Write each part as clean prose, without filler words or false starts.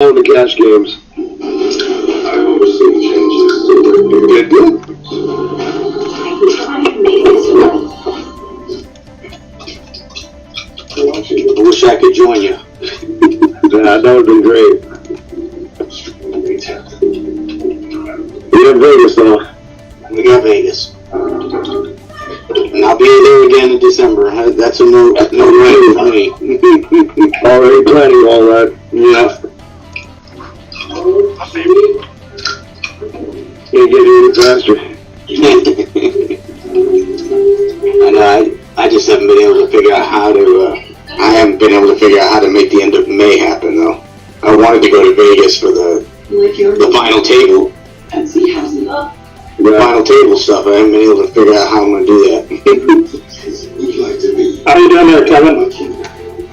all the cash games. I hope some changes. Good. I wish I could join you. That would have been great. We have Vegas though. We got Vegas. And I'll be there again in December. That's a no brainer for me. Already planning all that. Yeah. Can't get any faster. And I just haven't been able to figure out how to. I haven't been able to figure out how to make the end of May happen though. I wanted to go to Vegas for the final table. The final table stuff. I haven't been able to figure out how I'm going to do that. How are you doing there, Kevin?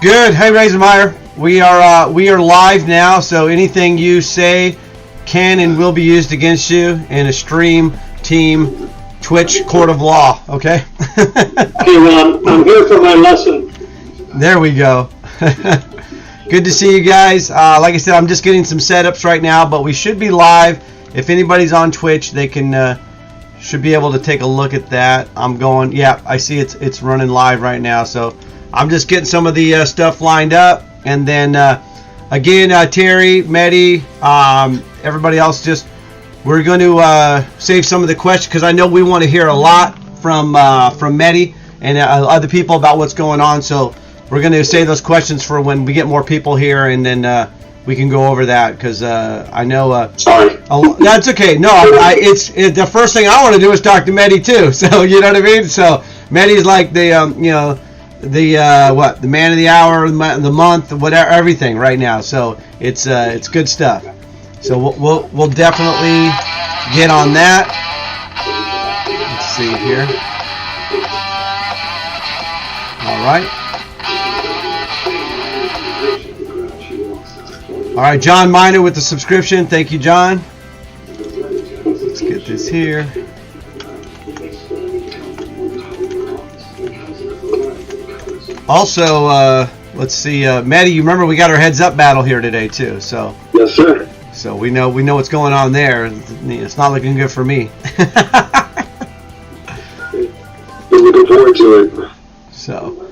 Good. Hey, Razenmeyer. We are live now, so anything you say can and will be used against you in a stream, team, Twitch, court of law. Okay. Okay, well, I'm here for my lesson. There we go. Good to see you guys. Like I said, I'm just getting some setups right now, but we should be live. If anybody's on Twitch, they can should be able to take a look at that. I'm going. Yeah, I see it's running live right now. So I'm just getting some of the stuff lined up, and then again, Terry, Medi, everybody else, just we're going to save some of the questions because I know we want to hear a lot from Medi and other people about what's going on. So we're going to save those questions for when we get more people here, and then we can go over that because I know. Sorry. That's okay. No, it's the first thing I want to do is talk to Medi too. So you know what I mean. So Medi's like the the man of the hour, the month, whatever, everything right now. So it's good stuff. So we'll definitely get on that. Let's see here. All right. All right, John Miner with the subscription. Thank you, John. Let's get this here. Also, let's see, Maddie, you remember we got our heads up battle here today too. So yes, sir. So we know what's going on there. It's not looking good for me. We're looking forward to it. So.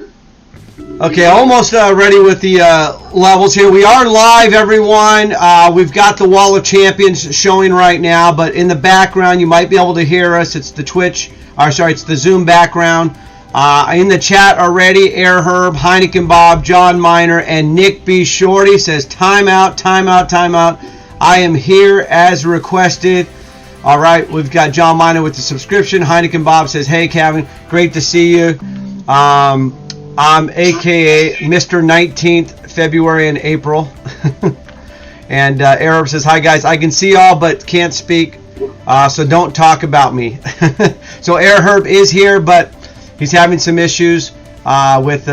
Okay, almost ready with the levels here. We are live, everyone. We've got the Wall of Champions showing right now, but in the background, you might be able to hear us. It's the it's the Zoom background. In the chat already, Air Herb, Heineken Bob, John Miner, and Nick B. Shorty says, timeout, timeout, timeout. I am here as requested. All right, we've got John Miner with the subscription. Heineken Bob says, hey, Kevin, great to see you. I'm AKA Mr. 19th, February and April. And Arab says, hi guys, I can see y'all but can't speak, so don't talk about me. So Air Herb is here, but he's having some issues with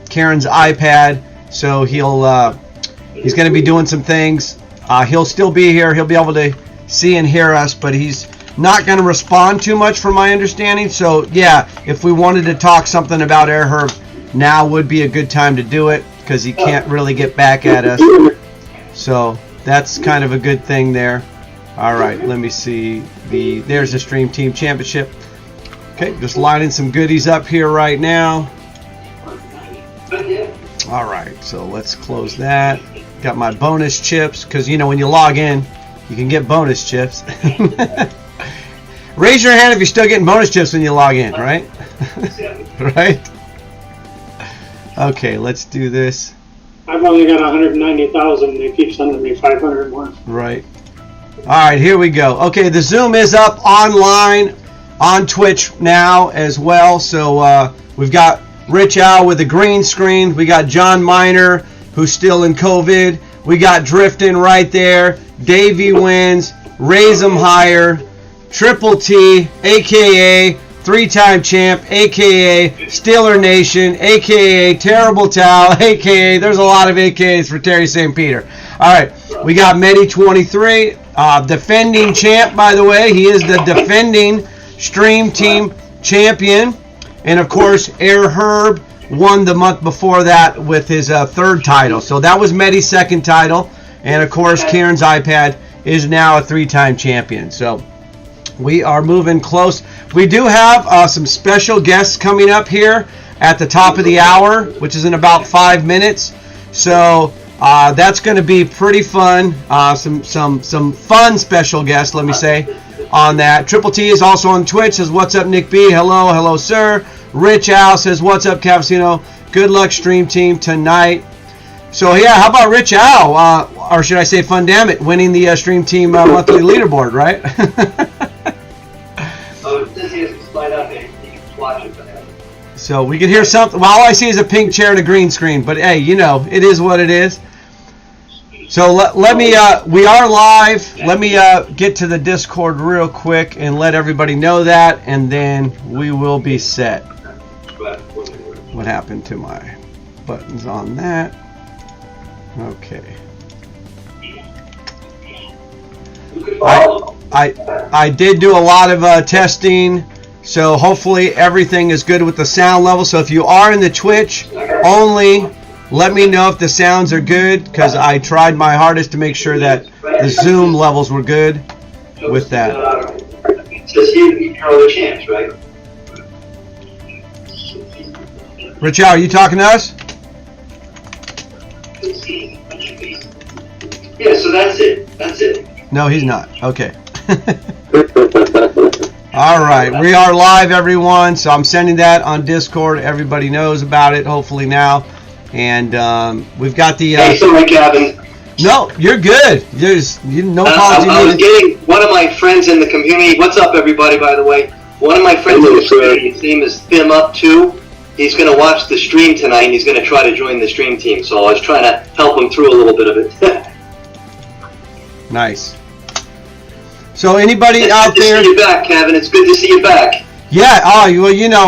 Karen's iPad, so he's going to be doing some things. He'll still be here. He'll be able to see and hear us, but he's not going to respond too much from my understanding. So yeah, if we wanted to talk something about Air Herb, now would be a good time to do it because he can't really get back at us. So that's kind of a good thing there. All right, let me see. There's the Stream Team Championship. Okay, just lining some goodies up here right now. All right, so let's close that. Got my bonus chips because, you know, when you log in, you can get bonus chips. Raise your hand if you're still getting bonus chips when you log in, right? Right? Okay, let's do this. I've only got 190,000. They keep sending me 500 more. Right. All right, here we go. Okay, the Zoom is up online on Twitch now as well. So we've got Rich Al with the green screen. We got John Miner, who's still in COVID. We got Drifting right there. Davey Wins, Raise 'em Higher, Triple T, a.k.a. three-time champ, a.k.a. Steeler Nation, a.k.a. Terrible Towel, a.k.a. There's a lot of AKAs for Terry St. Peter. All right, we got Medi23, defending champ, by the way. He is the defending Stream Team champion. And, of course, Air Herb won the month before that with his third title. So that was Medi's second title. And of course, Kieran's iPad is now a 3-time champion. So we are moving close. We do have some special guests coming up here at the top of the hour, which is in about 5 minutes. So that's going to be pretty fun. Some fun special guests, let me say, on that. Triple T is also on Twitch. Says, what's up, Nick B? Hello, sir. Rich Al says, what's up, Cavasino? Good luck, stream team, tonight. So, yeah, how about Rich Al, or should I say Fundamit, winning the stream team monthly leaderboard, right? So we can hear something. Well, all I see is a pink chair and a green screen, but hey, you know, it is what it is. So let me, we are live. Let me get to the Discord real quick and let everybody know that, and then we will be set. What happened to my buttons on that? Okay. I did do a lot of testing, so hopefully everything is good with the sound level. So if you are in the Twitch only, let me know if the sounds are good, because I tried my hardest to make sure that the Zoom levels were good with that. Rich, are you talking to us? Yeah, so that's it. No, he's not. Okay. All right, we are live, everyone. So I'm sending that on Discord. Everybody knows about it, hopefully now. And we've got the. Hey, sorry, Kevin. No, you're good. There's no apology. I was getting one of my friends in the community. What's up, everybody? By the way, one of my friends in the community, his name is Thim-Up2. He's going to watch the stream tonight, and he's going to try to join the stream team. So I was trying to help him through a little bit of it. Nice. So anybody out there? It's good to see you back, Kevin. It's good to see you back. Yeah. Oh, well, you know,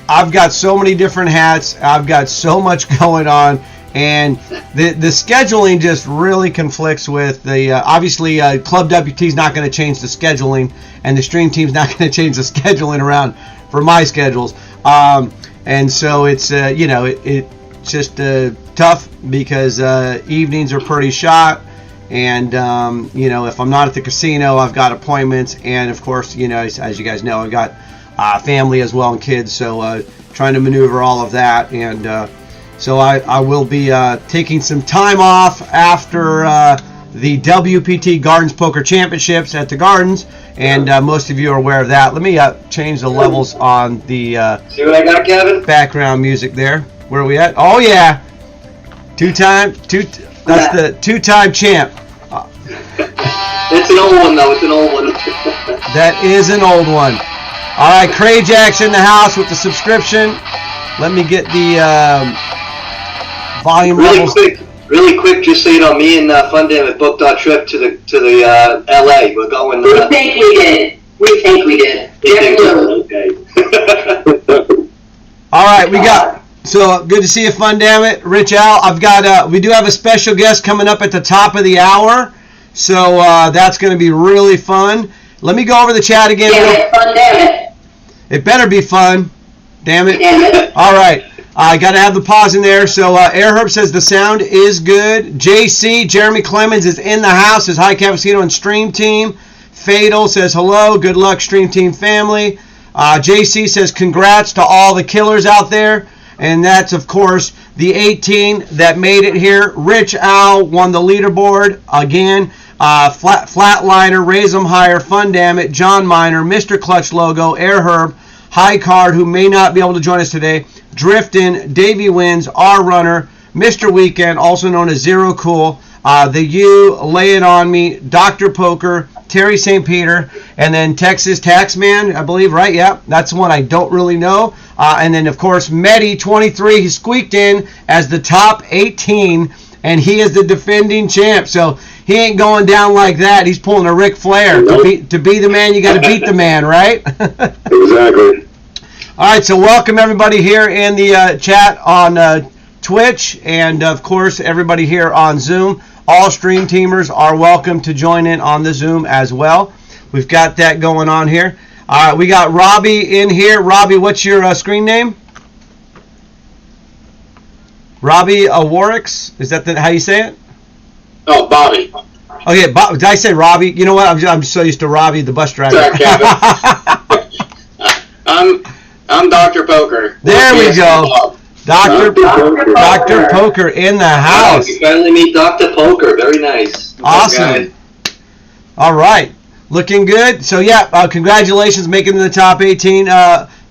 I've got so many different hats. I've got so much going on, and the scheduling just really conflicts with the. Obviously, ClubWPT is not going to change the scheduling, and the stream team's not going to change the scheduling around for my schedules. And so it's you know, it's just tough because evenings are pretty shot. And, you know, if I'm not at the casino, I've got appointments. And, of course, you know, as you guys know, I've got family as well and kids. So trying to maneuver all of that. And so I will be taking some time off after the WPT Gardens Poker Championships at the Gardens. And most of you are aware of that. Let me change the levels on the see what I got, Kevin? Background music there. Where are we at? Oh, yeah. That's the 2-time champ. It's an old one, though. It's an old one. That is an old one. All right, Cray Jack's in the house with the subscription. Let me get the volume levels. Really quick, just so you know, me and Fundam have booked our trip to the LA. We're going. We think we did. Okay. All right, we got. So good to see you, Fundamit. Rich Al. We do have a special guest coming up at the top of the hour. So that's going to be really fun. Let me go over the chat again. It better be fun. Damn it. All right. I got to have the pause in there. So Airherb says the sound is good. JC, Jeremy Clemens is in the house. Says hi, Cavasino and stream team. Fatal says hello. Good luck, stream team family. JC says congrats to all the killers out there. And that's, of course, the 18 that made it here. Rich Al won the leaderboard again. Flatliner, Raise 'em Higher, Fundamit, John Miner, Mr. Clutch Logo, Airherb, High Card, who may not be able to join us today, Driftin, Davey Wins, R Runner, Mr. Weekend, also known as Zero Cool, the U, Lay It On Me, Dr. Poker, Terry St. Peter, and then Texas Taxman, I believe, right? Yeah, that's one I don't really know. And then, of course, Medi 23, he squeaked in as the top 18, and he is the defending champ. So he ain't going down like that. He's pulling a Ric Flair. Nope. To be the man, you got to beat the man, right? Exactly. All right, so welcome everybody here in the chat on Twitch, and of course everybody here on Zoom. All stream teamers are welcome to join in on the Zoom as well. We've got that going on here. We got Robbie in here. Robbie, what's your screen name? Robbie Warwicks? Is that how you say it? Oh, Bobby. Okay, did I say Robbie? You know what? I'm so used to Robbie, the bus driver. Sorry, Kevin. I'm Dr. Poker. There we go. Dr. Poker in the house. You finally meet Dr. Poker. Very nice. Awesome. All right. Looking good. So, yeah, congratulations making the top 18,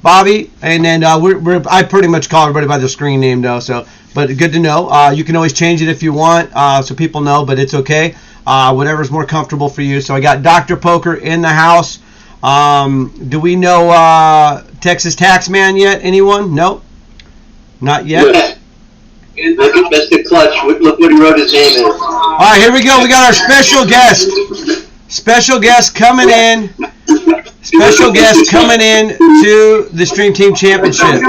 Bobby. And then I pretty much call everybody by their screen name, though. So, but good to know. You can always change it if you want so people know, but it's okay. Whatever's more comfortable for you. So I got Dr. Poker in the house. Do we know Texas Taxman yet? Anyone? Nope. Not yet. Look at Mr. Clutch. Look what he wrote his name in. All right, here we go. We got our special guest. Special guest coming in. Special guest coming in to the Stream Team Championship.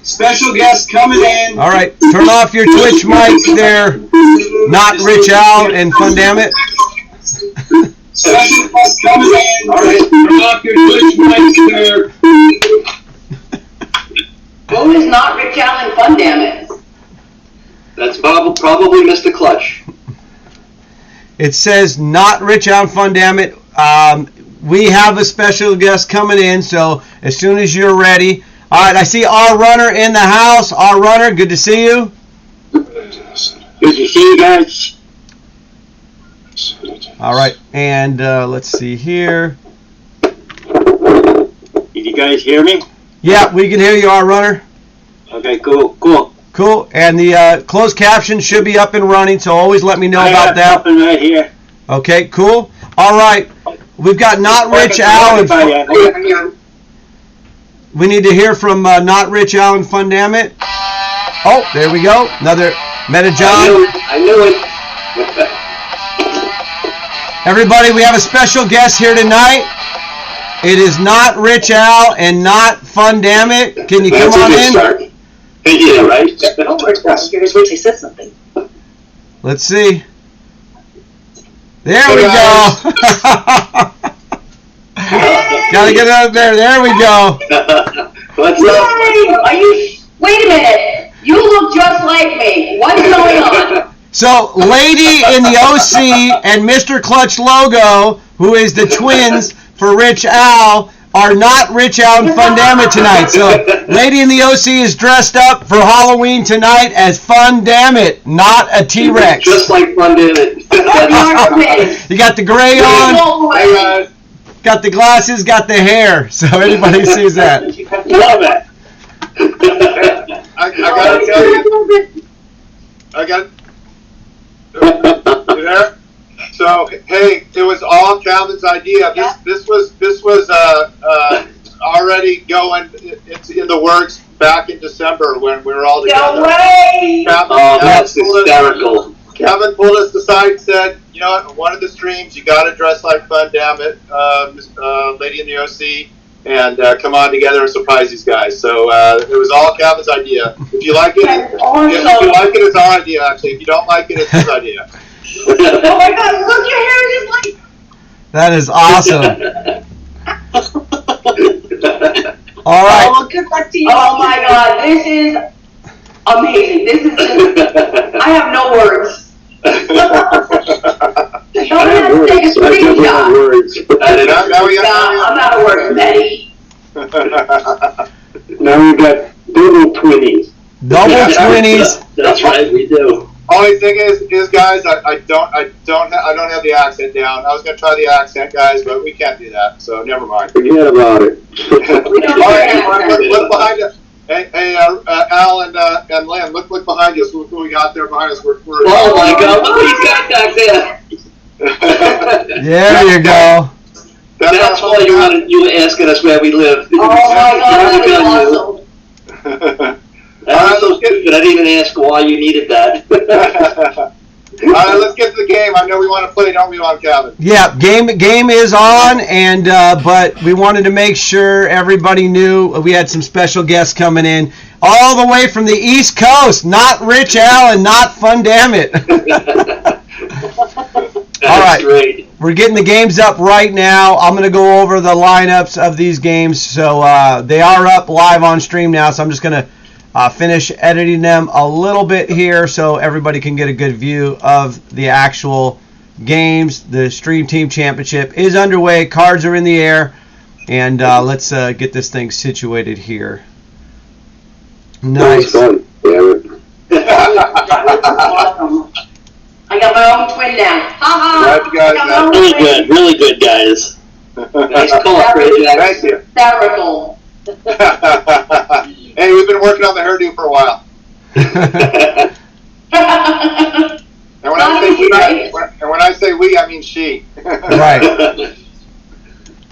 Special guest coming in. All right, turn off your Twitch mic there. Not Rich Al and Fun Damn It. Special guest coming in. All right, turn off your Twitch mic there. Who is not Rich Allen Fun, damn it? That's probably Mr. Clutch. It says not Rich Al and Fun Damn It. We have a special guest coming in, so as soon as you're ready. All right, I see our runner in the house. Our runner, good to see you. Good to see you guys. All right, and let's see here. Did you guys hear me? Yeah, we can hear you, our runner. Okay, cool. Cool, and the closed caption should be up and running, so always let me know about that. Something right here. Okay, cool. All right, we've got Not Rich Al and we need to hear from Not Rich Al and Fun Damn It. Oh, there we go. Another Meta John. I knew it. Everybody, we have a special guest here tonight. It is Not Rich Al and Not Fun Damn It. Can you come on in? Yeah, right? Don't worry about it. Here's where she says something. Let's see. There we go. Gotta get out there. There we go. What's up? Wait a minute. You look just like me. What's going on? So, Lady in the OC and Mr. Clutch logo, who is the twins for Rich Al, are Not Rich Al and Fun Damn It tonight. So, Lady in the OC is dressed up for Halloween tonight as Fun Damn It, not a T-Rex. Just like Fun Damn It. You got the gray on, got the glasses, got the hair, so everybody sees that. Love it. I gotta tell you. You there? So hey, it was all Calvin's idea. This was already going. It's in the works back in December when we were all together. No way! That's hysterical. Kevin pulled us aside and said, you know what, one of the streams, you got to dress like Fun Damn It, Lady in the OC, and come on together and surprise these guys. So it was all Kevin's idea. If you like it, if you like it, it's our idea, actually. If you don't like it, it's his idea. Oh my God, look, your hair is like... That is awesome. All right. Oh my God, this is amazing. This is just... I have no words. Don't have to take a screenshot. I'm out of words, Betty. Now we got double twinnies. Double twinnies. That's right, we do. Only thing is guys, I don't have the accent down. I was gonna try the accent, guys, but we can't do that. So never mind. Forget about it. All right, look behind us. Hey, Al and Lynn, look behind us. Look what we got there behind us. Oh my God! Look what he's got back there. There you go. That's why you were asking us where we live. Oh my God, that is awesome. That's so good, but I didn't even ask why you needed that. All right, let's get to the game. I know we want to play, don't we, on Calvin? Yeah, game is on, and but we wanted to make sure everybody knew we had some special guests coming in all the way from the East Coast. Not Rich Al and not Fun Damn It. All right, great. We're getting the games up right now. I'm going to go over the lineups of these games. So they are up live on stream now, so I'm just going to finish editing them a little bit here so everybody can get a good view of the actual games. The Stream Team Championship is underway. Cards are in the air. And let's get this thing situated here. Nice. Fun. Yeah. Awesome. I got my own twin now. Glad you guys Ha have- Really good, really good, guys. Nice call, Craig. Thank you. Hysterical. Hey, we've been working on the hairdo for a while. And when I say we, I mean she. Right.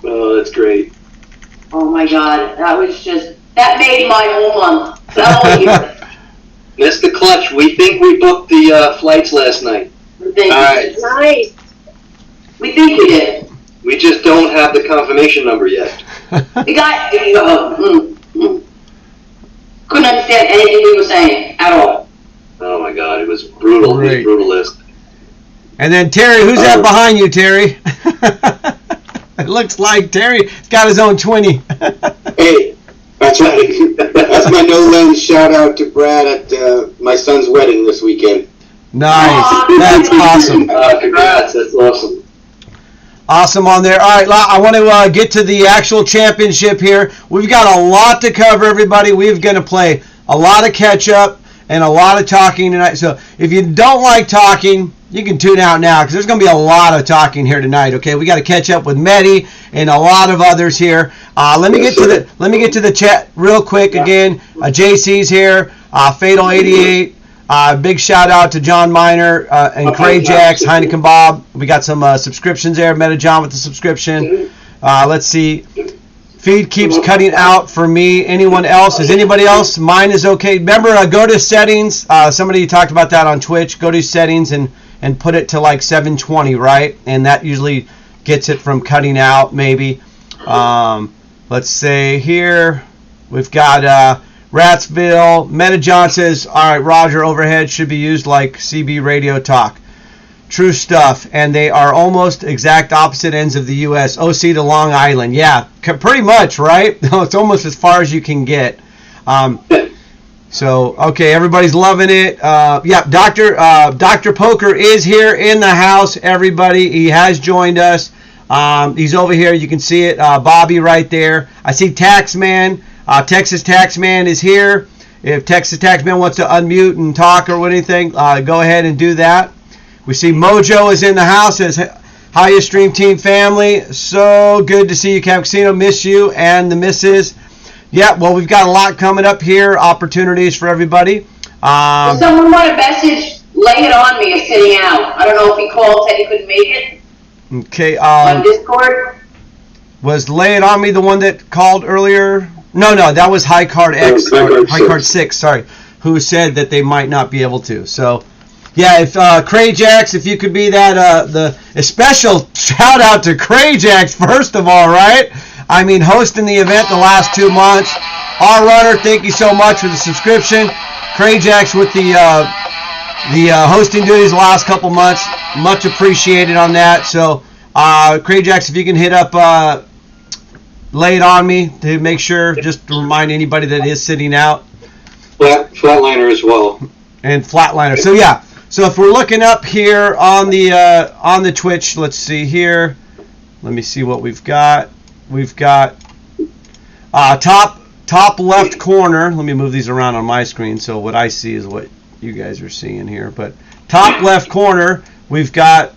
Oh, that's great. Oh my God, that made my whole month. That whole year. Mr. Clutch, we think we booked the flights last night. We think Nice. Nice. We think we did. We just don't have the confirmation number yet. The guy, couldn't understand anything we were saying at all. Oh my God, it was brutal. Great. It was brutal list. And then Terry, who's that behind you, Terry? It looks like Terry's got his own 20. Hey, that's right. That's my no lens shout out to Brad at my son's wedding this weekend. Nice. That's awesome. Congrats, that's awesome. Awesome on there. All right, I want to get to the actual championship here. We've got a lot to cover, everybody. We're going to play a lot of catch-up and a lot of talking tonight. So if you don't like talking, you can tune out now because there's going to be a lot of talking here tonight. Okay, we got to catch up with Mehdi and a lot of others here. Let me get to the chat real quick again. JC's here. Fatal 88. Big shout out to John Miner and Craig Jacks, Heineken Bob. We got some subscriptions there. Meta John with the subscription. Let's see. Feed keeps cutting out for me. Anyone else? Is anybody else? Mine is okay. Remember, go to settings. Somebody talked about that on Twitch. Go to settings and put it to like 720, right? And that usually gets it from cutting out, maybe. Let's say here we've got Ratsville. Meta John says, all right, Roger, overhead should be used like CB radio talk. True stuff. And they are almost exact opposite ends of the U.S. OC to Long Island. Yeah, pretty much, right? It's almost as far as you can get. So, okay, everybody's loving it. Yeah, Dr. Poker is here in the house, everybody. He has joined us. He's over here. You can see it. Bobby right there. I see Taxman. Texas Taxman is here. If Texas Taxman wants to unmute and talk or anything, go ahead and do that. We see Mojo is in the house. Says, hi, Stream Team family. So good to see you, Camp Casino. Miss you and the missus. Yeah, well, we've got a lot coming up here. Opportunities for everybody. If someone want a message, lay it on me is sitting out. I don't know if he called, said he couldn't make it. Okay. On Discord. Was Lay It On Me the one that called earlier? No, that was High Card X, High Card 6, sorry, who said that they might not be able to. So, yeah, if Crayjax, if you could be that, a special shout out to Crayjax, first of all, right? I mean, hosting the event the last 2 months. Our runner, thank you so much for the subscription. Crayjax with the hosting duties the last couple months, much appreciated on that. So, Crayjax, if you can hit up Lay It On Me to make sure, just to remind anybody that is sitting out. Flatliner as well. And Flatliner. So yeah. So if we're looking up here on the Twitch, let's see here. Let me see what we've got. We've got top left corner. Let me move these around on my screen so what I see is what you guys are seeing here. But top left corner, we've got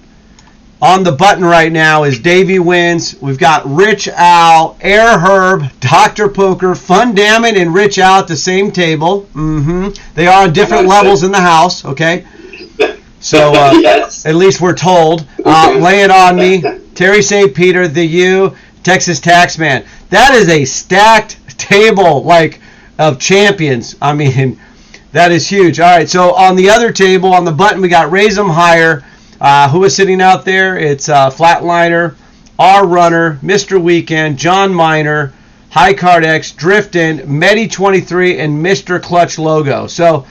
on the button right now is Davey Wins. We've got Rich Al, Air Herb, Dr. Poker, Fun Dammit, and Rich Al at the same table. They are on different levels in the house, okay? So Yes. at least we're told. Lay It On Me, Terry St. Peter, The U, Texas Taxman. That is a stacked table, like, of champions. I mean, that is huge. All right, so on the other table, on the button, we got Raise 'em Higher. Who is sitting out there? It's Flatliner, R Runner, Mr. Weekend, John Miner, High Card X, Driftin, Medi23, and Mr. Clutch Logo. So,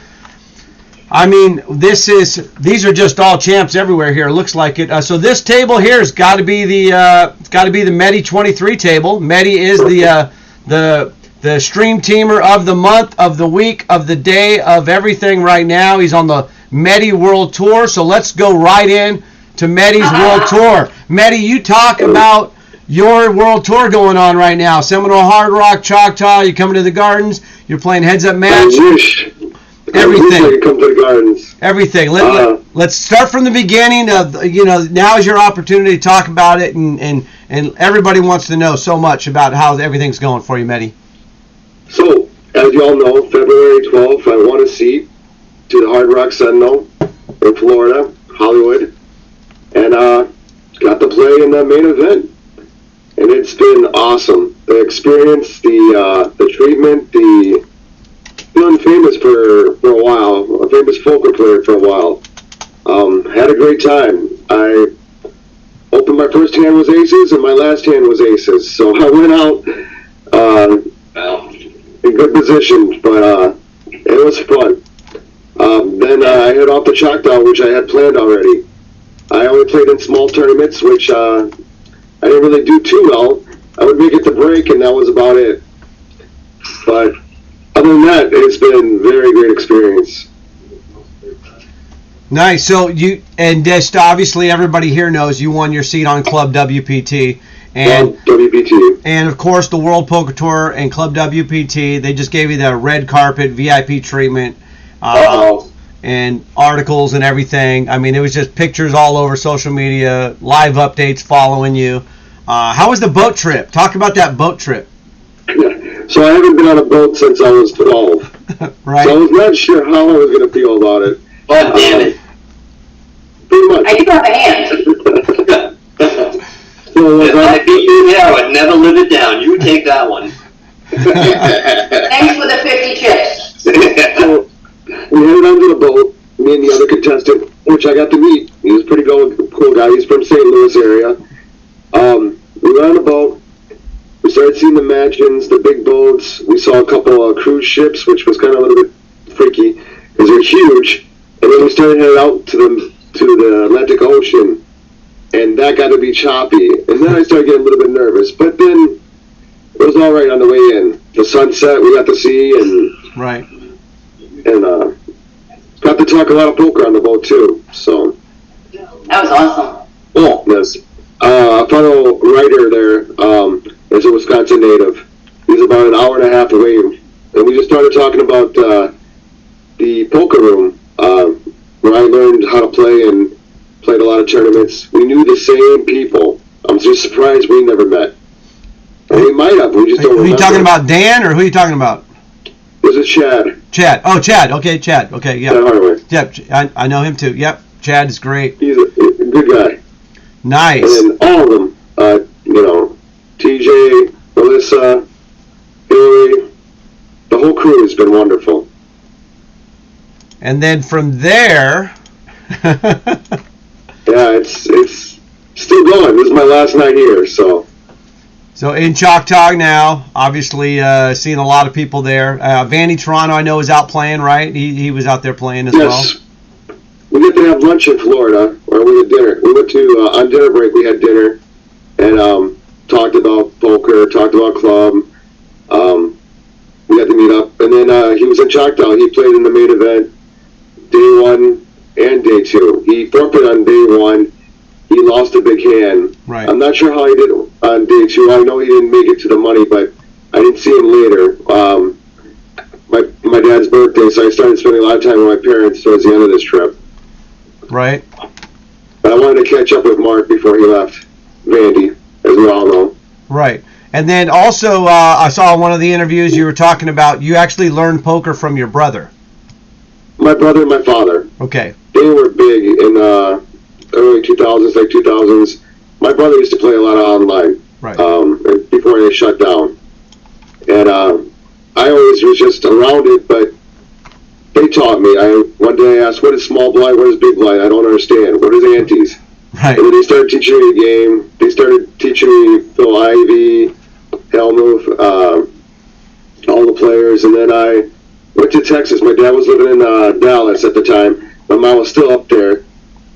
I mean, these are just all champs everywhere here. It looks like it. So this table here has got to be the Medi23 table. Medi is the the stream teamer of the month, of the week, of the day, of everything right now. He's on the Medi World Tour. So let's go right in to Medi's World Tour. Medi, you talk about your World Tour going on right now. Seminole Hard Rock, Choctaw, you're coming to the Gardens, you're playing heads-up match. I wish I could come to the Gardens. Everything. Let's start from the beginning. Now is your opportunity to talk about it, and everybody wants to know so much about how everything's going for you, Medi. So, as you all know, February 12th, I won a seat to the Hard Rock Sentinel in Florida, Hollywood, and got to play in the main event. And it's been awesome. The experience, the treatment, feeling famous for a while, a famous poker player for a while. Had a great time. I opened, my first hand was aces, and my last hand was aces. So I went out in good position, but it was fun. Then I head off to Choctaw, which I had planned already. I only played in small tournaments, which I didn't really do too well. I would make it to break, and that was about it. But other than that, it's been a very great experience. Nice. So just obviously everybody here knows you won your seat on ClubWPT. And WPT. And of course the World Poker Tour and ClubWPT, they just gave you the red carpet VIP treatment. And articles and everything. I mean, it was just pictures all over social media, live updates following you. How was the boat trip? Talk about that boat trip. So I haven't been on a boat since I was 12. Right. So I was not sure how I was going to feel about it. Oh, damn it. Pretty much. I do have a hand. So If I beat you there, I would never live it down. You take that one. Thanks for the 50 chips. So we headed onto the boat, me and the other contestant, which I got to meet. He was a pretty cool guy. He's from St. Louis area. We went on the boat. We started seeing the mansions, the big boats. We saw a couple of cruise ships, which was kind of a little bit freaky because they're huge. And then we started heading out to the Atlantic Ocean, and that got to be choppy. And then I started getting a little bit nervous, but then it was all right on the way in. The sunset we got to see, and right. And got to talk a lot of poker on the boat too. So That was awesome. oh yes, a fellow writer there is a Wisconsin native. He's about an hour and a half away, and we just started talking about the poker room where I learned how to play and played a lot of tournaments. We knew the same people. I'm just surprised we never met. We might have. We just don't remember. Are you talking about Dan, or who are you talking about? This is Chad. Chad. Oh, Chad. Okay, Chad. Okay, yeah. Chad Hardaway. Yep, I know him too. Yep, Chad is great. He's a good guy. Nice. And then all of them, TJ, Melissa, Hillary, the whole crew has been wonderful. And then from there, Yeah, it's still going. This is my last night here, so. So in Choctaw now, obviously seeing a lot of people there. Vandy Toronto, I know, is out playing, right? He was out there playing as well. We get to have lunch in Florida, or we had dinner. We went to, on dinner break, we had dinner, and talked about poker, talked about club. We had to meet up. And then he was in Choctaw. He played in the main event, day 1 and day 2. He forfeited on day 1. He lost a big hand. Right. I'm not sure how he did on day 2. I know he didn't make it to the money, but I didn't see him later. My dad's birthday, so I started spending a lot of time with my parents towards the end of this trip. Right. But I wanted to catch up with Mark before he left Vandy, as we all know. Right. And then also, I saw in one of the interviews you were talking about you actually learned poker from your brother. My brother and my father. Okay. They were big in early 2000s, late 2000s. My brother used to play a lot of online. Right. Before they shut down. And I always was just around it, but they taught me. One day I asked, what is small blind, what is big blind? I don't understand. What is antes? Right. And then they started teaching me the game. They started teaching me Phil Ivey, Helmuth, all the players. And then I went to Texas. My dad was living in Dallas at the time. My mom was still up there,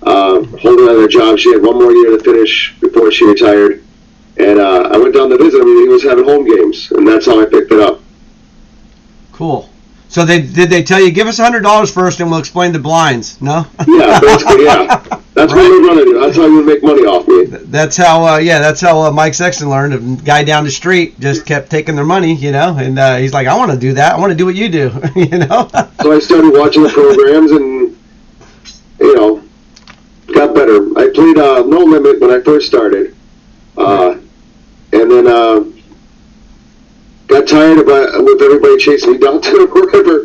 holding on her job. She had one more year to finish before she retired. And I went down to visit him, and he was having home games. And that's how I picked it up. Cool. So did they tell you, give us $100 first and we'll explain the blinds? No? Yeah, basically, yeah. That's what we're gonna do. That's how you make money off me. That's how Mike Sexton learned. A guy down the street just kept taking their money, and he's like, I want to do that. I want to do what you do, So I started watching the programs and, got better. I played No Limit when I first started. And then got tired with everybody chasing me down to the river.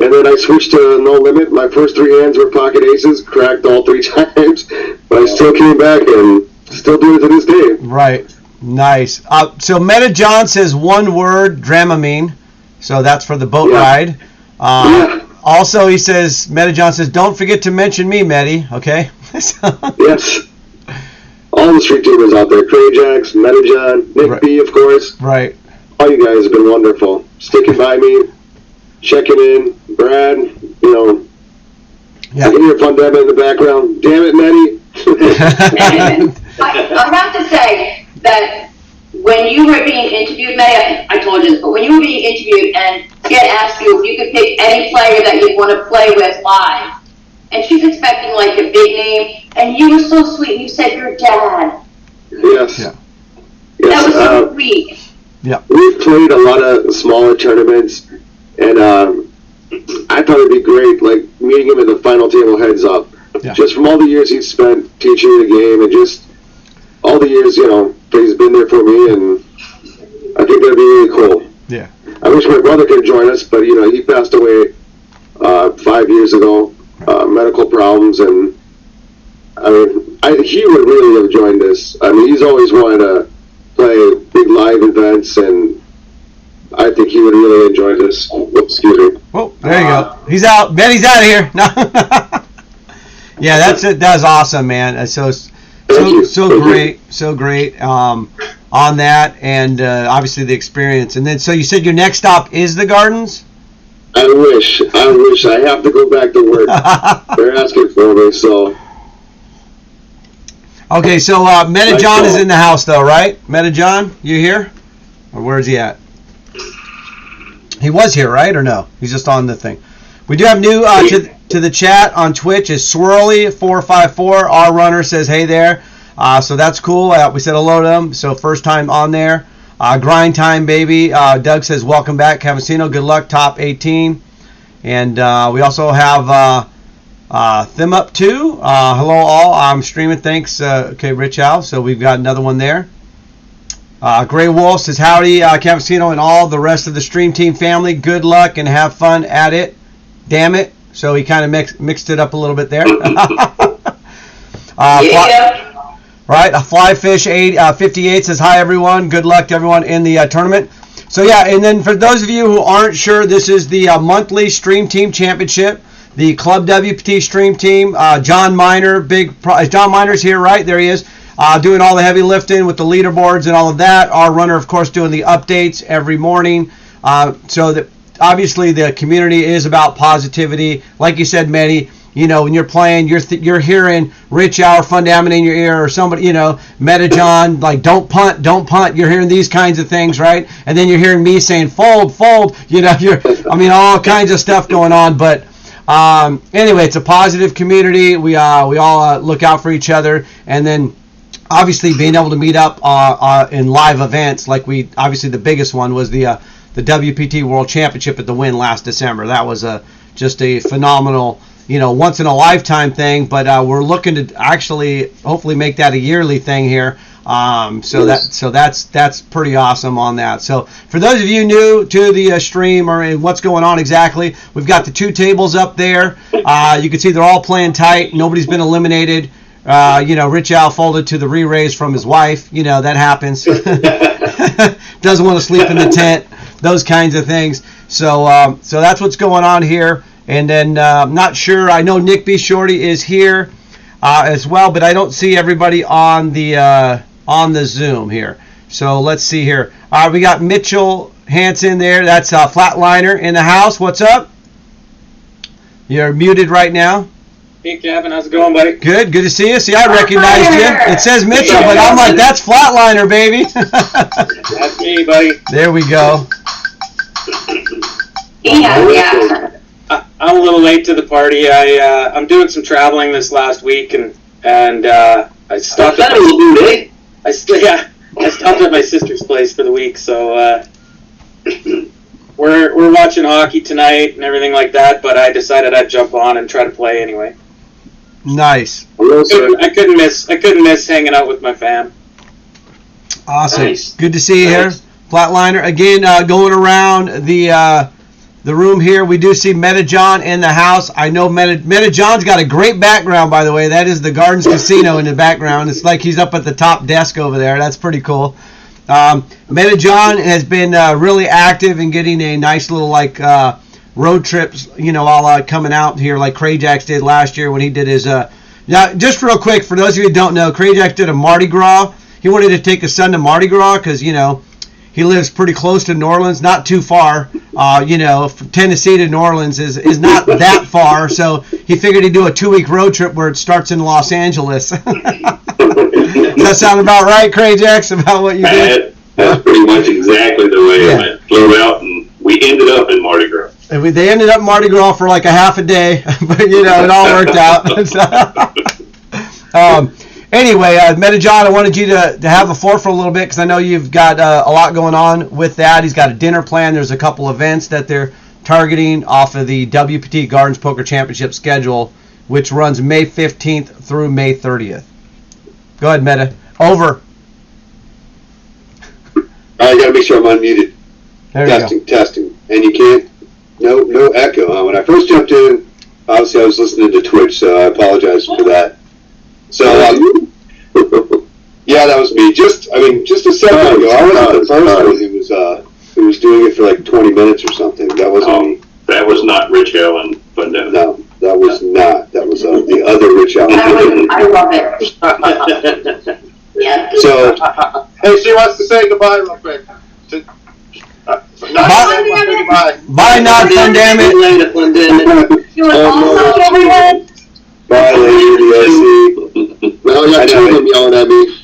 And then I switched to No Limit. My first 3 hands were pocket aces, cracked all 3 times. But I still came back and still do it to this day. Right. Nice. So Meta John says one word, Dramamine. So that's for the boat ride. Also, he says, Meta John says, don't forget to mention me, Medi. Okay? Yes. All the street teamers out there. Krajax, Meta John, Nick B, of course. Right. All you guys have been wonderful. Sticking by me, checking in. Brad, I can hear Fundema in the background. Damn it, Medi. I have to say that when you were being interviewed, Medi, I told you this, but when you were being interviewed and she had asked you if you could pick any player that you'd want to play with live, and she's expecting like a big name, and you were so sweet, you said your dad. Yes. Yeah. That was so sweet. Yeah. We've played a lot of smaller tournaments, and I thought it'd be great, like meeting him at the final table heads up. Yeah. Just from all the years he's spent teaching me the game, and just all the years, that he's been there for me, and I think that'd be really cool. Yeah. I wish my brother could join us, but he passed away 5 years ago, medical problems, and he would really have joined us. He's always wanted to play big live events, and I think he would really enjoy this. Excuse me. Oh, there you go. He's out. Benny's out of here. No. Yeah, that's it. That's awesome, man. So great on that, and obviously the experience. And then, so you said your next stop is the Gardens? I wish. I have to go back to work. They're asking for me, so. Okay, so Meta John is in the house, though, right? Meta John, you here? Or where is he at? He was here, right, or no? He's just on the thing. We do have new to the chat on Twitch is Swirly454. Our runner says, hey there. So that's cool. We said hello to him. So first time on there. Grind time, baby. Doug says, welcome back, Cavassino. Good luck, top 18. And we also have Thim Up 2. Hello, all. I'm streaming. Thanks. Okay, Rich Al. So we've got another one there. Gray Wolf says, howdy, Cavassino and all the rest of the stream team family. Good luck and have fun at it. Damn it. So he kind of mixed it up a little bit there. Right, a Flyfish 58 says, hi everyone, good luck to everyone in the tournament. So yeah, and then for those of you who aren't sure, this is the monthly Stream Team Championship, the ClubWPT Stream Team. John Miner, John Miner's here, right? There he is, doing all the heavy lifting with the leaderboards and all of that. Our runner, of course, doing the updates every morning. So that obviously the community is about positivity. Like you said, Manny, when you're playing, you're hearing Rich Hour, Fundament in your ear, or somebody, Meta John, like don't punt. You're hearing these kinds of things, right? And then you're hearing me saying fold. All kinds of stuff going on. But anyway, it's a positive community. We all look out for each other, and then obviously being able to meet up in live events, like obviously the biggest one was the WPT World Championship at the Wynn last December. That was just a phenomenal, once in a lifetime thing, but we're looking to actually hopefully make that a yearly thing here. So that's pretty awesome on that. So for those of you new to the stream or what's going on exactly, we've got the 2 tables up there. You can see they're all playing tight. Nobody's been eliminated. Rich Al folded to the re-raise from his wife. That happens. Doesn't want to sleep in the tent. Those kinds of things. So that's what's going on here. And then not sure. I know Nick B. Shorty is here as well, but I don't see everybody on the Zoom here. So let's see here. We got Mitchell Hansen there. That's Flatliner in the house. What's up? You're muted right now. Hey, Kevin. How's it going, buddy? Good to see you. See, I recognized you. It says Mitchell, but I'm like, that's Flatliner, baby. That's me, buddy. There we go. He has the accent. I'm a little late to the party. I'm doing some traveling this last week, and I stopped at I stopped at my sister's place for the week, so we're watching hockey tonight and everything like that. But I decided I'd jump on and try to play anyway. Nice. I couldn't miss hanging out with my fam. Awesome. Nice. Good to see you here, Flatliner. Again, going around the room here, we do see Meta John in the house. I know Meta John's got a great background, by the way. That is the Gardens Casino in the background. It's like he's up at the top desk over there. That's pretty cool. Meta John has been really active in getting a nice little road trips, all coming out here like Krajax did last year when he did his. Now, just real quick, for those of you who don't know, Krajax did a Mardi Gras. He wanted to take his son to Mardi Gras because, he lives pretty close to New Orleans, not too far. From Tennessee to New Orleans is not that far. So he figured he'd do a 2-week road trip where it starts in Los Angeles. Does that sound about right, Krajax, about what you did? That's pretty much exactly the way it went. Flew out, and we ended up in Mardi Gras. And they ended up in Mardi Gras for like a half a day, but, it all worked out. Anyway, Meta John, I wanted you to have the floor for a little bit because I know you've got a lot going on with that. He's got a dinner plan. There's a couple events that they're targeting off of the WPT Gardens Poker Championship schedule, which runs May 15th through May 30th. Go ahead, Meta. Over. All right, I got to make sure I'm unmuted. Testing. And you can't, no echo. When I first jumped in, obviously I was listening to Twitch, so I apologize for that. So, yeah, that was me. Just a second ago, I wasn't the first one who was doing it for like 20 minutes or something. That wasn't me. That was not Rich Allen. No, that was not. That was the other Rich Allen. I love it. Yeah. So, Hey, she wants to say goodbye real quick. Bye, not fun, damn it. You want also everyone? bye, lady. Now I got two of them yelling at me.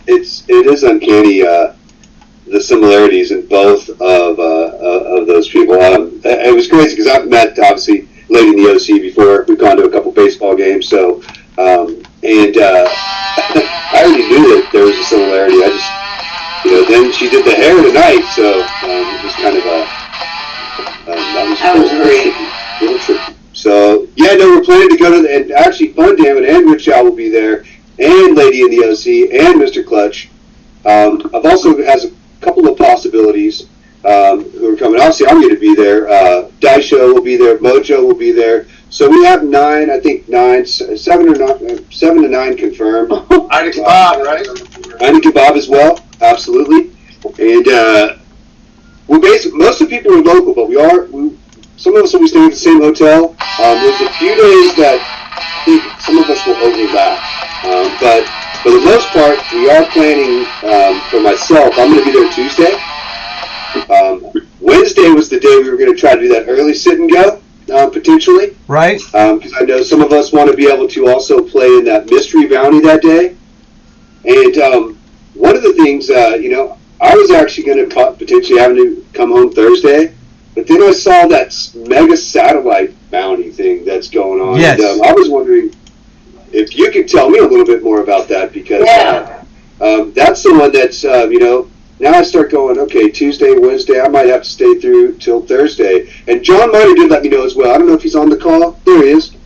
It is uncanny, the similarities in both of those people. It was crazy because I've met, obviously, Lady in the OC before. We've gone to a couple baseball games, so, I already knew that there was a similarity. I just, then she did the hair tonight, so it was kind of That was great. A little tricky. So, yeah, no, we're planning to go to and actually Fun Damn It and Rich Chow will be there, and Lady in the OC, and Mr. Clutch. I've also has a couple of possibilities who are coming. Obviously, I'm going to be there. Daisho will be there. Mojo will be there. So we have 9, I think 7 to 9 confirmed. Ida Kebab, right? Ida Kebab as well, absolutely. And we're basically, most of the people are local, but some of us will be staying at the same hotel. There's a few days that I think some of us will overlap. But for the most part, we are planning, for myself, I'm going to be there Tuesday. Wednesday was the day we were going to try to do that early sit and go, potentially. Right. Because I know some of us want to be able to also play in that mystery bounty that day. And one of the things, I was actually going to potentially having to come home Thursday, but then I saw that mega satellite bounty thing that's going on. Yes. And, I was wondering if you could tell me a little bit more about that, because that's the one that's, now I start going, okay, Tuesday, Wednesday, I might have to stay through till Thursday. And John Miner did let me know as well. I don't know if he's on the call. There he is.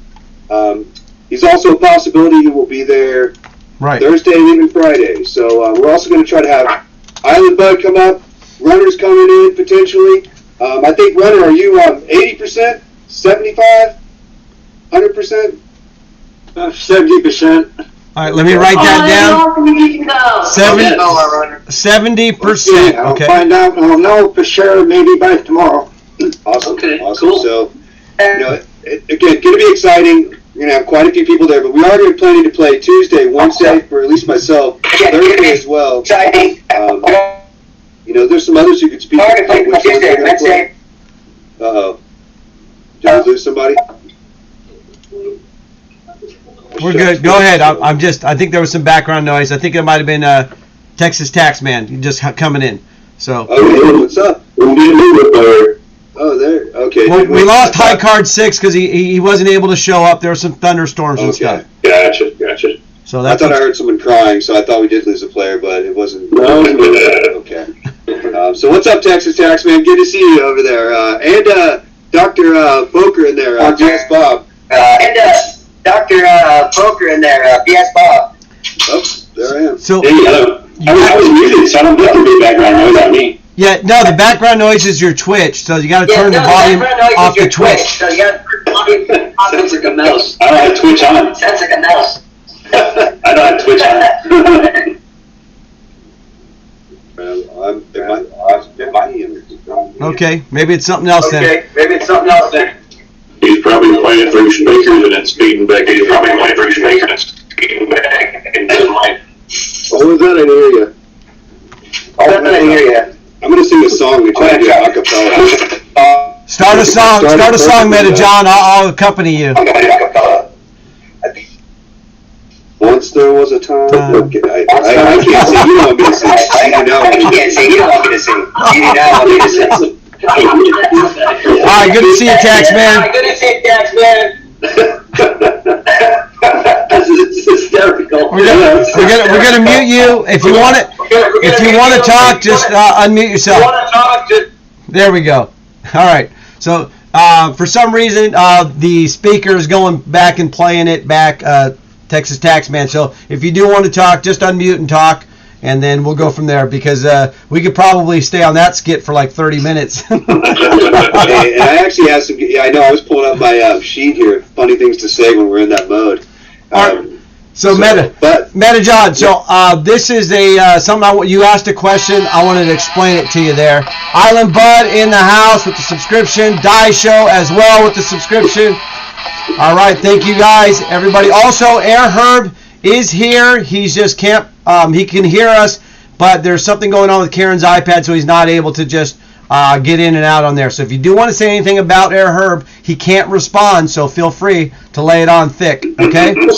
He's also a possibility he will be there Thursday and even Friday. So we're also going to try to have Island Bud come up, Runner's coming in potentially. I think, Runner, are you 80%, 75%, 100%? 70%. All right, let me write that down. 70%. I'll Okay. find out. I'll know for sure maybe by tomorrow. Awesome. Okay, awesome. cool. So, again, going to be exciting. We're going to have quite a few people there, but we are going to be planning to play Tuesday, Wednesday, for at least myself, Thursday as well. There's some others who could speak. Uh-oh. Did we lose somebody? We're good. Go ahead. I think there was some background noise. I think it might have been Texas Taxman just coming in. So. Okay, what's up? We need a new player. Oh, there. Okay. Well, we lost high card 6 because he wasn't able to show up. There were some thunderstorms and stuff. Gotcha. So I thought I heard someone crying, so I thought we did lose a player, but it wasn't. No. Okay. So what's up, Texas Taxman? Good to see you over there, and Dr. Boker in there, BS Bob. And Dr. Poker in there, BS Bob. Oh, there I am. So Hey, I was muted, so I don't get the big background noise on me. yeah, no, the background noise is your Twitch, so you got to turn the volume off the Twitch. So you got to turn the volume off. Sounds like a mouse. I don't have Twitch on. Sounds like a mouse. I don't have Twitch on. Okay, maybe it's something else then. Okay, maybe it's something else then. He's probably playing through speakers and then speeding back. He's probably playing through speakers and speeding back into the mic. What was that? I didn't hear you. I didn't hear you. I'm going to sing a song and try to do a cappella. Start a song, Meta John. I'll accompany you. Once there was a time. Okay, I can't sing. You don't want me to sing. I can't sing. You don't want me to sing. You do not want me to sing. All right, good to see you, Tax Man. Good to see you, Tax Man. This is hysterical. We're gonna mute you if you want it. If you want to talk, just unmute yourself. There we go. All right. So for some reason, the speaker is going back and playing it back. Texas Taxman. So if you do want to talk, just unmute and talk, and then we'll go from there because we could probably stay on that skit for like 30 minutes. And I actually have some. Yeah, I know. I was pulling up my sheet here. Funny things to say when we're in that mode. Meta John. So this is a something you asked a question. I wanted to explain it to you there. Island Bud in the house with the subscription. Die Show as well with the subscription. All right, thank you guys, everybody. Also, Air Herb is here. He's just can't. He can hear us, but there's something going on with Karen's iPad, so he's not able to just get in and out on there. So if you do want to say anything about Air Herb, he can't respond. So feel free to lay it on thick. Okay. We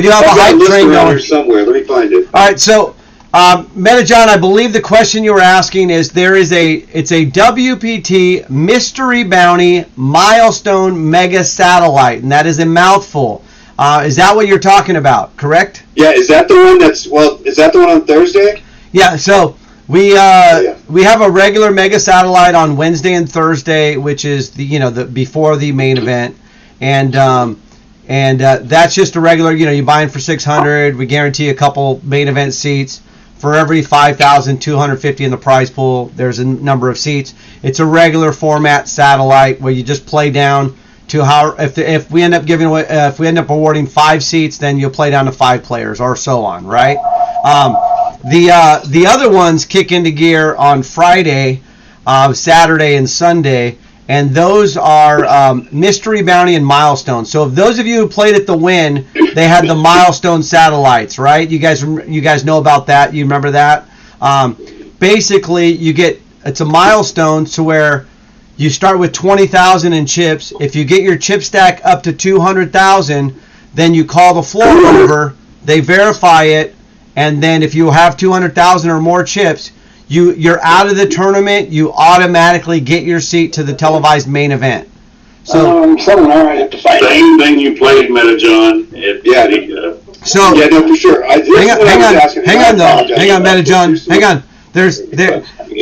do have a hype train going somewhere. Let me find it. All right, so. Meta John, I believe the question you were asking is it's a WPT mystery bounty milestone mega satellite, and that is a mouthful. Is that what you're talking about? Correct? Yeah. Is that the one is that the one on Thursday? Yeah. So we have a regular mega satellite on Wednesday and Thursday, which is the before the main event, and that's just a regular. You buy in for $600. We guarantee a couple main event seats. For every 5,250 in the prize pool, there's a number of seats. It's a regular format satellite where you just play down to how if we end up giving away if we end up awarding 5 seats, then you'll play down to 5 players or so on, right? The other ones kick into gear on Friday, Saturday, and Sunday. And those are Mystery Bounty and Milestone. So if those of you who played at the Win, they had the Milestone satellites, right? You guys know about that. You remember that? Basically, it's a milestone to where you start with 20,000 in chips. If you get your chip stack up to 200,000, then you call the floor over. They verify it, and then if you have 200,000 or more chips, you're out of the tournament. You automatically get your seat to the televised main event. So same thing you played, Meta John. No, for sure. Hang on, Meta John. Hang on.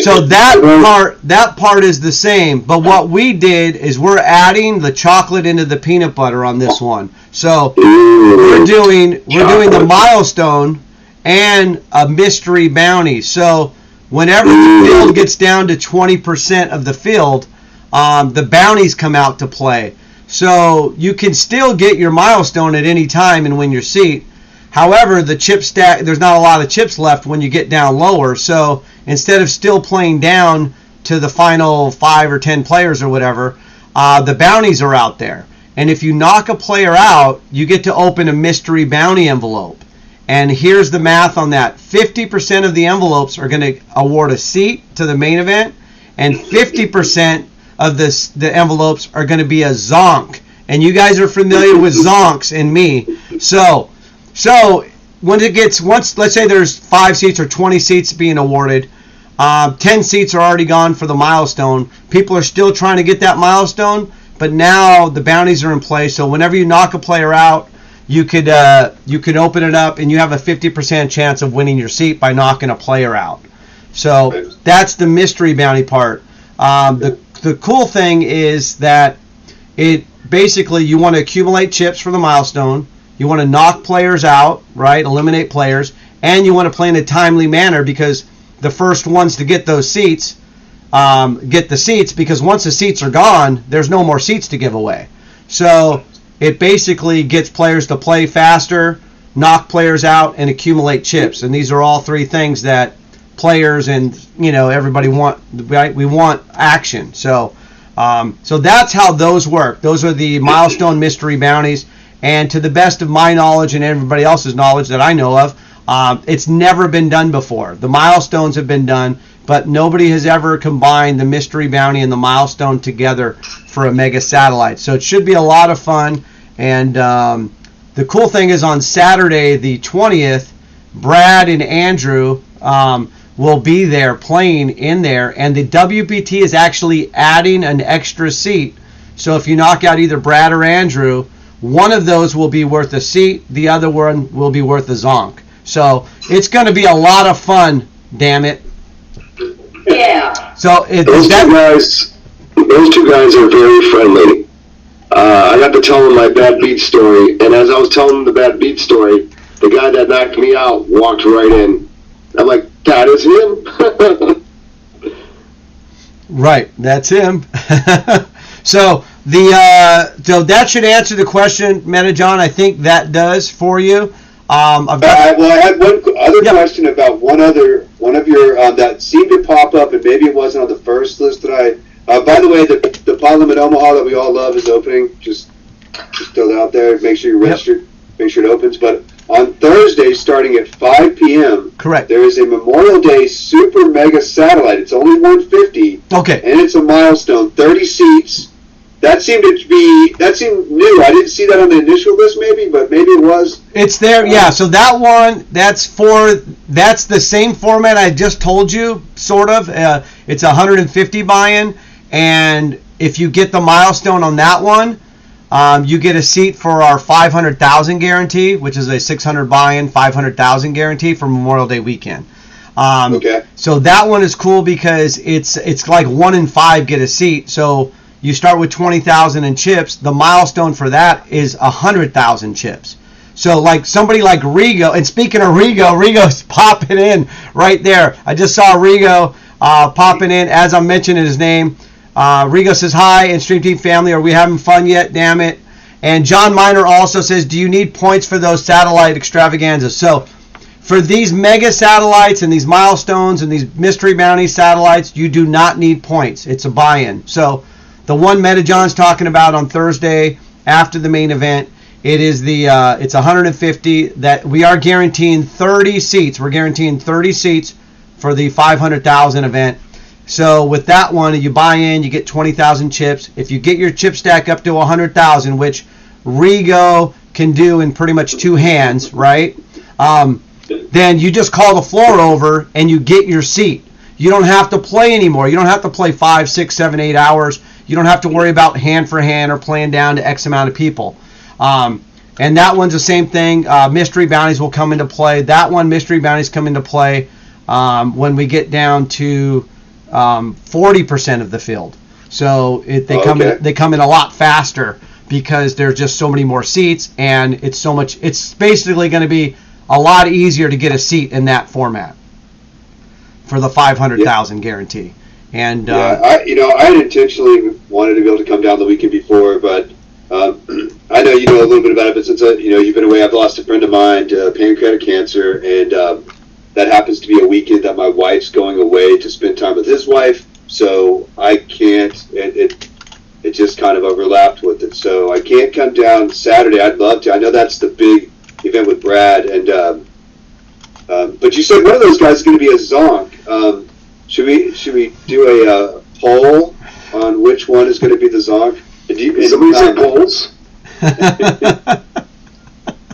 So that part is the same. But what we did is we're adding the chocolate into the peanut butter on this one. So we're doing the milestone and a mystery bounty. So whenever the field gets down to 20% of the field, the bounties come out to play. So you can still get your milestone at any time and win your seat. However, the chip stack, there's not a lot of chips left when you get down lower. So instead of still playing down to the final 5 or 10 players or whatever, the bounties are out there. And if you knock a player out, you get to open a mystery bounty envelope. And here's the math on that. 50% of the envelopes are going to award a seat to the main event, and 50% of the envelopes are going to be a zonk. And you guys are familiar with zonks and me. So when it gets, let's say there's 5 seats or 20 seats being awarded, 10 seats are already gone for the milestone. People are still trying to get that milestone, but now the bounties are in place. So whenever you knock a player out, you could open it up, and you have a 50% chance of winning your seat by knocking a player out. So that's the mystery bounty part. The cool thing is that it basically, you want to accumulate chips for the milestone. You want to knock players out, right? Eliminate players, and you want to play in a timely manner, because the first ones to get those seats get the seats, because once the seats are gone, there's no more seats to give away. So it basically gets players to play faster, knock players out, and accumulate chips. And these are all three things that players and everybody want. Right? We want action. So that's how those work. Those are the milestone mystery bounties. And to the best of my knowledge and everybody else's knowledge that I know of, it's never been done before. The milestones have been done, but nobody has ever combined the mystery bounty and the milestone together for a mega satellite. So it should be a lot of fun. And the cool thing is, on Saturday the 20th, Brad and Andrew will be there playing in there, and the WPT is actually adding an extra seat. So if you knock out either Brad or Andrew, one of those will be worth a seat, the other one will be worth a zonk. So it's going to be a lot of fun, damn it. Yeah. So those two guys are very friendly. I got to tell them my bad beat story, and as I was telling them the bad beat story, the guy that knocked me out walked right in. I'm like, that is him? Right, that's him. So that should answer the question, Metajohn. I think that does for you. I had one other question about one of your that seemed to pop up, and maybe it wasn't on the first list that I. By the way, the pod limit Omaha that we all love is opening. Just throw it out there. Make sure you're registered. Make sure it opens. But on Thursday, starting at 5 p.m., correct, there is a Memorial Day Super Mega Satellite. It's only 150. Okay. And it's a milestone, 30 seats. That seemed new. I didn't see that on the initial list, but maybe it was. It's there, yeah. So that one, that's the same format I just told you, sort of. It's 150 buy-in, and if you get the milestone on that one, you get a seat for our 500,000 guarantee, which is a 600 buy-in, 500,000 guarantee for Memorial Day weekend. Okay. So that one is cool because it's like 1 in 5 get a seat. So you start with 20,000 in chips. The milestone for that is 100,000 chips. So like somebody like Rigo, and speaking of Rigo's popping in right there. I just saw Rigo popping in as I'm mentioning his name. Rigo says, hi, and Stream Team family, are we having fun yet? Damn it. And John Miner also says, do you need points for those satellite extravaganzas? So for these mega satellites and these milestones and these mystery bounty satellites, you do not need points. It's a buy-in. So the one Metajohn's talking about on Thursday after the main event, it's 150 that we are guaranteeing 30 seats. We're guaranteeing 30 seats for the 500,000 event. So with that one, you buy in, you get 20,000 chips. If you get your chip stack up to 100,000, which Rigo can do in pretty much 2 hands, right? Then you just call the floor over and you get your seat. You don't have to play anymore. You don't have to play 5, 6, 7, 8 hours. You don't have to worry about hand for hand or playing down to X amount of people. And that one's the same thing. Mystery bounties will come into play. That one, mystery bounties come into play when we get down to 40% of the field. So they come in a lot faster because there's just so many more seats, and it's basically going to be a lot easier to get a seat in that format for the 500,000 guarantee. And I had intentionally wanted to be able to come down the weekend before, but I know you know a little bit about it. But since you've been away, I've lost a friend of mine to pancreatic cancer, and that happens to be a weekend that my wife's going away to spend time with his wife. So I can't. It just kind of overlapped with it, so I can't come down Saturday. I'd love to. I know that's the big event with Brad, and but you said one of those guys is going to be a zonk. Should we do a poll on which one is going to be the zonk? Somebody say polls?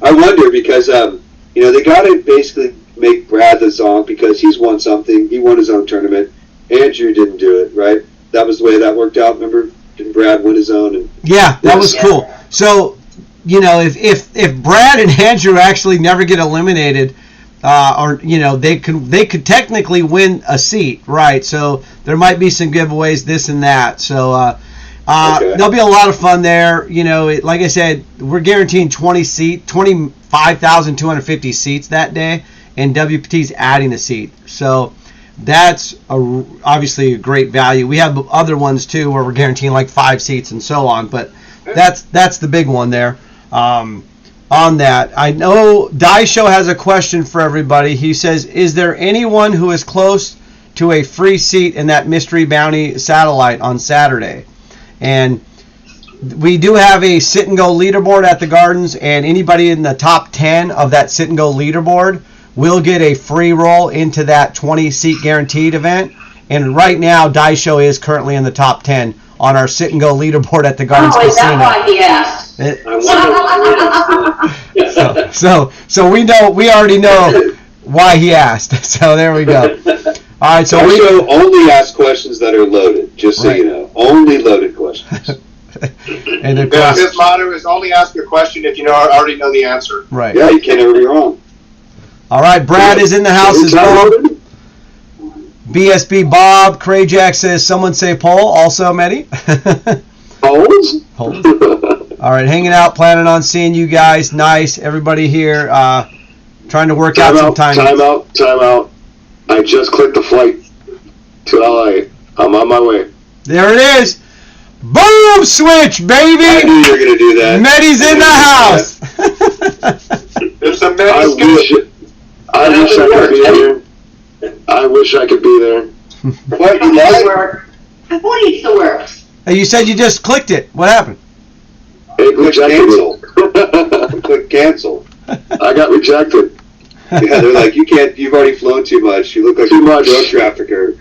I wonder because they got to basically make Brad the zonk because he's won something. He won his own tournament. Andrew didn't do it, right? That was the way that worked out. Remember, didn't Brad win his own? And yeah, that was cool. So, you know, if Brad and Andrew actually never get eliminated, or you know, they could technically win a seat, right? So there might be some giveaways, this and that. So there'll be a lot of fun there. You know, like I said, we're guaranteeing 25,250 seats that day, and WPT's adding a seat. So that's obviously a great value. We have other ones too where we're guaranteeing like 5 seats and so on, but that's the big one there. On that, I know Daisho has a question for everybody. He says, is there anyone who is close to a free seat in that mystery bounty satellite on Saturday? And we do have a sit and go leaderboard at the Gardens, and anybody in the top 10 of that sit and go leaderboard will get a free roll into that 20 seat guaranteed event. And right now, Daisho is currently in the top 10 on our sit and go leaderboard at the Gardens Casino. Is that why he asked? So we already know why he asked. So there we go. All right, so we only ask questions that are loaded, just so you know. Only loaded questions. And his motto is only ask a question if you already know the answer. Right. Yeah, you can't ever be wrong. All right, Brad is in the house as well. BSB Bob, Krajak says, someone say poll. Also, Mehdi. Polls? All right, hanging out, planning on seeing you guys. Nice. Everybody here trying to work out some time. Time out. I just clicked the flight to LA. I'm on my way. There it is. Boom switch, baby. I knew you were going to do that. Medi's in the house. There's some I wish I could be there. What, you lied? I thought he still works. Hey, you said you just clicked it. What happened? It Cancel. rejected. Click cancel. I got rejected. Yeah, they're like, you've already flown too much. You look like Too a much. drug trafficker.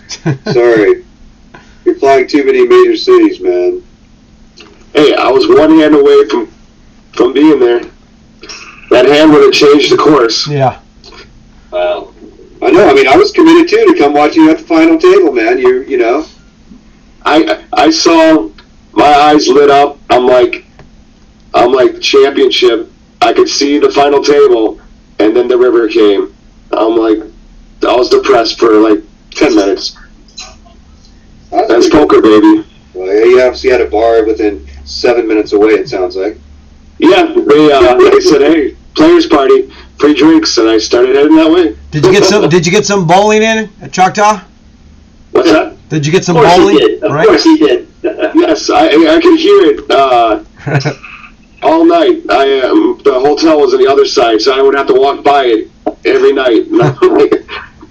Sorry. You're flying too many major cities, man. Hey, I was one hand away from being there. That hand would have changed the course. Yeah. Wow. I know. I mean, I was committed too to come watch you at the final table, man. You know. I saw my eyes lit up. I'm like championship. I could see the final table, and then the river came. I'm like, I was depressed for like 10 minutes. That's poker, baby. Well, yeah, you obviously had a bar within 7 minutes away. It sounds like. Yeah, they said, hey, players party, free drinks, and I started heading that way. Did you get some bowling in at Choctaw? What's that? Did you get some Of course bowling? he did. Of Right? course he did. Yes, I could hear it all night. The hotel was on the other side, so I would have to walk by it every night.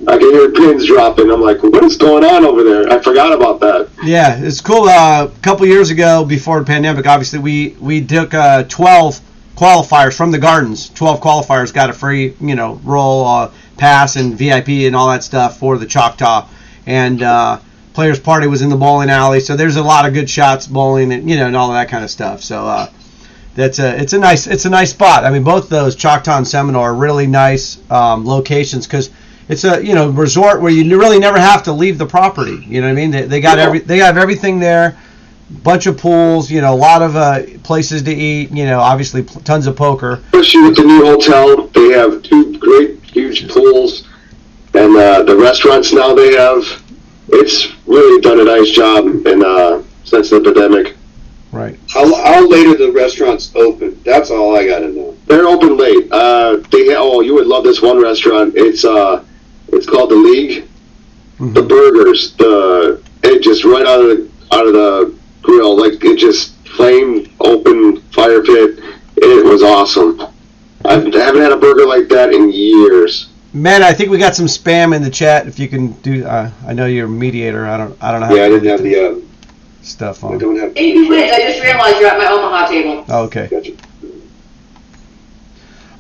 I can hear pins dropping. I'm like, what is going on over there? I forgot about that. Yeah, it's cool. A couple years ago, before the pandemic, obviously, we took 12 qualifiers from the Gardens. 12 qualifiers got a free, roll, pass, and VIP and all that stuff for the Choctaw. And Players Party was in the bowling alley, so there's a lot of good shots bowling and and all that kind of stuff. So it's a nice spot. I mean, both those, Choctaw and Seminole, are really nice locations because it's a resort where you really never have to leave the property. You know what I mean? They got they have everything there. Bunch of pools, a lot of places to eat. Obviously tons of poker. Especially with the new hotel, they have 2 great, huge pools, and the restaurants now they have. It's really done a nice job since the pandemic. Right. How late are the restaurants open? That's all I gotta know. They're open late. You would love this one restaurant. It's called The League. Mm-hmm. The burgers, it just right out of the grill, like it just flame open fire pit. It was awesome. I haven't had a burger like that in years. Matt, I think we got some spam in the chat. If you can do, I know you're a mediator. I don't know how. Yeah, I didn't have the stuff on. I don't have. I just realized you're at my Omaha table. Oh, okay. Gotcha.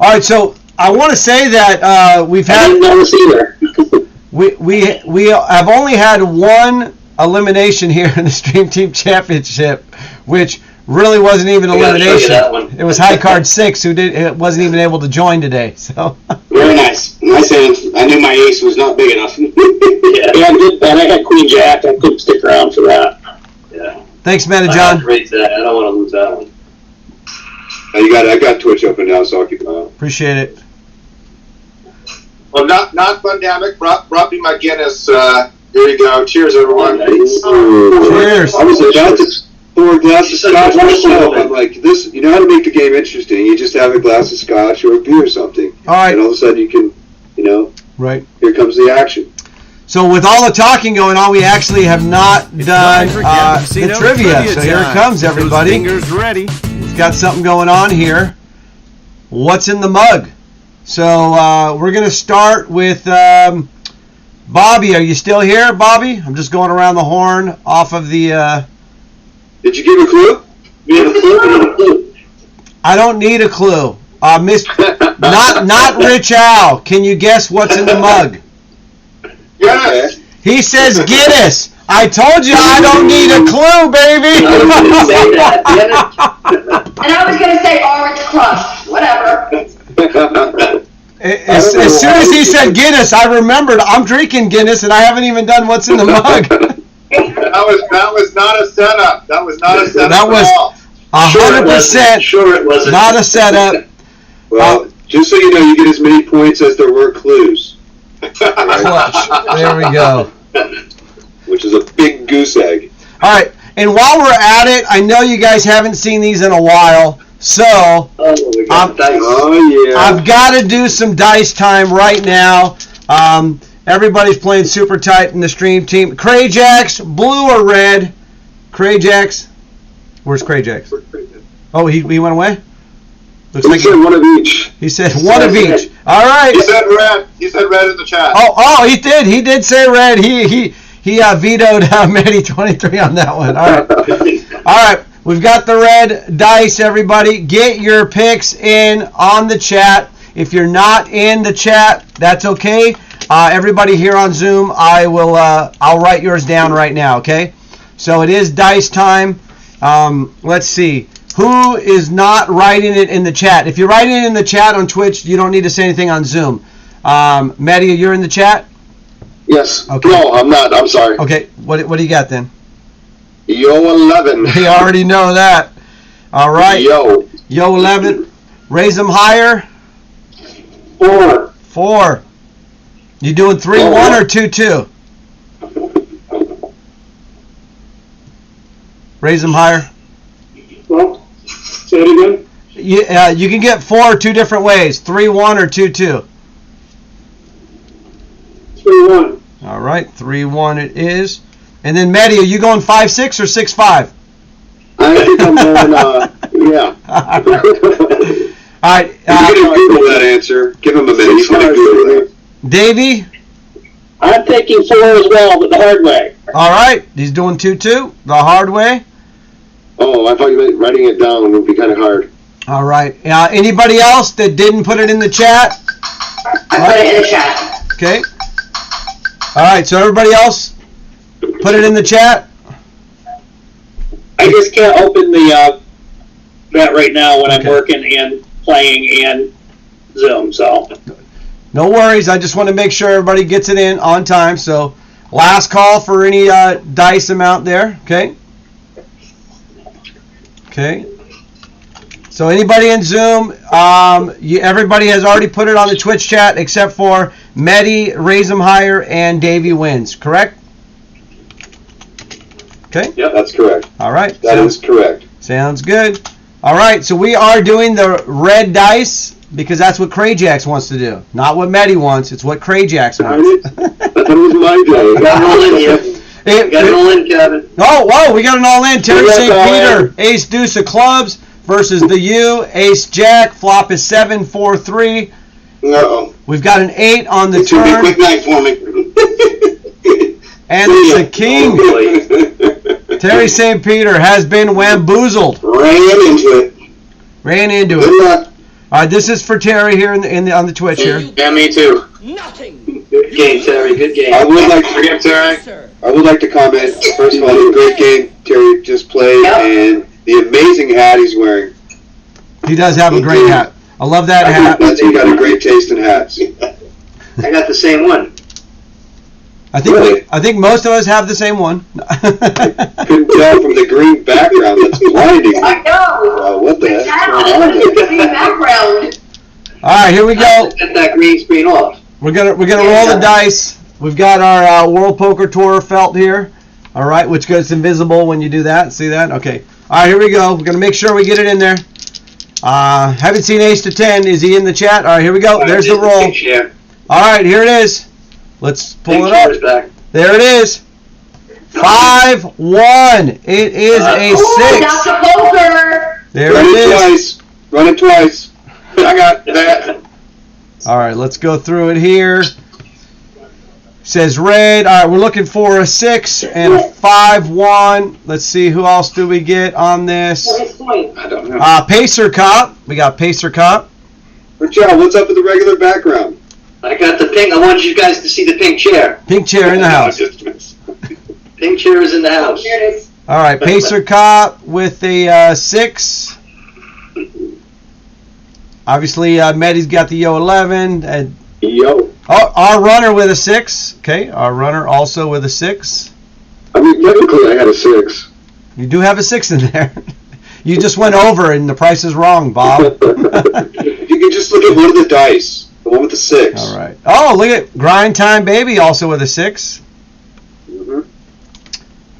All right, so I want to say that we've had. I didn't notice either. we have only had one elimination here in the Stream Team Championship, which really wasn't even I gotta show you elimination. that one. It was high card 6 who wasn't even able to join today. So Very nice. Nice hands. I knew my ace was not big enough. Yeah, I did that. I had Queen Jack. I couldn't stick around for that. Yeah. thanks, Meta I John. raise that. I don't want to lose that one. I got Twitch open now, so I'll keep an eye on. Appreciate it. Well, not Fundamic. Brought me my Guinness. Here you go. Cheers, everyone. Cheers. I was about to pour a glass of scotch myself. I'm like, this. You know how to make the game interesting? You just have a glass of scotch or a beer or something, All right. and all of a sudden you can, Right. here comes the action. So with all the talking going on, we actually have not done the trivia. So here it comes, everybody. Fingers ready. We've got something going on here. What's in the mug? So we're going to start with Bobby. Are you still here, Bobby? I'm just going around the horn off of the... Did you give a clue? I don't need a clue. Not Rich Al. Can you guess what's in the mug? Yes. He says Guinness. I told you I don't need a clue, baby. And I was going to say Orange Crush. Whatever. As soon as he said Guinness, I remembered I'm drinking Guinness and I haven't even done what's in the mug. That was not a setup. That was not a setup That was at all. 100% Sure it wasn't. not a setup. Well, just so you know, you get as many points as there were clues, Clutch. There we go. which is a big goose egg. All right, and while we're at it, I know you guys haven't seen these in a while, so We got dice. Oh yeah. I've got to do some dice time right now. Everybody's playing super tight in the stream team. Crayjax, blue or red? Crayjax. Where's Crayjax? Oh, he went away? Looks He like said one of each. he said one of each. All right. He said red. He said red in the chat. Oh, he did. He did say red. He vetoed Matty 23 on that one. All right. All right. We've got the red dice, everybody. Get your picks in on the chat. If you're not in the chat, that's okay. Everybody here on Zoom, I'll write yours down right now, okay? So it is dice time. Let's see. Who is not writing it in the chat? If you're writing it in the chat on Twitch, you don't need to say anything on Zoom. Matty, you're in the chat? Yes. Okay. No, I'm not. I'm sorry. Okay. What do you got then? Yo 11. We already know that. All right. Yo. Yo 11. Raise them higher. 4. You doing 3-1 or 2-2? Raise them higher. Well, say it again. You can get 4 two different ways. 3-1 or 2-2. 3-1. All right. 3-1 it is. And then Matty, are you going 5-6 or 6-5? I think I'm going, yeah. All right. He's gonna Google that answer. Give him a minute. He's gonna Google that. Davey? I'm taking 4 as well, but the hard way. All right. He's doing 2-2, the hard way. Oh, I thought you meant writing it down would be kind of hard. All right. Anybody else that didn't put it in the chat? I put it in the chat. Okay. All right. So everybody else, put it in the chat. I just can't open the that right now when Okay. I'm working and playing and Zoom. So No worries. I just want to make sure everybody gets it in on time. So last call for any dice amount there. Okay. Okay. So anybody in Zoom, everybody has already put it on the Twitch chat except for Medi, Raise 'em Higher, and Davey Wins. Correct? Okay. Yep, that's correct. All right. That is correct. Sounds good. All right. So we are doing the red dice because that's what Crayjax wants to do. Not what Medi wants. It's what Crayjax wants. That was my day. Got it all in here. Got it all in, Kevin. Oh, whoa, we got it all in. Terry Yeah, St. all Peter, ace deuce of clubs versus the U, ace jack, flop is 7-4-3. Uh-oh. We've got an 8 on the It's gonna be a turn, quick night for me. and it's a king. Terry St. Peter has been wamboozled. Ran into Good it. luck. All right, this is for Terry here on the Twitch here. Yeah, me too. Good game, Terry. Good game. I would like Good game, Terry. I would like to comment. First of all, great game Terry just played, Yep. and the amazing hat he's wearing. He does have a great hat. I love that hat. He got a great taste in hats. I got the same one. I think most of us have the same one. Couldn't tell from the green background. That's blinding. I know. What the heck's Exactly. going on there? Green background. All right, here we go. Get that green screen off. We're gonna roll the dice. We've got our World Poker Tour felt here. All right, which goes invisible when you do that. See that? Okay. All right, here we go. We're gonna make sure we get it in there. Haven't seen Ace to 10. Is he in the chat? All right, here we go. There's the roll. All right, here it is. Let's pull it up. There it is. 5-1. It is a 6. That's a poker. There it is. Run it twice. I got that. All right, let's go through it here. Says red. All right, we're looking for a 6 and a 5-1. Let's see, who else do we get on this? I don't know. Pacer Cop. We got Pacer Cop. Richard, what's up with the regular background? I got the pink. I wanted you guys to see the pink chair. Pink chair in the house. Pink chair is in the house. Here it is. All right, Pacer Cop with a 6. Obviously, Medi's got the Yo 11. Yo. Oh, our runner with a 6. Okay, our runner also with a 6. I mean, technically I had a 6. You do have a 6 in there. You just went over and the price is wrong, Bob. If you can just look at one of the dice, the one with the 6. All right. Oh, look at Grind Time Baby also with a 6. Mm-hmm.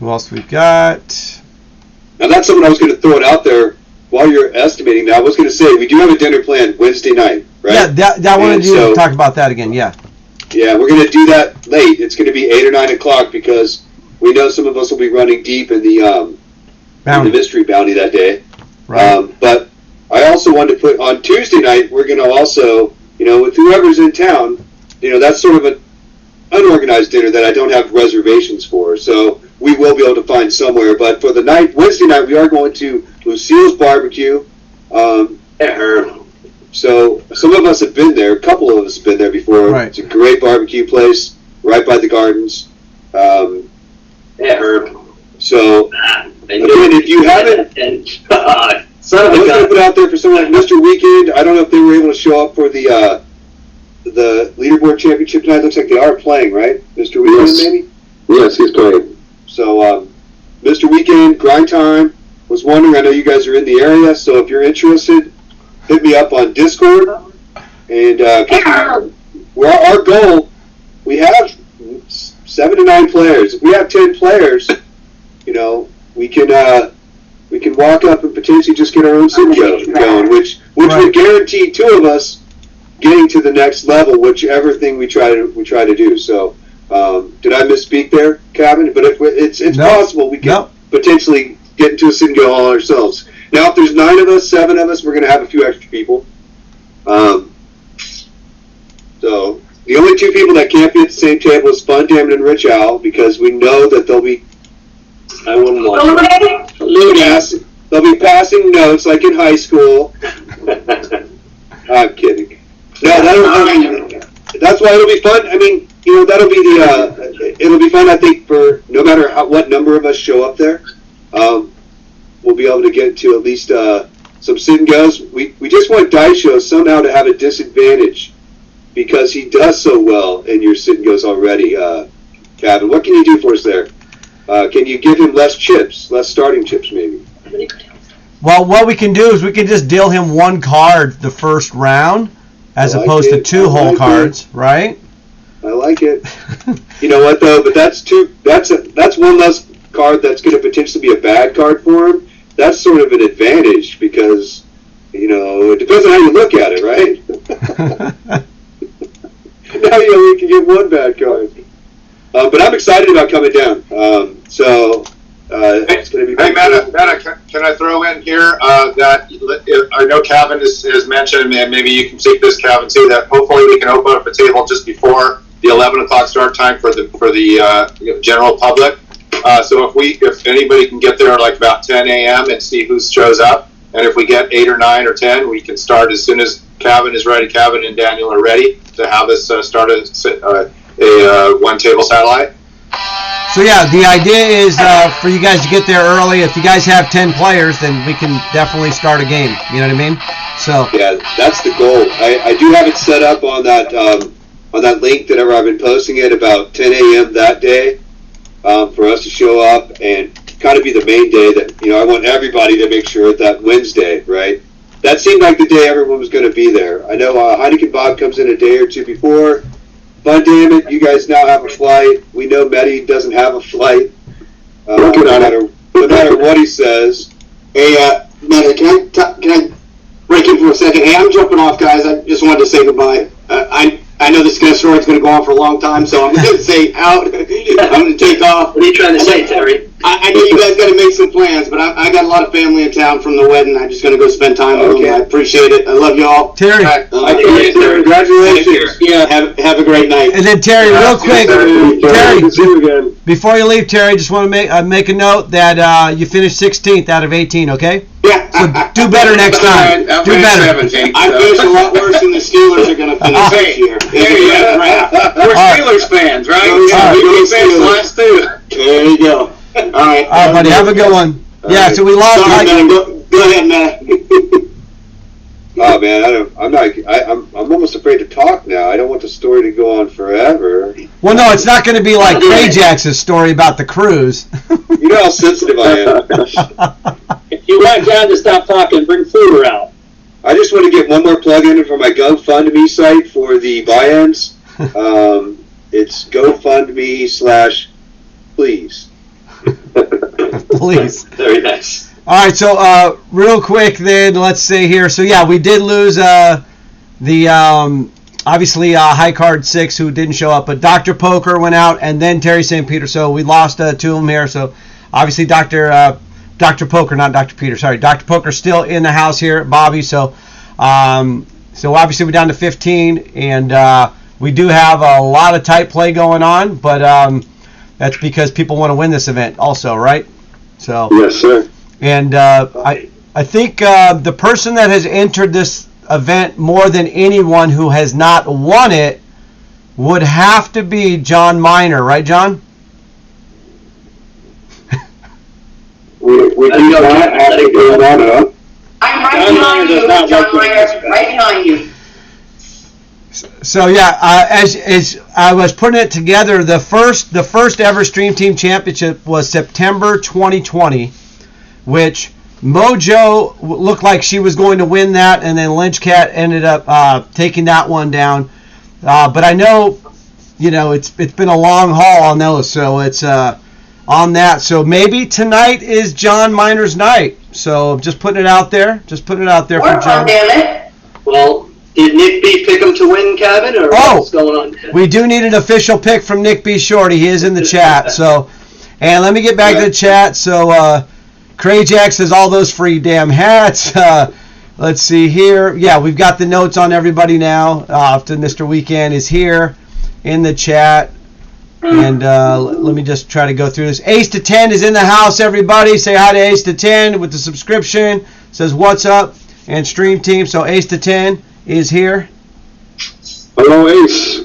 Who else we got? Now that's something I was going to throw it out there while you're estimating. Now I was going to say we do have a dinner planned Wednesday night, right? Yeah, that wanted you to talk about that again. Yeah. Yeah, we're going to do that late. It's going to be 8 or 9 o'clock because we know some of us will be running deep in the mystery bounty that day. Right. But I also wanted to put on Tuesday night. We're going to also, with whoever's in town, that's sort of an unorganized dinner that I don't have reservations for. So we will be able to find somewhere. But for the night, Wednesday night, we are going to Lucille's Barbecue. So some of us have been there. A couple of us have been there before. Right. It's a great barbecue place right by the gardens. So again, if you haven't, I was going to put out there for someone like Mr. Weekend. I don't know if they were able to show up for the leaderboard championship tonight. Looks like they are playing, right? Mr. Weekend, Yes. maybe? Yes, he's playing. So, Mr. Weekend, Grind Time, was wondering, I know you guys are in the area, so if you're interested, hit me up on Discord. And our goal, we have 7 to 9 players. If we have 10 players, we can walk up and potentially just get our own sim going, which would guarantee 2 of us getting to the next level, whichever thing we try to do. So, did I misspeak there, Kevin? But if it's possible, we can potentially get into a sim go all ourselves. Now, if there's 9 of us, 7 of us, we're going to have a few extra people. So the only 2 people that can't be at the same table is Fun Damon and Rich Owl, because we know that they'll be. I wouldn't want to. They'll be passing notes like in high school. I'm kidding. No, that's why it'll be fun. I mean, that'll be it'll be fun. I think for no matter what number of us show up there, we'll be able to get to at least some sit and goes. We just want Dice Show somehow to have a disadvantage because he does so well in your sit and goes already. Gavin, what can you do for us there? Can you give him less chips, less starting chips, maybe? Well, what we can do is we can just deal him 1 card the first round, as opposed to 2 whole cards, right? I like it. You know what though? But that's 1 less card that's going to potentially be a bad card for him. That's sort of an advantage because it depends on how you look at it, right? Now you only can get 1 bad card. But I'm excited about coming down. It's going to be. Hey, Meta, can I throw in here that I know Kevin has mentioned, and maybe you can take this, Kevin, too, that hopefully we can open up a table just before the 11 o'clock start time for the general public. So if anybody can get there like about 10 a.m. and see who shows up, and if we get 8 or 9 or 10, we can start as soon as Kevin is ready. Kevin and Daniel are ready to have us start a 1 table satellite. So yeah, the idea is for you guys to get there early. If you guys have 10 players, then we can definitely start a game. You know what I mean? So yeah, that's the goal. I do have it set up on that link that I've been posting it about 10 a.m. that day for us to show up and kind of be the main day that, I want everybody to make sure that Wednesday, right? That seemed like the day everyone was going to be there. I know Heineken Bob comes in a day or two before. Fun damn it, you guys now have a flight. We know Mehdi doesn't have a flight. No matter what he says. Hey, Mehdi, can I break in for a second? Hey, I'm jumping off, guys. I just wanted to say goodbye. I know this story's going to go on for a long time, so I'm going to say out. I'm going to take off. What are you trying to say, Terry? I know you guys got to make some plans, but I got a lot of family in town from the wedding. I'm just going to go spend time with them. I appreciate it. I love y'all. Terry. Congratulations. Yeah, have a great night. And then Terry, real quick, Terry, See you again. before you leave, Terry, just want to make a note that you finished 16th out of 18. Okay? Yeah. So do better next time. Do better. I finished a lot worse than the Steelers are going to finish this year. We're Steelers fans, right? We finished last two. There you go. All right. All right, buddy. Have a good one. Yeah. So we lost. Sorry, man. Go ahead, man. Oh man, I'm almost afraid to talk now. I don't want the story to go on forever. Well, no, it's not going to be like Ray Jackson's story about the cruise. You know how sensitive I am. If you want John to stop talking, bring food around. I just want to get one more plug in for my GoFundMe site for the buy-ins. It's GoFundMe/please. Please. Very nice. All right, so real quick then, let's see here. So yeah, we did lose the obviously High Card 6 who didn't show up, but Dr. Poker went out, and then Terry St. Peter. So we lost two of them here. So obviously Dr. Poker, not Dr. Peter. Sorry, Dr. Poker still in the house here at Bobby. So obviously we're down to 15, and we do have a lot of tight play going on, but that's because people want to win this event also, right? So Yes, sir. and I think the person that has entered this event more than anyone who has not won it would have to be John Miner, right, John? We do not have to go on up. I'm right behind you, John Meyer, right behind you. So yeah, as I was putting it together, the first ever Stream Team Championship was September 2020, which Mojo looked like she was going to win that, and then Lynch Cat ended up taking that one down. But I know, it's been a long haul on those, so it's on that. So maybe tonight is John Miner's night. So just putting it out there. Just putting it out there for John. Damn it. Well, did Nick B pick him to win, Kevin, or what's going on? We do need an official pick from Nick B. Shorty. He is in the chat. So, and let me get back to the chat. So, Crayjack says all those free damn hats. Let's see here. Yeah, we've got the notes on everybody now. Often Mr. Weekend is here in the chat. And let me just try to go through this. Ace to 10 is in the house, everybody. Say hi to Ace to 10 with the subscription. Says, what's up? And Stream Team. So Ace to 10 is here. Hello, Ace.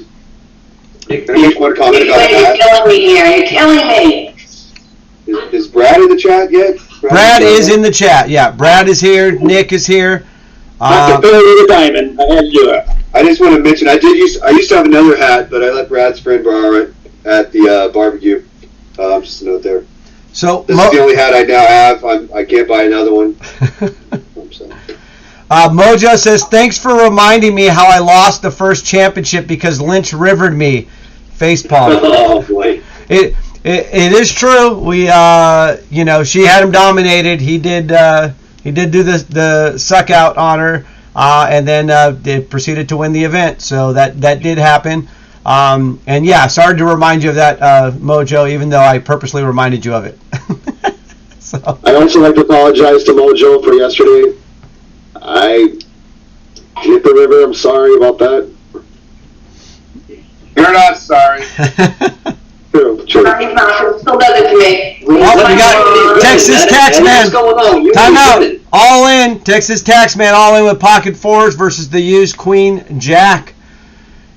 Nick, want to comment about You're that? killing me here. You're killing me. Is Brad in the chat yet? Brad is in the chat. Yeah, Brad is here. Nick is here. Dr. Billy the Diamond. I had to do it. I just want to mention I used to have another hat, but I let Brad's friend borrow it at the barbecue. Just a note there. So This is the only hat I now have. I can't buy another one. Mojo says, thanks for reminding me how I lost the first championship because Lynch rivered me. Facepalm. Oh boy. It is true. We she had him dominated. He did do the suck out on her, and then they proceeded to win the event. So that did happen. And yeah, sorry to remind you of that, Mojo, even though I purposely reminded you of it. So I'd also like to apologize to Mojo for yesterday. I hit the river. I'm sorry about that. You're not sorry. True. Still does it to me. we got Texas Taxman. What's going on? Time out. All in. Texas Taxman all in with pocket fours versus the used Queen Jack.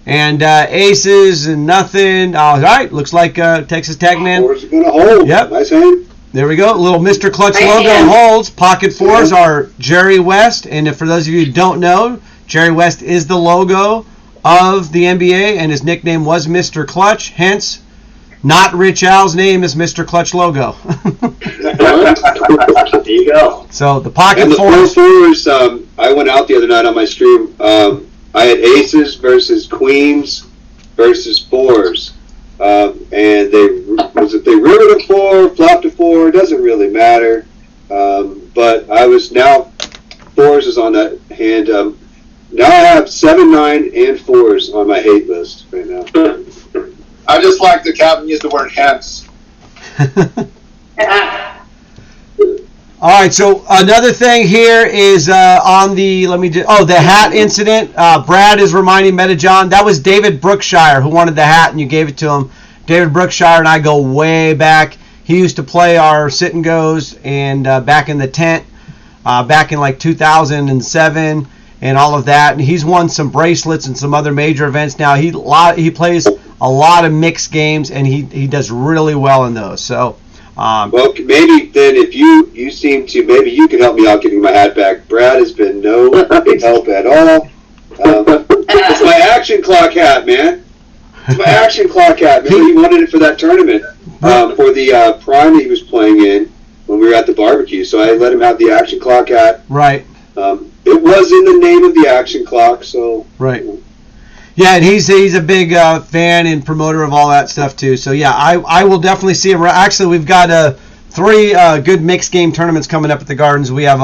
And aces and nothing. All right, looks like Texas Tag Man. Fours are going to hold. Yep. Nice hand. There we go. Little Mr. Clutch logo holds. Pocket fours are Jerry West. And if for those of you who don't know, Jerry West is the logo of the NBA, and his nickname was Mr. Clutch. Hence, not Rich Al's name is Mr. Clutch logo. There you go. So the pocket And the fours. fours, I went out the other night on my stream. I had aces versus queens versus fours. And they rivered a four, flopped a four, doesn't really matter. But I was now, fours is on that hand. Now I have 7, 9, and fours on my hate list right now. I just like that Calvin used the word hence. All right, so another thing here is on the, the hat incident. Brad is reminding Metajohn, that was David Brookshire who wanted the hat and you gave it to him. David Brookshire and I go way back. He used to play our sit and goes and back in the tent, back in like 2007 and all of that. And he's won some bracelets and some other major events now. He plays a lot of mixed games and he does really well in those. So. Well, maybe then if you seem to, maybe you can help me out getting my hat back. Brad has been no help at all. It's my action clock hat, man. It's my action clock hat. Remember, he wanted it for that tournament, for the prime he was playing in when we were at the barbecue. So I let him have the action clock hat. Right. It was in the name of the action clock, so. Right. Yeah, and he's a big fan and promoter of all that stuff too. So yeah, I will definitely see him. Actually, we've got 3 good mixed game tournaments coming up at the Gardens. We have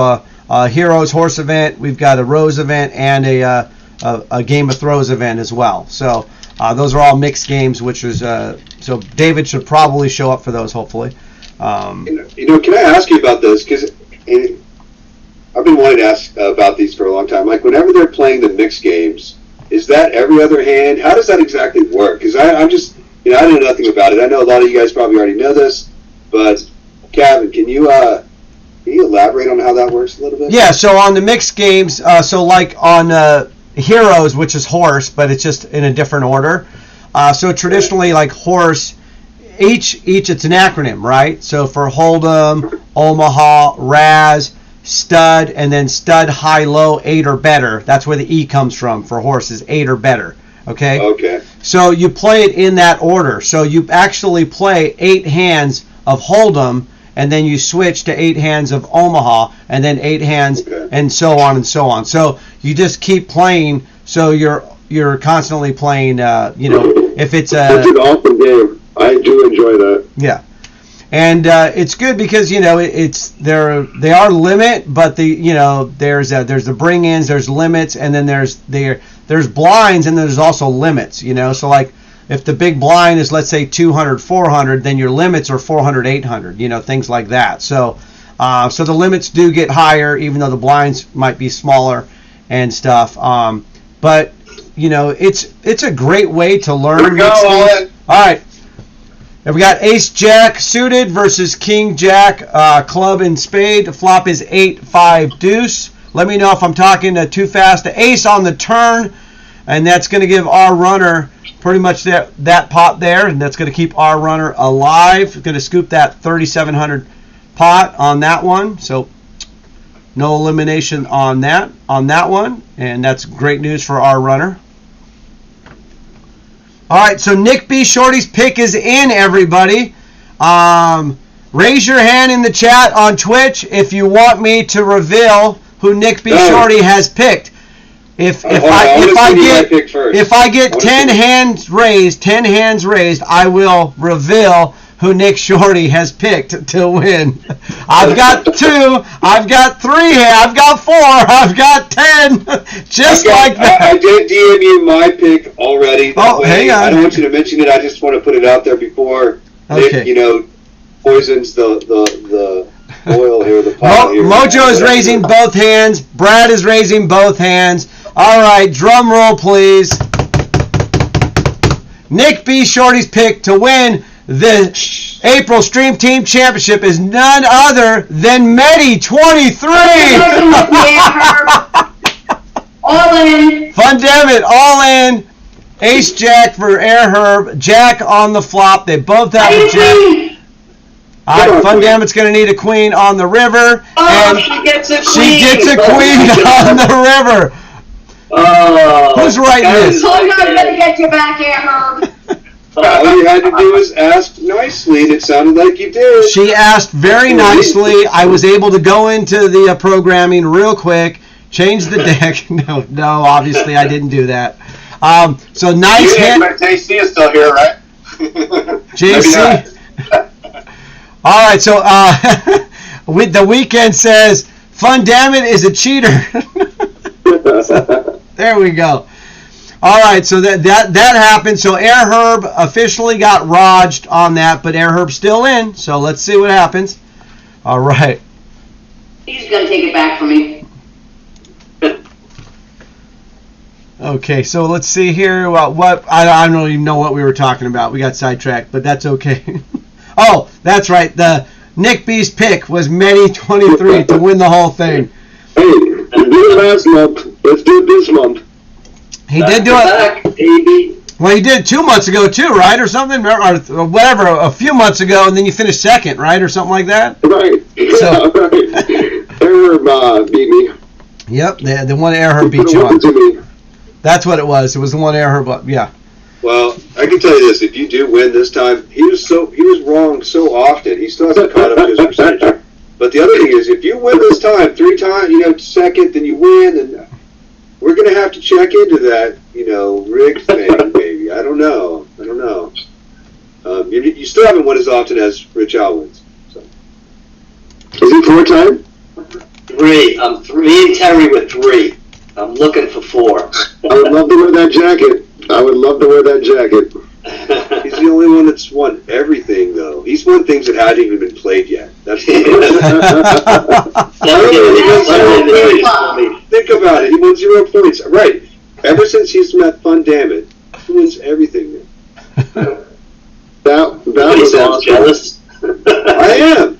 a Heroes horse event, we've got a Rose event, and a Game of Throws event as well. So those are all mixed games, which is so David should probably show up for those, hopefully. Can I ask you about this? Because I've been wanting to ask about these for a long time. Like whenever they're playing the mixed games. Is that every other hand? How does that exactly work? Because I'm just, I know nothing about it. I know a lot of you guys probably already know this, but Kevin, can you elaborate on how that works a little bit? Yeah, so on the mixed games, so like on Heroes, which is horse, but it's just in a different order. So traditionally, like horse, each it's an acronym, right? So for Hold'em, Omaha, Raz, Stud, and then stud, high, low, 8 or better. That's where the E comes from for horses, 8 or better. Okay? Okay. So you play it in that order. So you actually play 8 hands of Hold'em, and then you switch to 8 hands of Omaha, and then 8 hands, and so on and so on. So you just keep playing. So you're constantly playing. If it's a. That's an awesome game. I do enjoy that. Yeah. And it's good because they are limit, but there's the bring-ins, there's limits, and then there's blinds, and there's also limits. So like if the big blind is, let's say 200, 400, then your limits are 400, 800. Things like that. So the limits do get higher, even though the blinds might be smaller and stuff. But it's a great way to learn. Here we go, all right. And we got Ace Jack suited versus King Jack, club and spade. The flop is 8-5 deuce. Let me know if I'm talking too fast. The ace on the turn, and that's going to give our runner pretty much that pot there, and that's going to keep our runner alive. Going to scoop that 3,700 pot on that one. So no elimination on that one, and that's great news for our runner. All right, so Nick B. Shorty's pick is in, everybody. Raise your hand in the chat on Twitch if you want me to reveal who Nick B. Shorty has picked. If I get 10 hands raised, I will reveal who Nick Shorty has picked to win. I've got 2, I've got 3, I've got 4, I've got 10, like that. I did DM you my pick already. Hang on. I don't want you to mention it. I just want to put it out there before Nick, poisons the oil here, the pot here. Mojo is raising both hands. Brad is raising both hands. All right, drum roll, please. Nick B. Shorty's pick to win the April Stream Team Championship is none other than Medi 23. All in. Fundamit, all in. Ace Jack for Air Herb. Jack on the flop. They both have a jack. All right, Fun Damit's going to need a queen on the river. Oh, and she gets a queen. She gets a queen on the river. Oh. Who's writing this? So I'm going to get you back, Air Herb. All you had to do was ask nicely, and it sounded like you did. She asked very nicely. I was able to go into the programming real quick, change the deck. No, obviously I didn't do that. So nice hand. JC is still here, right? JC. All right, so with the weekend says, Fun Dammit is a cheater. There we go. All right, so that happened. So Air Herb officially got rodged on that, but Air Herb's still in. So let's see what happens. All right. He's going to take it back from me. Okay, so let's see here. What I don't even know what we were talking about. We got sidetracked, but that's okay. Oh, that's right. The Nick B's pick was Medi 23 to win the whole thing. Hey, we did it last month. Let's do it this month. He did do it. Well, he did 2 months ago too, right, or something, or whatever, a few months ago, and then you finished second, right, or something like that. Right. So, right. Air Herb beat me. Yep, the one Air Herb beat you on. That's what it was. It was the one Air Herb. Yeah. Well, I can tell you this: if you do win this time, he was wrong so often. He still hasn't caught up to his percentage. But the other thing is, if you win this time 3 times, second, then you win, and we're gonna have to check into that, rig thing, maybe. I don't know. You still haven't won as often as Rich Al wins. So. Is it 4 time? 3. I'm 3 and Terry with 3. I'm looking for 4. I would love to wear that jacket. He's the only one that's won everything, though. He's won things that hadn't even been played yet. That's the Think about it. He won 0 points. Right. Ever since he's met Fun Dammit, he wins everything. That was awesome. Jealous. I am.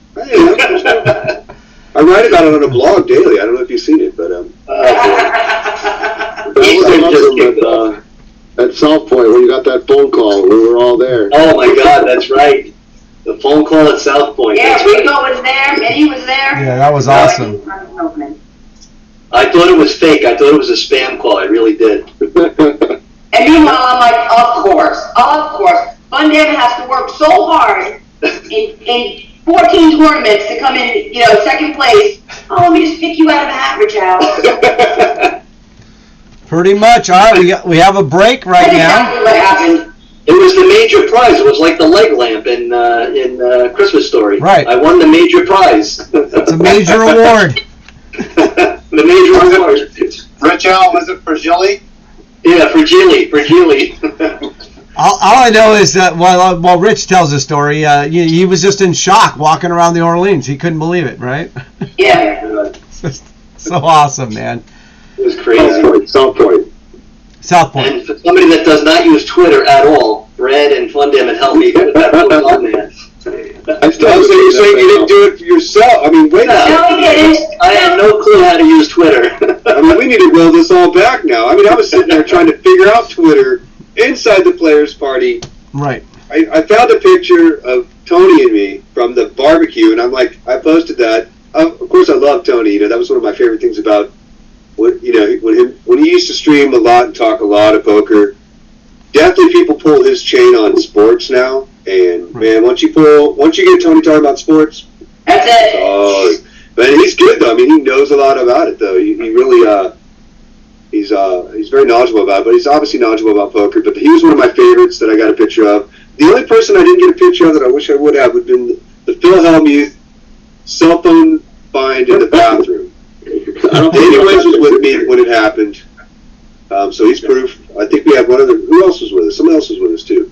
I write about it on a blog daily. I don't know if you've seen it, but at South Point when you got that phone call, we were all there. Oh my God, that's right. The phone call at South Point. Yeah, Rico was there, Minnie was there. Yeah, that was awesome. I thought it was fake. I thought it was a spam call. I really did. And meanwhile, I'm like, of course. Fun Dammit has to work so hard in 14 tournaments to come in, second place. Oh, let me just pick you out of a hat, Rich Al. Pretty much. All right, we have a break right now. Exactly what happened. It was the major prize. It was like the leg lamp in Christmas Story. Right. I won the major prize. It's a major award. The major award. Rich Al, was it for Gilly? Yeah, for Gilly. All I know is that while Rich tells the story, he was just in shock walking around the Orleans. He couldn't believe it, right? Yeah. So awesome, man. It was crazy. South Point. And for somebody that does not use Twitter at all, Brad and Fun Dammit helped me put that post on there. I still so you're saying you didn't do it for yourself? I mean, wait a second. No, he didn't. I have no clue how to use Twitter. I mean, we need to roll this all back now. I mean, I was sitting there trying to figure out Twitter inside the players' party. Right. I found a picture of Tony and me from the barbecue, and I'm like, I posted that. Of course, I love Tony. That was one of my favorite things about when he used to stream a lot and talk a lot of poker. Definitely, people pull his chain on sports now, and man, once you get Tony talking about sports, That's it. oh, but he's good though. I mean, he knows a lot about it though. He really he's very knowledgeable about it, but he's obviously knowledgeable about poker. But he was one of my favorites that I got a picture of. The only person I didn't get a picture of that I wish I would have would have been the Phil Hellmuth cell phone find in the bathroom. Anyways was with me when it happened. So he's proof. I think we had one other. Who else was with us? Someone else was with us too.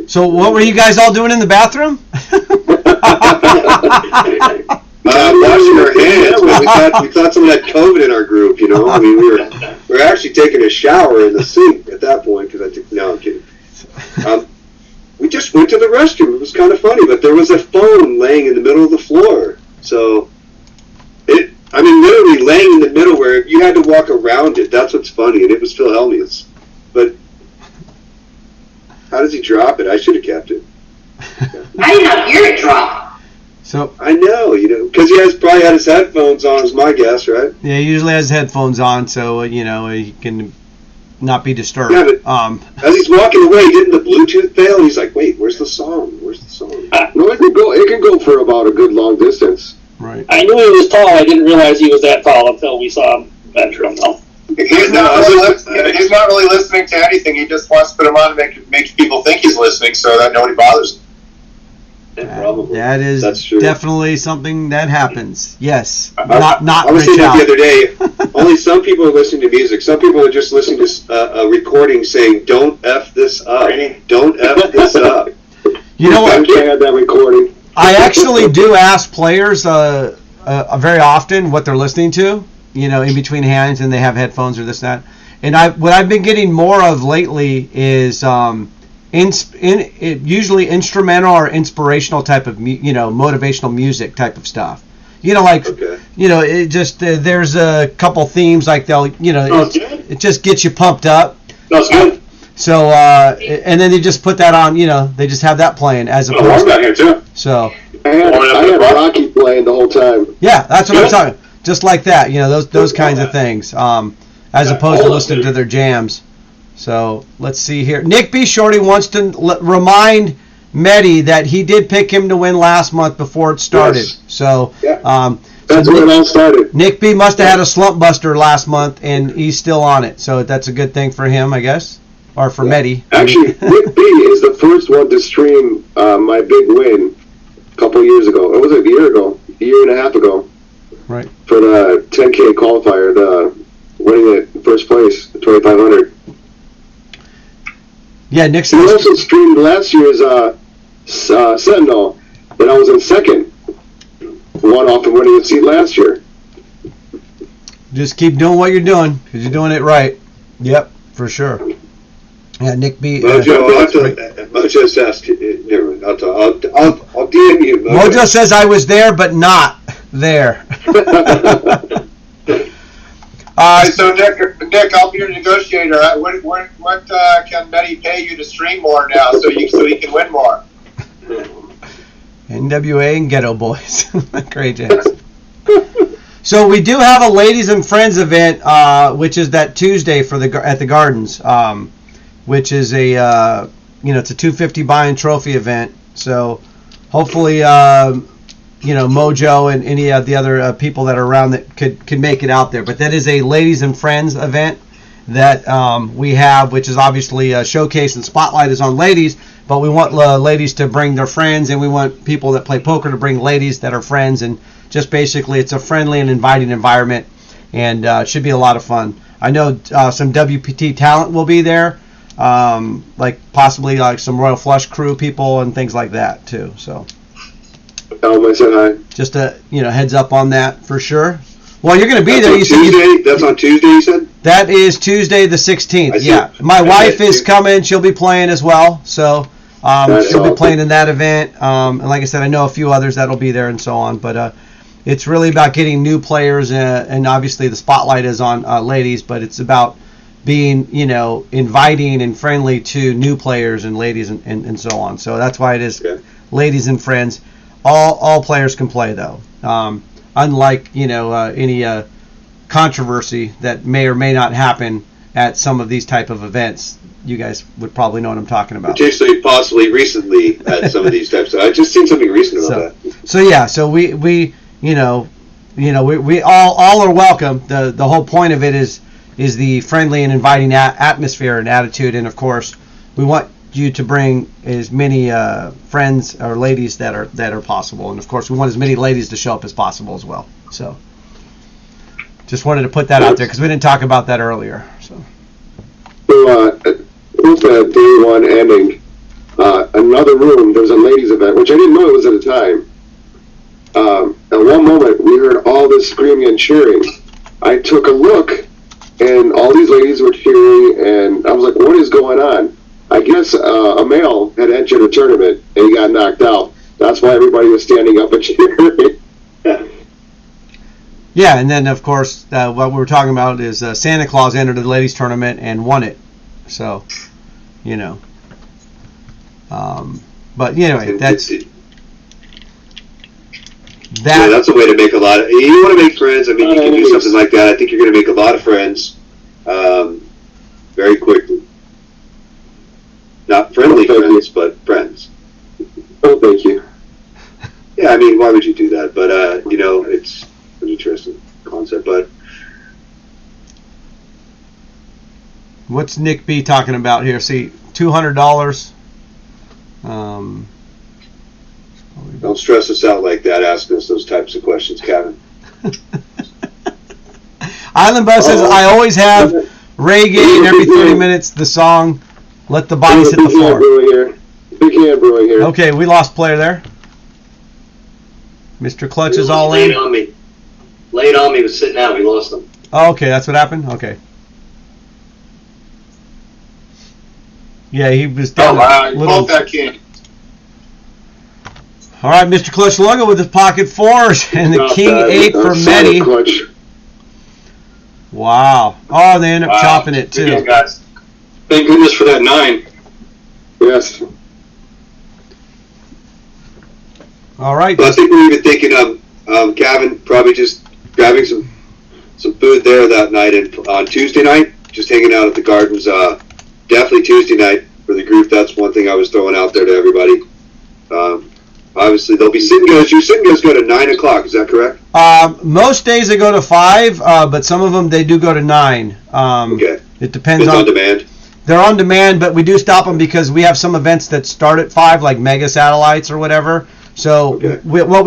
So what were you guys all doing in the bathroom? Washing our hands. We thought someone had COVID in our group. I mean, we were actually taking a shower in the sink at that point because I think. No, I'm kidding. We just went to the restroom. It was kind of funny, but there was a phone laying in the middle of the floor. So, literally laying in the middle where you had to walk around it. That's what's funny, and it was Phil Hellmuth's. How does he drop it? I should have kept it. I did not hear it drop. So I know, because he probably had his headphones on, is my guess, right? yeah, he usually has headphones on, so he can not be disturbed. Yeah, but as he's walking away, didn't the Bluetooth fail? He's like, "Wait, where's the song? Where's the song?" No, it can go for about a good long distance. Right. I knew he was tall. I didn't realize he was that tall until we saw him venture him, though. He's not really listening to anything. He just wants to put him on to make people think he's listening, so that nobody bothers him. Probably. That's true. Definitely something that happens. Yes. I Not was Rich thinking out. the other day, only some people are listening to music. Some people are just listening to a recording saying, "Don't F this up. Don't F this up." You know what? I had that recording. I actually do ask players very often what they're listening to, in between hands, and they have headphones or this, that. And what I've been getting more of lately is usually instrumental or inspirational type of, motivational music type of stuff. It just there's a couple themes like they'll, it just gets you pumped up. That's good. So and then they just put that on, they just have that playing as Oh, opposed I'm not here too. So I had Rocky playing the whole time. yeah, that's what I'm talking. Just like that, those kinds of things, as opposed to listening to their jams. So let's see here. Nick B. Shorty wants to remind Mehdi that he did pick him to win last month before it started. Yes. So That's when it all started. Nick B. must have had a slump buster last month, and he's still on it. So that's a good thing for him, I guess, or for Mehdi. Actually, Nick B. is the first one to stream my big win a couple years ago. It was a year and a half ago. Right. For the 10K qualifier, winning it first place, 2,500. Yeah, Nick's. He also streamed last year's Sentinel, and I was in second. One off of winning the seat last year. Just keep doing what you're doing, because you're doing it right. Yep, for sure. Yeah, Nick B. Mojo says, never mind, I'll DM you. Mojo says I was there, but not there. So Nick, I'll be your negotiator. What can Betty pay you to stream more now, so he can win more? NWA and Ghetto Boys. Great jazz. So we do have a Ladies and Friends event, which is that Tuesday at the Gardens, which is a it's a 250 buy-in trophy event. So hopefully Mojo and any of the other people that are around that could make it out there. But that is a Ladies and Friends event that we have, which is obviously a showcase and spotlight is on ladies, but we want ladies to bring their friends, and we want people that play poker to bring ladies that are friends, and just basically it's a friendly and inviting environment, and it should be a lot of fun. I know some WPT talent will be there, like possibly like some Royal Flush crew people and things like that too. So I said hi. just a heads up on that for sure. Well, you're going to be That's there. on Tuesday? That's on Tuesday, you said? That is Tuesday the 16th. Yeah, my wife is coming. She'll be playing as well. So she'll be playing in that event. And like I said, I know a few others that'll be there and so on. But it's really about getting new players, and obviously the spotlight is on ladies. But it's about being inviting and friendly to new players and ladies and so on. So that's why it is Ladies and Friends. All players can play though. Unlike any controversy that may or may not happen at some of these type of events, you guys would probably know what I'm talking about. Particularly, possibly recently at some of these types. I've just seen something recent about that. So yeah, so we all are welcome. The whole point of it is the friendly and inviting atmosphere and attitude, and of course we want you to bring as many friends or ladies that are possible, and of course we want as many ladies to show up as possible as well. So just wanted to put that out there because we didn't talk about that earlier. So with day one ending, another room, there was a ladies event, which I didn't know it was at the time. At one moment, we heard all this screaming and cheering. I took a look, and all these ladies were cheering, and I was like, what is going on? I guess a male had entered a tournament, and he got knocked out. That's why everybody was standing up and cheering. Yeah, and then, of course, what we were talking about is Santa Claus entered the ladies tournament and won it. So, But anyway, And that's yeah, that. that's a way to make a lot of. You want to make friends. I mean, you can do something like that. I think you're going to make a lot of friends very quickly. Not friendly friends, but friends. Oh, thank you. Yeah, I mean, why would you do that? But it's an interesting concept. But What's Nick B talking about here? See, $200. don't stress us out like that, asking us those types of questions, Kevin. Island Bus says, I always have reggae and every 30 minutes the song Let the Bodies Hit the Floor. Big hand brewing here. Okay, we lost player there. Mr. Clutch is all Laid in. on me. Laid on me, was sitting out. We lost him. Oh, okay, that's what happened? Okay. Yeah, he was down a You little. both that king. All right, Mr. Clutch Lugo with his pocket fours and the king eight for Medi. Clutch. Wow. Oh, they end up chopping it Good game, too. guys. Thank goodness for that 9. Yes. All right. But I think we're even thinking of Gavin probably just grabbing some food there that night, and on Tuesday night, just hanging out at the gardens. Definitely Tuesday night for the group. That's one thing I was throwing out there to everybody. Obviously, there'll be sit-and-goes. Your sit-and-goes go to 9 o'clock. Is that correct? Most days they go to 5, but some of them they do go to 9. Okay. It depends It's on on demand. They're on demand, but we do stop them because we have some events that start at 5, like Mega Satellites or whatever. So Okay. what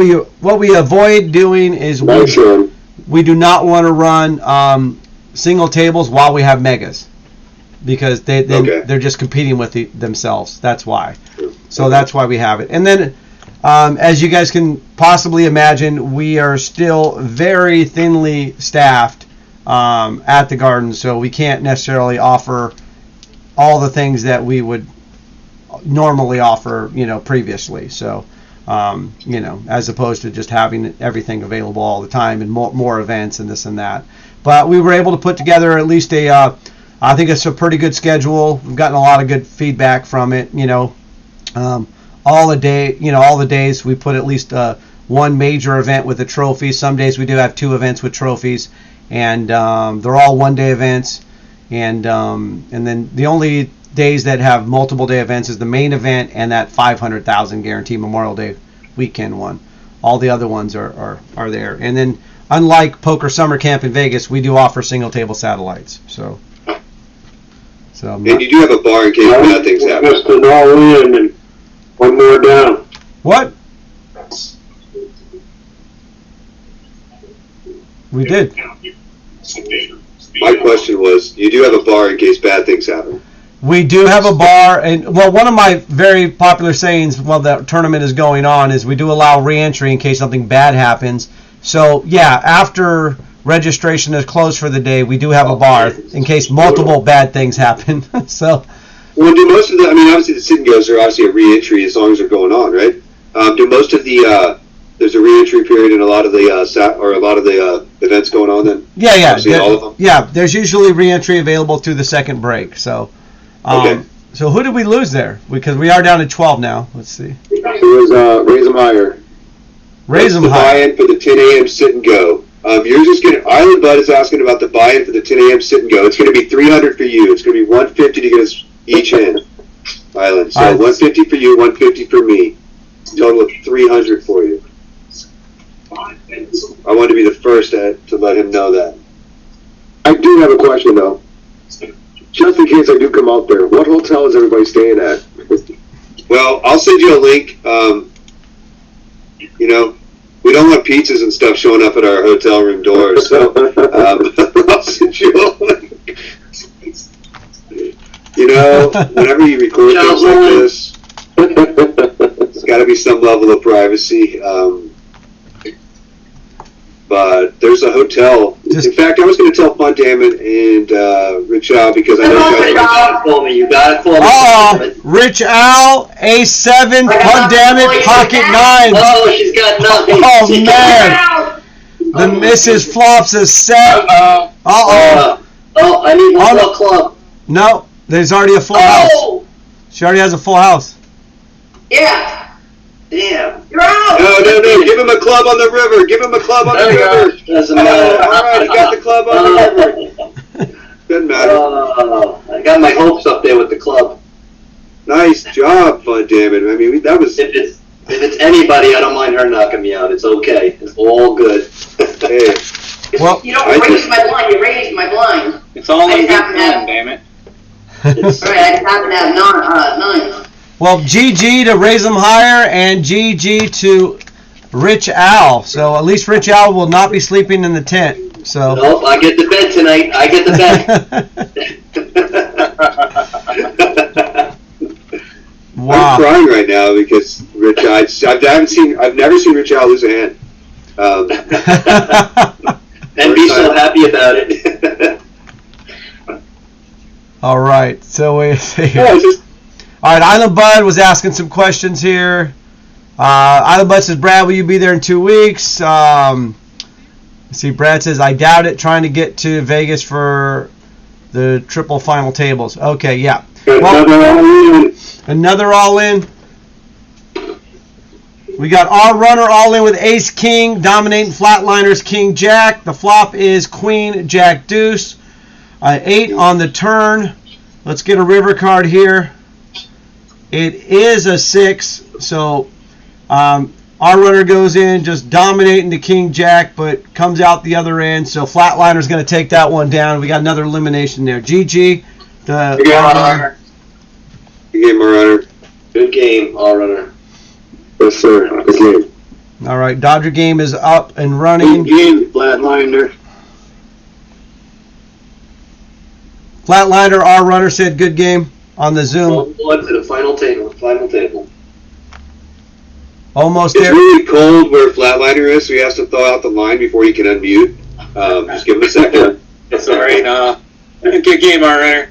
we avoid doing is Nice one. we do not want to run single tables while we have megas, because they're just competing with themselves. That's why. So that's why we have it. And then, as you guys can possibly imagine, we are still very thinly staffed at the garden, so we can't necessarily offer all the things that we would normally offer, previously. So, as opposed to just having everything available all the time and more events and this and that. But we were able to put together at least I think it's a pretty good schedule. We've gotten a lot of good feedback from it. All the days we put at least one major event with a trophy. Some days we do have 2 events with trophies, and they're all one-day events. And then the only days that have multiple day events is the main event and that 500,000 guarantee Memorial Day weekend one. All the other ones are there. And then, unlike Poker Summer Camp in Vegas, we do offer single table satellites. So And you do have a bar in case bad things happen. Just an all in and one more down. what? We did. My question was, you do have a bar in case bad things happen. We do have a bar, and one of my very popular sayings while the tournament is going on is we do allow re-entry in case something bad happens. So yeah, after registration is closed for the day, we do have a bar in case multiple bad things happen. So Well, do most of the, obviously the sit-and-goes are obviously a re-entry as long as they're going on, right? Do most of the, there's a re-entry period in a lot of the, events going on then? yeah, Obviously all of them? yeah. There's usually re-entry available through the second break. So, Okay. So who did we lose there? Because we are down to 12 now. Let's see. It was Raise 'em Higher. Raise them the high. buy-in for the 10 a.m. sit-and-go. You're just going to, Island Bud is asking about the buy-in for the 10 a.m. sit-and-go. It's going to be $300 for you. It's going to be $150 to get us each in, Island. So $150 for you, $150 for me. Total of $300 for you. I wanted to be the first to let him know that. I do have a question though. Just in case I do come out there, what hotel is everybody staying at? Well, I'll send you a link. We don't want pizzas and stuff showing up at our hotel room doors, so I'll send you a link. Whenever you record things like this, there's got to be some level of privacy. But there's a hotel. In fact, I was going to tell Fun Damon and Rich Al because I know You gotta call me. You gotta call me. Oh, Rich Al, A7, Pandemic, Pocket 9. Oh, she's got nothing. Oh, She's man. got- The Mrs. Flops is set. Uh-oh. I need one more club. No, there's already a full house. Oh! She already has a full house. Yeah. Damn. You're out. No. Give him a club on the river. Give him a club on the river. Doesn't matter. All right, he got the club on the river. Doesn't matter. I got my hopes up there with the club. Nice job, Fun Damn It. I mean, that was. If it's anybody, I don't mind her knocking me out. It's okay. It's all good. Hey. Well, You don't raise my blind, you raise my blind. It's all I in good have that. fun, damn it. Alright, I just happen to have nine. well, GG to raise them higher, and GG to Rich Al. So at least Rich Al will not be sleeping in the tent. So. Nope, I get the bed tonight. I get the Wow. bed. I'm crying right now because Rich Al. I've never seen Rich Al lose a hand. And be so happy about it. All right. So we see. All right. Island Bud was asking some questions here. Island Bud says, Brad, will you be there in 2 weeks? Let's see, Brad says, I doubt it, trying to get to Vegas for the triple final tables. Okay, yeah. Well, another all-in. We got our runner all-in with Ace King, dominating Flatliners King Jack. The flop is Queen Jack Deuce. 8 on the turn. Let's get a river card here. It is a 6, so our runner goes in just dominating the King Jack, but comes out the other end. So Flatliner's going to take that one down. We got another elimination there. GG. Good game, our runner. Good game, all runner. Yes, sir. Good game. All right, Dodger game is up and running. Good game, Flatliner. Flatliner, our runner said good game on the Zoom. On to the final table. Almost It's there. really cold where Flatliner is, so he has to thaw out the line before he can unmute. Just give him a second. It's alright, good game, our runner.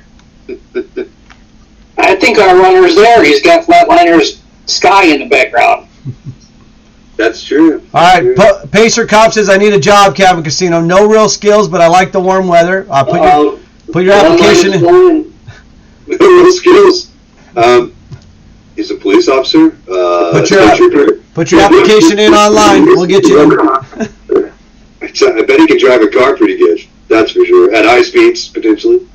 I think our runner's there. He's got Flatliner's sky in the background. That's true. All right, Pacer Cop says, I need a job, Cabin Casino. No real skills, but I like the warm weather. Put your application in. No skills. He's a police officer. Put your application in online. We'll get you in. I bet he can drive a car pretty good. That's for sure. At high speeds, potentially.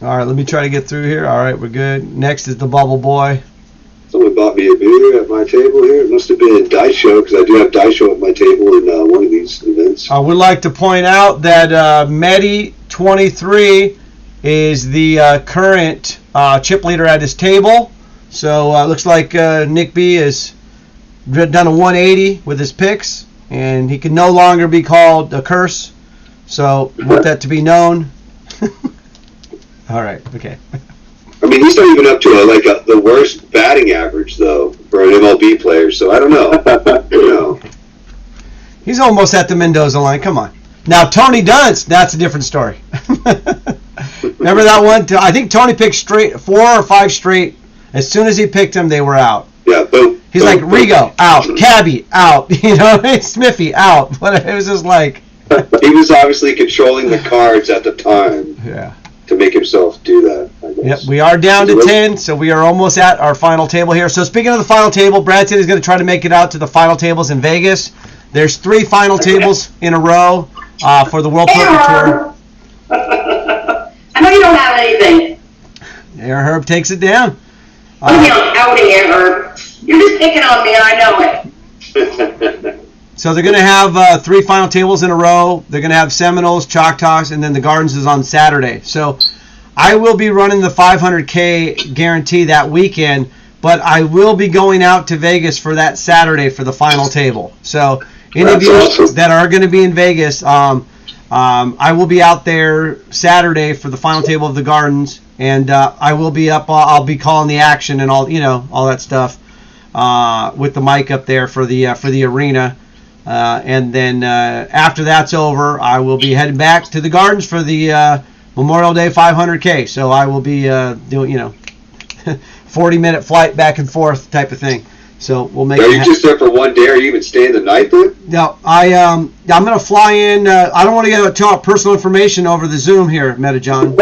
All right, let me try to get through here. All right, we're good. Next is the Bubble Boy. Someone bought me a beer at my table here. It must have been a dice show, because I do have dice show at my table in one of these events. I would like to point out that Medi23 is the current chip leader at his table. So looks like Nick B has done a 180 with his picks, and he can no longer be called a curse. So want that to be known. All right, okay. I mean, he's not even up to the worst batting average, though, for an MLB player, so I don't know. He's almost at the Mendoza line. Come on. Now, Tony Dunst, that's a different story. Remember that one? I think Tony picked 4 or 5 straight. As soon as he picked them, they were out. Yeah, boom. He's like, Rigo, out. Cabby, out. Smithy, out. But it was just like... He was obviously controlling the cards at the time. Yeah. To make himself do that, I guess. Yep, we are down to 10, so we are almost at our final table here. So speaking of the final table, Brad said he's going to try to make it out to the final tables in Vegas. There's 3 final tables in a row for the World Poker Tour. I know you don't have anything. Air Herb takes it down. Leave me out of here, Herb. You're just picking on me, and I know it. So they're going to have 3 final tables in a row. They're going to have Seminoles, Choctaws, and then the Gardens is on Saturday. So I will be running the 500K guarantee that weekend, but I will be going out to Vegas for that Saturday for the final table. So any of you that are going to be in Vegas, I will be out there Saturday for the final table of the Gardens, and I will be up. I'll be calling the action and all that stuff with the mic up there for the arena. And then after that's over, I will be heading back to the Gardens for the Memorial Day 500K. So I will be doing 40-minute flight back and forth type of thing. So we'll make. Are you just there for one day? Are you even staying the night there? No, I'm going to fly in. I don't want to get too personal information over the Zoom here, Meta John.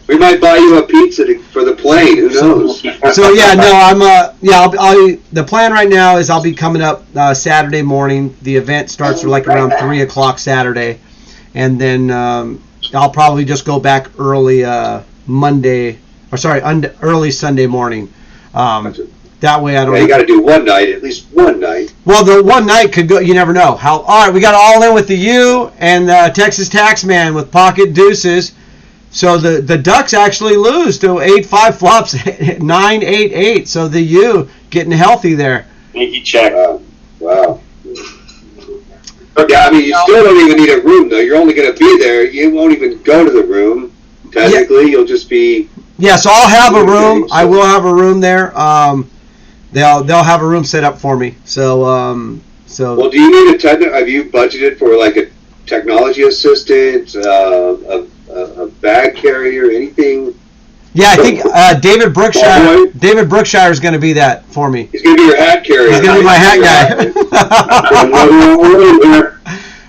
We We might buy you a pizza for the plane. Who knows? So yeah, no, I'll the plan right now is I'll be coming up Saturday morning. The event starts like around 3:00 Saturday, and then I'll probably just go back early early Sunday morning. That way I don't. Yeah, you got to do one night, at least one night. Well, the one night could go. You never know. All right, we got all in with the U and Texas Taxman with pocket deuces. So the Ducks actually lose to 8-5 flops, 9-8-8. So the U getting healthy there. Sneaky check. Wow. Yeah, I mean, you still don't even need a room, though. You're only going to be there. You won't even go to the room. Technically, you'll just be... Yeah, so I'll have a room. I will have a room there. They'll have a room set up for me. So. Well, do you need have you budgeted for like a technology assistant, a bag carrier, anything? Yeah, I think David Brookshire is going to be that for me. He's going to be your hat carrier. He's going to be my hat guy.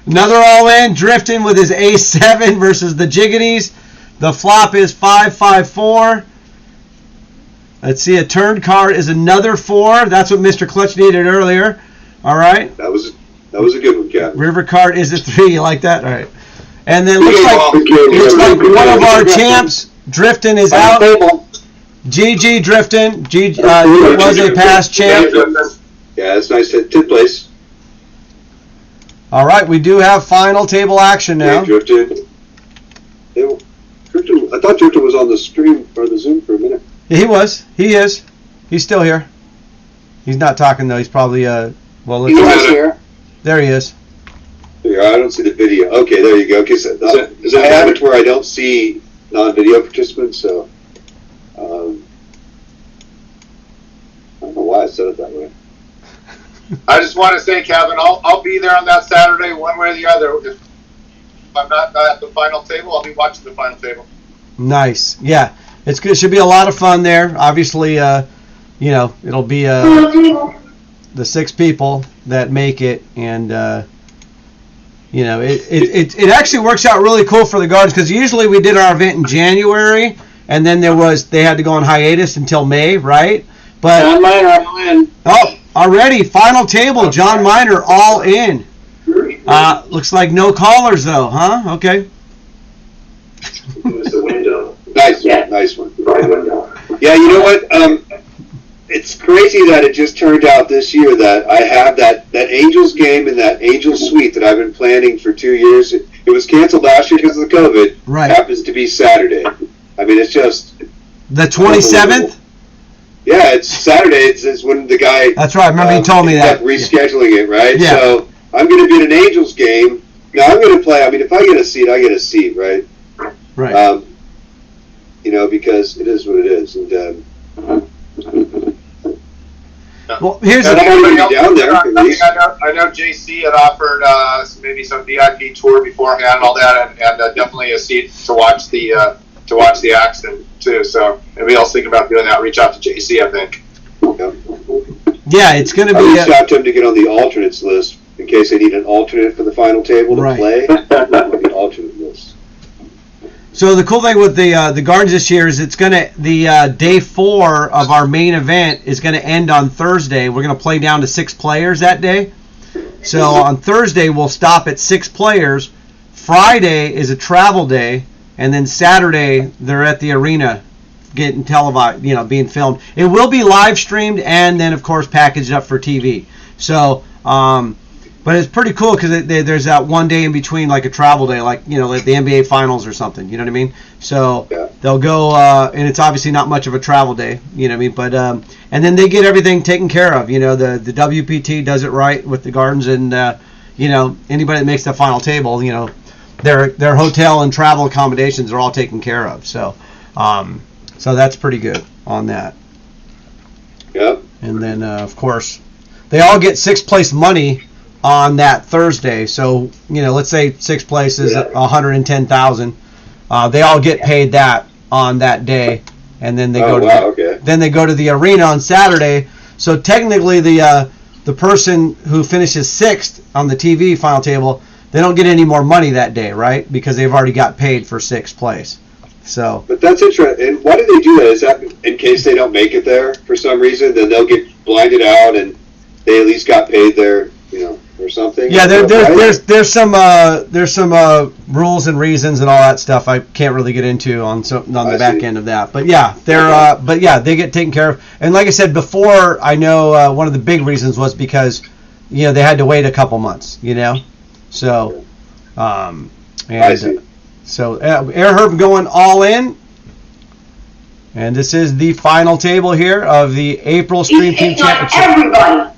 Another all-in, drifting with his A7 versus the Jiggities. The flop is 5-5-4. Let's see, a turned card is another 4. That's what Mr. Clutch needed earlier. All right. That was a good one, Captain. River card is a 3. You like that? All right. And then looks like one of our champs, Drifting, is out. GG Drifting. Was a past champ. Yeah, that's nice. 10th place. All right, we do have final table action now. Drifting. I thought Drifting was on the stream or the Zoom for a minute. Yeah, he was. He is. He's still here. He's not talking though. He's probably He was here. There he is. Here, I don't see the video. Okay, there you go. I have it where I don't see non-video participants, so I don't know why I said it that way. I just want to say, Kevin, I'll be there on that Saturday, one way or the other. If I'm not at the final table, I'll be watching the final table. Nice. Yeah, it's good. It should be a lot of fun there. Obviously, it'll be the 6 people that make it, and it actually works out really cool for the Gardens because usually we did our event in January, and then they had to go on hiatus until May, right? But John Miner all in. Oh, already final table. John Miner all in. Looks like no callers though, huh? Okay. It the window. Nice one. Yeah, you know what? It's crazy that it just turned out this year that I have that Angels game and that Angels suite that I've been planning for 2 years. It was canceled last year because of the COVID. Right. It happens to be Saturday. I mean, it's just... The 27th? Yeah, it's Saturday. It's when the guy... That's right. I remember you told me that. Rescheduling it, right? Yeah. So I'm going to be at an Angels game. Now I'm going to play... I mean, if I get a seat, I get a seat, right? Right. Because it is what it is. And... well, here's I I know JC had offered maybe some VIP tour beforehand and all that, and definitely a seat to watch the accident too. So maybe I was thinking about doing that. Reach out to JC, I think. Yeah, it's going to be. I reached out to him to get on the alternates list in case they need an alternate for the final table to play. On the alternate list. So the cool thing with the Gardens this year is the day 4 of our main event is going to end on Thursday. We're going to play down to 6 players that day. So on Thursday we'll stop at 6 players. Friday is a travel day, and then Saturday they're at the arena getting televised, being filmed. It will be live streamed and then of course packaged up for TV. So but it's pretty cool because there's that one day in between, like a travel day, like the NBA Finals or something. You know what I mean? So they'll go, and it's obviously not much of a travel day. You know what I mean? But and then they get everything taken care of. The WPT does it right with the Gardens, and anybody that makes the final table, their hotel and travel accommodations are all taken care of. So that's pretty good on that. Yep. And then of course they all get 6th place money on that Thursday. So let's say 6th place is $110,000. They all get paid that on that day, and then they then they go to the arena on Saturday. So technically the person who finishes 6th on the TV final table, they don't get any more money that day, right? Because they've already got paid for 6th place. So, But that's interesting. And why do they do that? Is that in case they don't make it there for some reason? Then they'll get blinded out, and they at least got paid their, or something. yeah, there's some rules and reasons and all that stuff. I can't really get into on the back end of that. But yeah, they get taken care of. And like I said before, I know one of the big reasons was because they had to wait a couple months. So I see. So Air Herb going all in. And this is the final table here of the April Stream Team Championship. Everybody.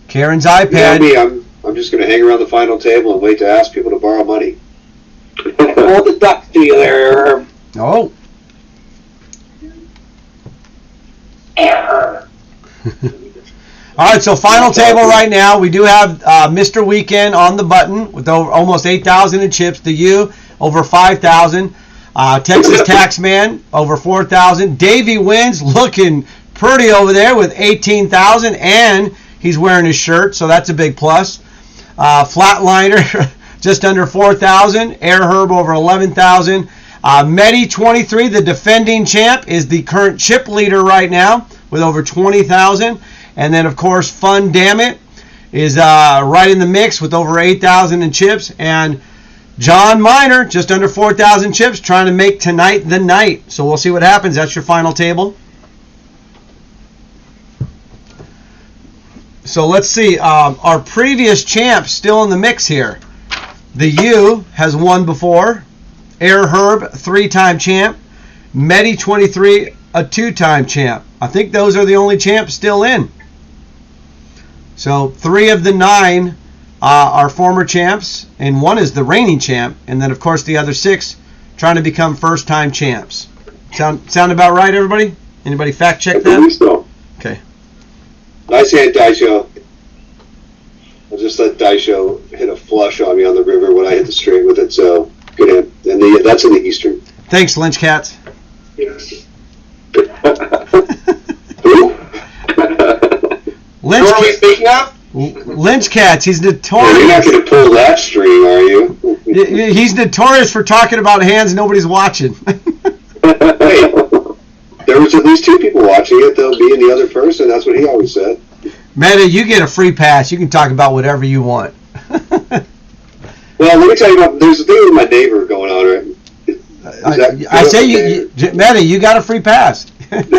Karen's iPad. I'm just going to hang around the final table and wait to ask people to borrow money. Hold the duck to you there, Herb. Oh. Error. All right, so final table right now. We do have Mr. Weekend on the button with over almost 8,000 in chips. The U over 5,000. Texas Taxman over 4,000. Davey Wins looking pretty over there with 18,000, and he's wearing his shirt, so that's a big plus. Flatliner just under 4,000. Air Herb over 11,000. Medi 23, the defending champ, is the current chip leader right now with over 20,000. And then, of course, Fun Damn It is right in the mix with over 8,000 in chips. And John Miner, just under 4,000 chips, trying to make tonight the night. So we'll see what happens. That's your final table. So let's see. Our previous champ still in the mix here. The U has won before. Air Herb, 3-time champ. Medi 23, a 2-time champ. I think those are the only champs still in. So 3 of the 9 are former champs, and 1 is the reigning champ, and then of course the other 6 trying to become first-time champs. Sound about right, everybody? Anybody fact check that? So. Okay. Nice hand, Daisho. I'll just let Daisho hit a flush on me on the river when I hit the string with it, so good hand. And that's in the Eastern. Thanks, Lynch Cats. Lynch, Who are we speaking of? Lynch Cats, he's notorious. You're not going to pull that string, are you? He's notorious for talking about hands nobody's watching. Hey, there was at least 2 people watching it. They'll be in the other person. That's what he always said. Meta, you get a free pass. You can talk about whatever you want. Well, let me tell you about. There's a thing with my neighbor going on, right? I say, Meta, you got a free pass.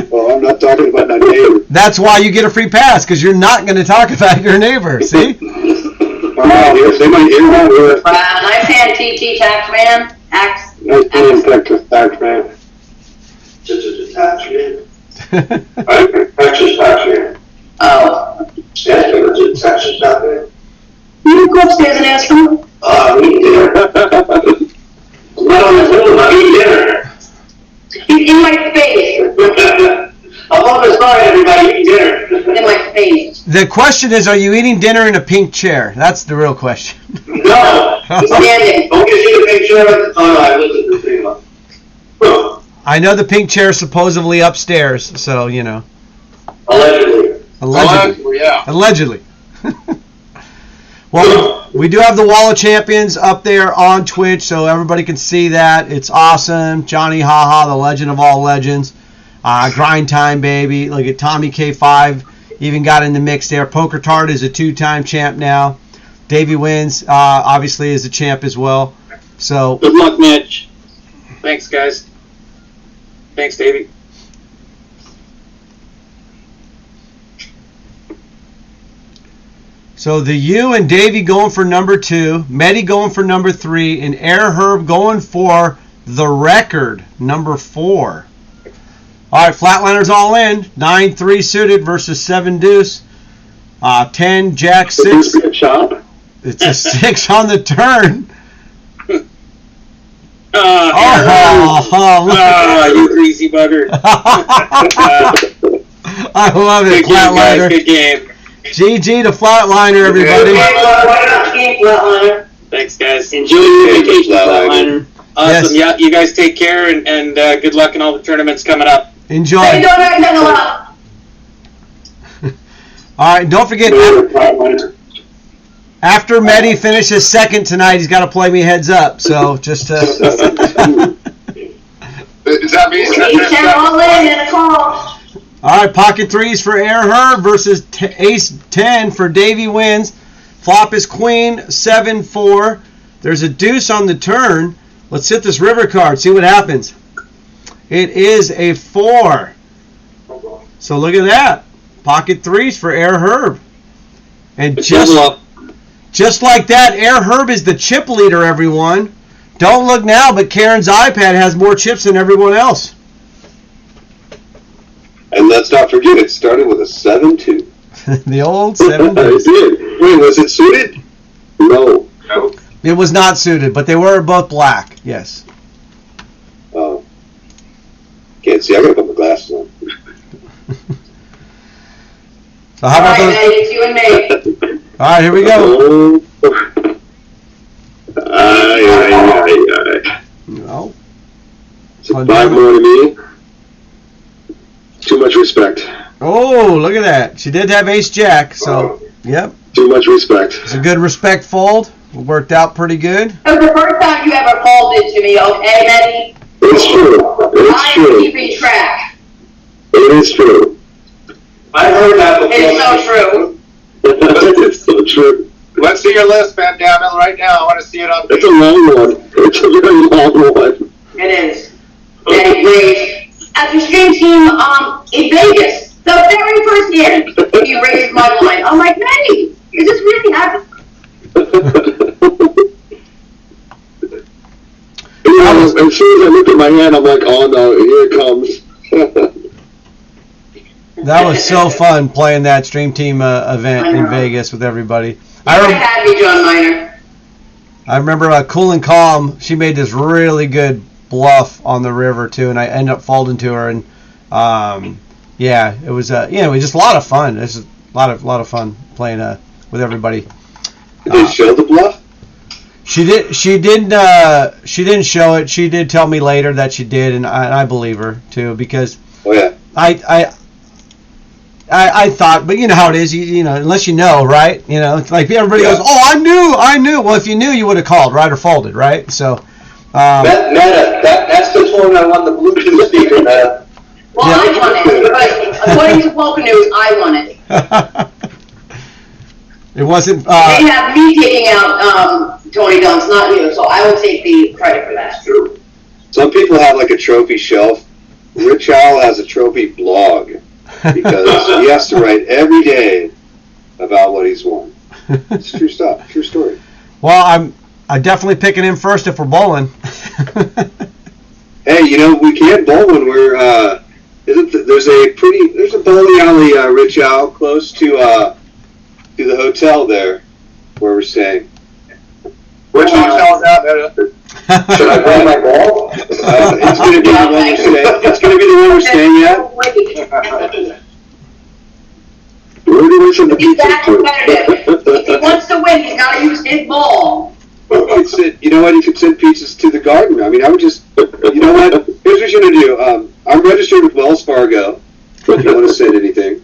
Well, I'm not talking about my neighbor. That's why you get a free pass, because you're not going to talk about your neighbor. See? They might hear that. Nice hand, TT Taxman. Nice hand, Texas Taxman. Texas Taxman. Texas Taxman. Oh. Yes, it's Texas Taxman. You go upstairs and ask him. Eat dinner. Well, eat dinner. He's in my face. I'm on the side, everybody, eat dinner. In my face. The question is, are you eating dinner in a pink chair? That's the real question. No. He's standing. Don't get you the picture. Oh, no, I listened to the thing. I know the pink chair is supposedly upstairs, so, you know. Allegedly. Allegedly. Yeah. Allegedly. Well, we do have the Wall of Champions up there on Twitch, so everybody can see that. It's awesome. Johnny Haha, the legend of all legends. Grind Time, baby. Look at Tommy K5. Even got in the mix there. Poker Tart is a 2-time champ now. Davey Wins, obviously, is a champ as well. So good luck, Mitch. Thanks, guys. Thanks, Davey. So the U and Davey going for number 2, Medi going for number 3, and Air Herb going for the record, number 4. All right, Flatliners all in. 9-3 suited versus 7 deuce. 10 Jack 6. It's a 6 on the turn. You greasy bugger. I love it, Flatliner. Good game. GG to Flatliner, everybody. Thanks, guys. Enjoy your vacation, Flatliner. Awesome. Yes. Yeah, you guys take care, and good luck in all the tournaments coming up. Enjoy. All right, don't forget, After Medi finishes second tonight, he's got to play me heads up. So just Does that mean? All in and a call. All right, pocket threes for Air Herb versus ace 10 for Davey wins. Flop is queen, 7-4. There's a deuce on the turn. Let's hit this river card, see what happens. It is a 4. So look at that. Pocket threes for Air Herb. And just like that, Air Herb is the chip leader, everyone. Don't look now, but Karen's iPad has more chips than everyone else. And let's not forget, it started with a 7-2. The old 7-2. It did. Wait, was it suited? No. It was not suited, but they were both black. Yes. Oh. Can't see. I gotta put my glasses on. So how about those? It's you and me. All right, here we go. No. It's 5 more to me. Too much respect. Oh, look at that. She did have ace jack, so yep. Too much respect. It's a good respect fold. It worked out pretty good. It was the first time you ever folded to me, okay, Betty? It's true. It's I am true. keeping track. It is true. I've heard that before. It's so true. It's so true. Let's see your list, Van Damme, right now. I want to see it on. It's a long one. It's a very long one. It is. Betty Grace. At the stream team in Vegas, the very first year, he raised my line. I'm like, Betty, is this really happening? As soon as I look at my hand, I'm like, oh no, here it comes. That was so fun playing that stream team event in Vegas with everybody. Happy, John Miner. I remember Cool and Calm. She made this really good bluff on the river too, and I ended up folding to her. And yeah, it was it was just a lot of fun. It's a lot of fun playing with everybody. Did they show the bluff? She did. She didn't show it. She did tell me later that she did, and I believe her too because I thought, but you know how it is. You know, unless you know, right? You know, it's like everybody goes, "Oh, I knew." Well, if you knew, you would have called, right, or folded, right? So. Meta, that's the tournament I won the Bluetooth speaker, Meta. Well, yeah. I won it, but according to Polka News, I won it. It wasn't. They have me taking out Tony Dunks, not you, so I would take the credit for that. True. Some people have like a trophy shelf. Rich Owl has a trophy blog because he has to write every day about what he's won. It's true stuff. True story. Well, I'm definitely picking him first if we're bowling. Hey, you know, we can't bowl when we're, there's a bowling alley, Rich Owl, close to the hotel there where we're staying. Which hotel is that, Meta? Should I bring my ball? It's going to be the one we're staying. It's going to be the one we're staying at. He's that competitive. If he wants to win, he's got to use his ball. You know what? You could send pizzas to the garden. I mean, I would just, you know what? Here's what you're going to do. I'm registered with Wells Fargo. If you want to send anything.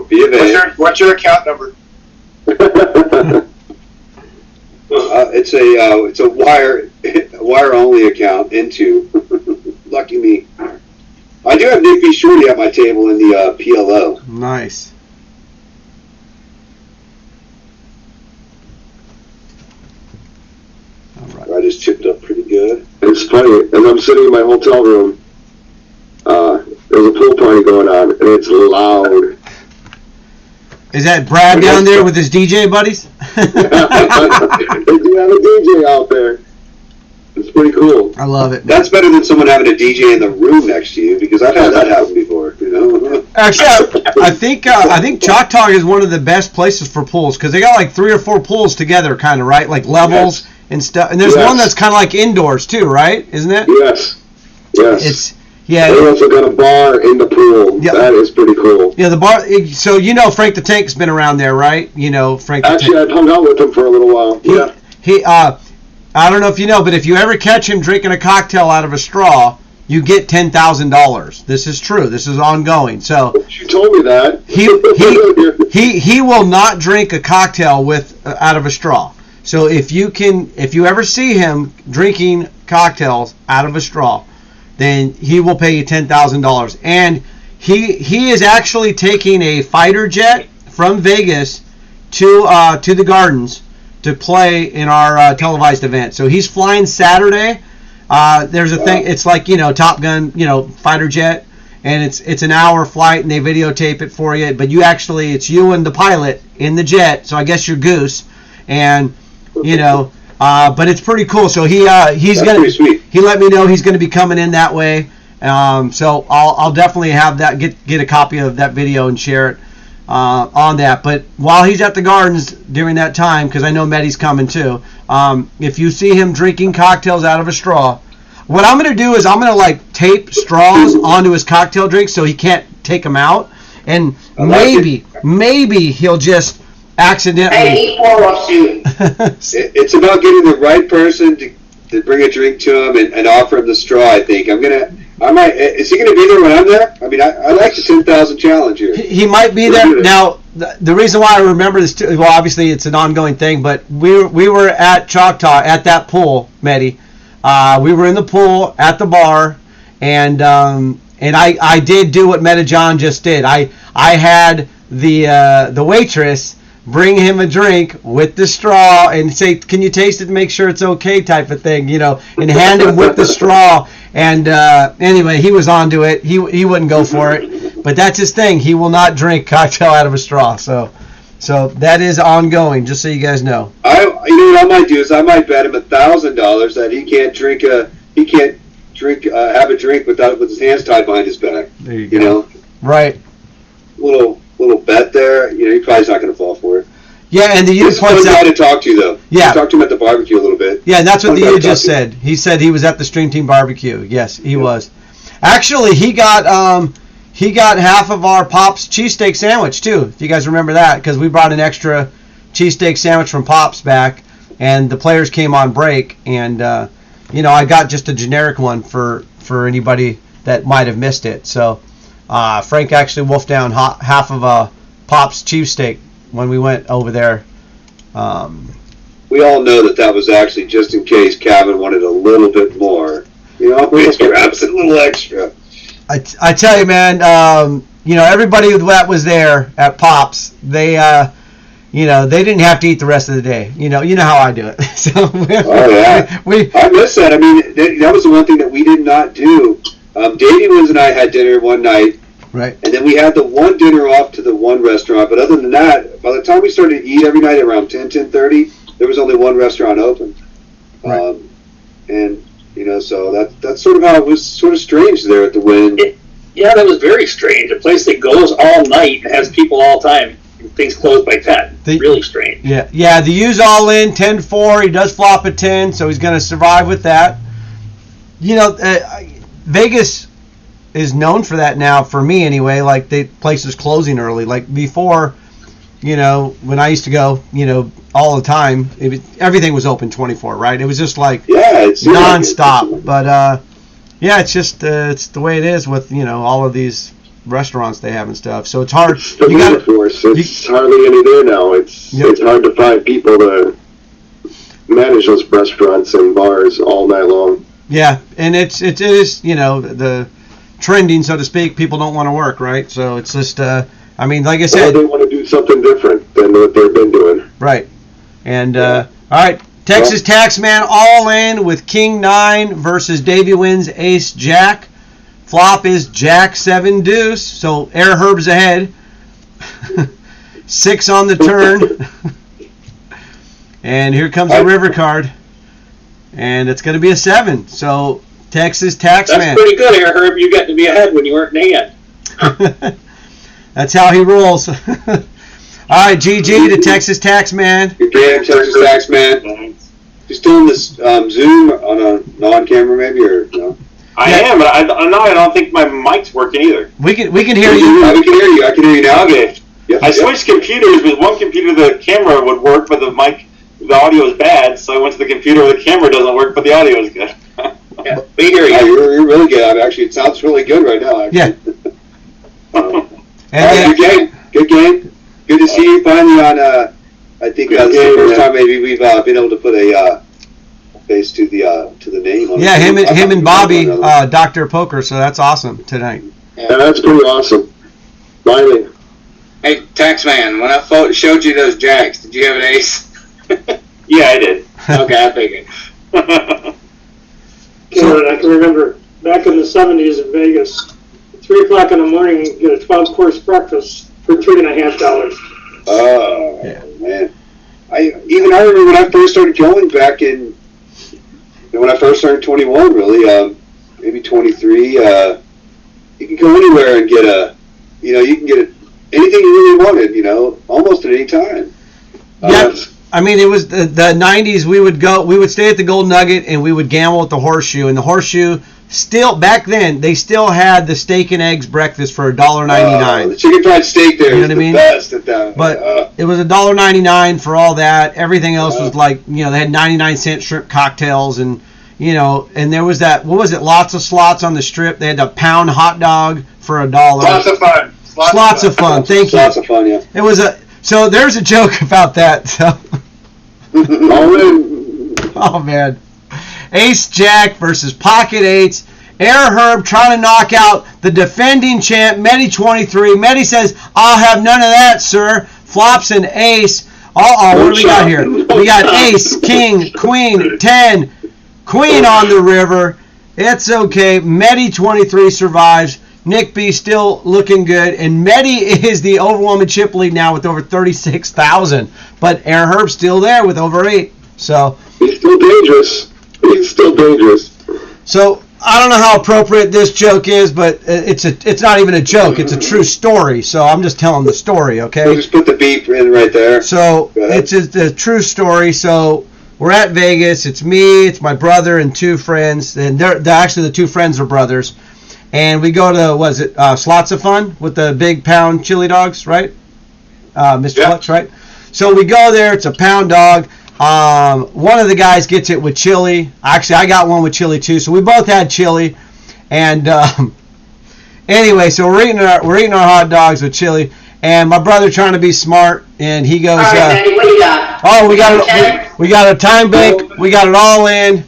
B of A. What's your account number? It's a wire only account into. Lucky me. I do have Nick B. Shorty at my table in the PLO. Nice. I just chipped up pretty good. It's funny, as I'm sitting in my hotel room, there's a pool party going on, and it's loud. Is that Brad down there with his DJ buddies? They do have a DJ out there. It's pretty cool. I love it. That's better than someone having a DJ in the room next to you, because I've had that happen before. You know. Actually, I think Choctaw is one of the best places for pools because they got like 3 or 4 pools together, kind of, right? Like levels and stuff. And there's one that's kind of like indoors too, right? Isn't it? Yes. They also got a bar in the pool. Yep. That is pretty cool. Yeah, the bar. So you know Frank the Tank's been around there, right? You know Frank. Actually, I've hung out with him for a little while. He I don't know if you know, but if you ever catch him drinking a cocktail out of a straw, you get $10,000. This is true. This is ongoing. So You told me that. he will not drink a cocktail out of a straw. So if you ever see him drinking cocktails out of a straw, then he will pay you $10,000. And he is actually taking a fighter jet from Vegas to the Gardens to play in our televised event. So he's flying Saturday. There's a thing. It's like Top Gun, fighter jet, and it's an hour flight, and they videotape it for you. But it's you and the pilot in the jet. So I guess you're Goose, and but it's pretty cool. So he's gonna. He let me know he's gonna be coming in that way. So I'll definitely have that get a copy of that video and share it on that. But while he's at the Gardens during that time, because I know Medi's coming too. If you see him drinking cocktails out of a straw, what I'm gonna do is I'm gonna tape straws onto his cocktail drink so he can't take them out, and maybe he'll just accidentally. It's about getting the right person to bring a drink to him and offer him the straw. I think is he gonna be there when I'm there? I mean, I like the 10,000 challenge here. He might be there. Now, the reason why I remember this too, well, obviously it's an ongoing thing, but we were at Choctaw at that pool, Medi. We were in the pool at the bar, and I did do what Meta John just did. I had the waitress bring him a drink with the straw and say, "Can you taste it to make sure it's okay?" type of thing, and hand him with the straw. And anyway, he was onto it. He wouldn't go for it, but that's his thing. He will not drink cocktail out of a straw. So that is ongoing. Just so you guys know. What I might do is I might bet him $1,000 that he can't have a drink with his hands tied behind his back. There you go. Right. Little bet there. He probably's not going to fall for it. Yeah, and the U points out. He's a guy to talk to, though. Yeah. Talk to him at the barbecue a little bit. Yeah, and that's what the U just said. He said he was at the Stream Team barbecue. Yes, he was. Actually, he got half of our Pops cheesesteak sandwich too. If you guys remember that, because we brought an extra cheesesteak sandwich from Pops back, and the players came on break, and I got just a generic one for anybody that might have missed it. So Frank actually wolfed down half of a Pops cheesesteak when we went over there. We all know that was actually just in case Kevin wanted a little bit more. A little extra. I tell you, man, everybody that was there at Pops, they didn't have to eat the rest of the day. You know how I do it. So I miss that. I mean, that was the one thing that we did not do. Davey Wins and I had dinner one night. Right. And then we had the one dinner off to the one restaurant. But other than that, by the time we started to eat every night around 10:30, there was only one restaurant open. Right. So that's sort of how it was sort of strange there at the Wynn. Yeah, that was very strange. A place that goes all night and has people all the time. And things close by 10. Really strange. Yeah. The U's all in 10-4. He does flop at 10, so he's going to survive with that. Vegas is known for that now, for me anyway. Like, the place is closing early. Like before, when I used to go, all the time, everything was open 24, right? It was just it's nonstop. But it's just it's the way it is with all of these restaurants they have and stuff. So it's hard. It's hardly any there now. It's hard to find people to manage those restaurants and bars all night long. Yeah, and it is the trending, so to speak. People don't want to work, right? So it's just like I said, they want to do something different than what they've been doing. Right. And all right, Texas Taxman all in with King 9 versus Davey Wins Ace Jack. Flop is Jack 7 Deuce. So Air Herb's ahead. 6 on the turn. And here comes the river card. And it's going to be a 7. So Texas Taxman. That's pretty good, Air Herb. You got to be ahead when you weren't in hand. That's how he rolls. All right, GG to Texas Taxman. Good game, Texas Taxman. You still in this Zoom on a non-camera maybe, or no? I am, but I don't think my mic's working either. We can hear you. We can hear you. I can hear you now. Okay. Yep, I switched computers. With one computer, the camera would work, but the audio is bad. So I went to the computer where the camera doesn't work, but the audio is good. We hear Yeah, you. you're really good. I mean, actually, it sounds really good right now. Actually. Yeah. Good game. Good game. Good to see you finally on. I think this is the first time maybe we've been able to put a face to the name. On Yeah, it. him and Bobby, Dr. Poker. So that's awesome tonight. Yeah, that's pretty awesome. Finally. Hey, Taxman, when I showed you those jacks, did you have an ace? Yeah, I did. Okay, I figured. I can remember back in the 70s in Vegas, 3 o'clock in the morning, you get a 12-course breakfast for $3.50. Oh, man. I remember when I first started going back when I first turned 21, really, maybe 23, you can go anywhere and get you can get anything you really wanted, almost at any time. Yeah, I mean, it was the 90s. We would stay at the Gold Nugget and we would gamble at the Horseshoe. And the Horseshoe, still, back then, they still had the steak and eggs breakfast for $1.99. The chicken fried steak there is the best at that. But it was $1.99 for all that. Everything else was like, they had 99-cent shrimp cocktails and, and there was that, what was it, lots of slots on the strip. They had a pound hot dog for $1. Lots of fun. Lots of fun. Thank you. Lots of fun, yeah. It was so there's a joke about that. So. Oh, man. Ace Jack versus Pocket Eights. Air Herb trying to knock out the defending champ, Medi 23. Medi says, I'll have none of that, sir. Flops an ace. Uh-oh, what do we got here? We got ace, king, queen, 10. Queen on the river. It's okay. Medi 23 survives. Nick B still looking good. And Medi is the overwhelming chip lead now with over 36,000. But Air Herb's still there with over 8. So he's still dangerous. So I don't know how appropriate this joke is, but it's not even a joke. It's a true story. So I'm just telling the story, okay? We'll just put the beep in right there. So it's a true story. So we're at Vegas. It's me, it's my brother, and 2 friends. And they're actually the 2 friends are brothers. And we go to, Slots of Fun with the big pound chili dogs, right? Mr. Flex, right? So we go there. It's a pound dog. One of the guys gets it with chili. Actually, I got one with chili too. So we both had chili. And anyway, so we're eating our hot dogs with chili. And my brother trying to be smart, and he goes, All right, Manny, what do you got? Oh, we got a time bank. We got it all in.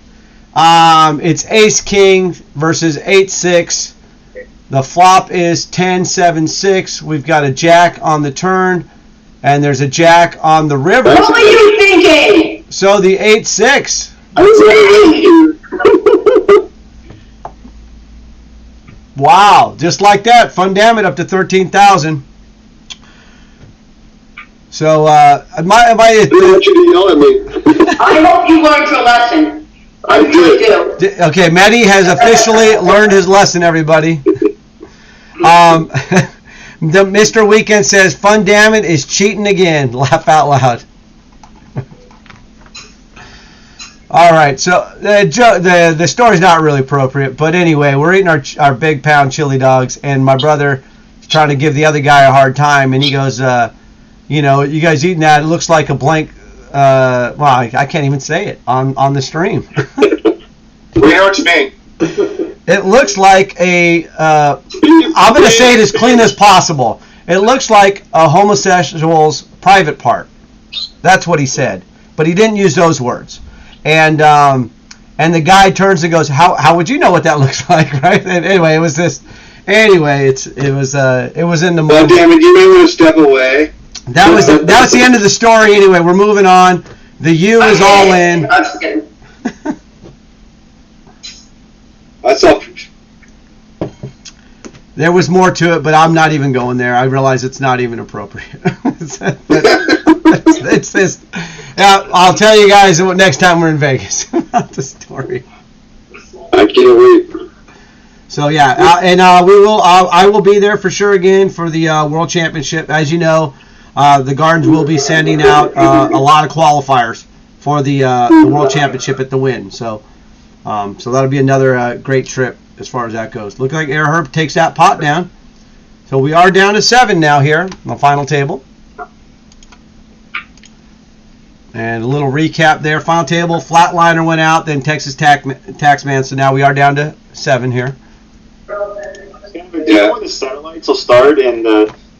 It's Ace King versus 8-6. The flop is 10-7-6. We've got a jack on the turn, and there's a jack on the river. What were you thinking? So the 8-6. Wow, just like that. Fun damn it, up to 13,000. So, I want you to yell at me. I hope you learned your lesson. I really did. do. Okay, Medi has officially learned his lesson, everybody. The Mr. Weekend says, fun damn it is cheating again. Laugh out loud. All right, so the story's not really appropriate, but anyway, we're eating our big pound chili dogs, and my brother is trying to give the other guy a hard time, and he goes, you guys eating that? It looks like a blank. Well, I can't even say it on the stream. We know what you mean. It looks like I'm going to say it as clean as possible. It looks like a homosexual's private part. That's what he said. But he didn't use those words. And the guy turns and goes, how would you know what that looks like, right? And anyway, it was this. Anyway, it was in the movie. Well, damn it, you may want to step away. That was the end of the story. Anyway, we're moving on. The U is all in. I'm just kidding. That's all. There was more to it, but I'm not even going there. I realize it's not even appropriate. it's this. I'll tell you guys next time we're in Vegas about the story. I can't wait. So yeah, and we will. I will be there for sure again for the World Championship. As you know, the Gardens will be sending out a lot of qualifiers for the World Championship at the Wynn. So that'll be another great trip as far as that goes. Look like Air Herb takes that pot down. So we are down to 7 now here on the final table. And a little recap there. Final table, Flatliner went out, then Texas Taxman. So now we are down to 7 here. Do you know when the satellites will start in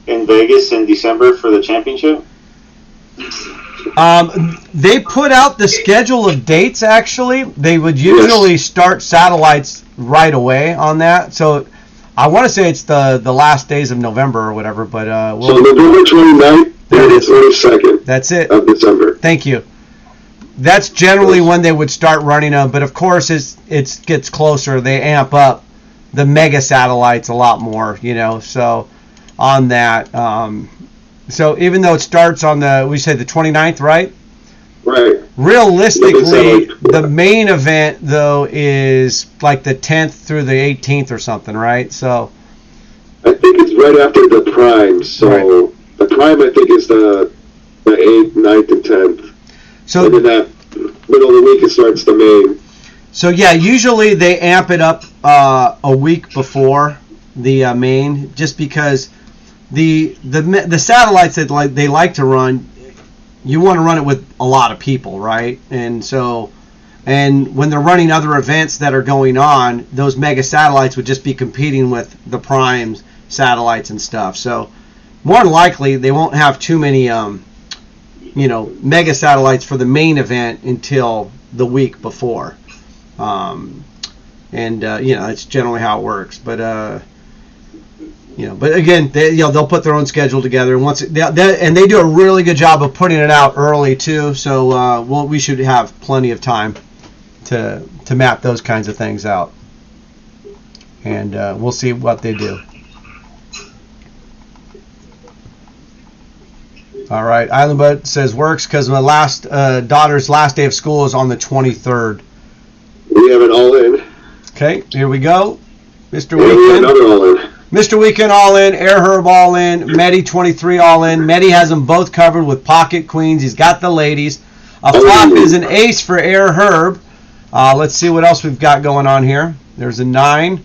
Vegas in December for the championship? They put out the schedule of dates, actually. They would usually start satellites right away on that. So I want to say it's the last days of November or whatever. But so November 29th and the 22nd. That's it. Of December. Thank you. That's generally when they would start running them. But, of course, it gets closer. They amp up the mega satellites a lot more, so on that. So even though it starts on we said the 29th, right? Right. Realistically, the main event, though, is like the 10th through the 18th or something, right? So I think it's right after the Prime. So the Prime, I think, is the 8th, 9th, and 10th. So and then that middle of the week, it starts the main. So, yeah, usually they amp it up a week before the main, just because the satellites that they like to run, you want to run it with a lot of people, right? And when they're running other events that are going on, those mega satellites would just be competing with the primes satellites and stuff. So more than likely, they won't have too many mega satellites for the main event until the week before. That's generally how it works. But but again, they'll put their own schedule together, and they do a really good job of putting it out early too. So we should have plenty of time to map those kinds of things out, and we'll see what they do. All right, Island Bud says works because my daughter's last day of school is on the 23rd. We have it all in. Okay, here we go. Mr. Weekend. Another all in. Mr. Weekend all in. Air Herb all in. Medi 23 all in. Medi has them both covered with pocket queens. He's got the ladies. A flop is an ace for Air Herb. Let's see what else we've got going on here. There's a 9.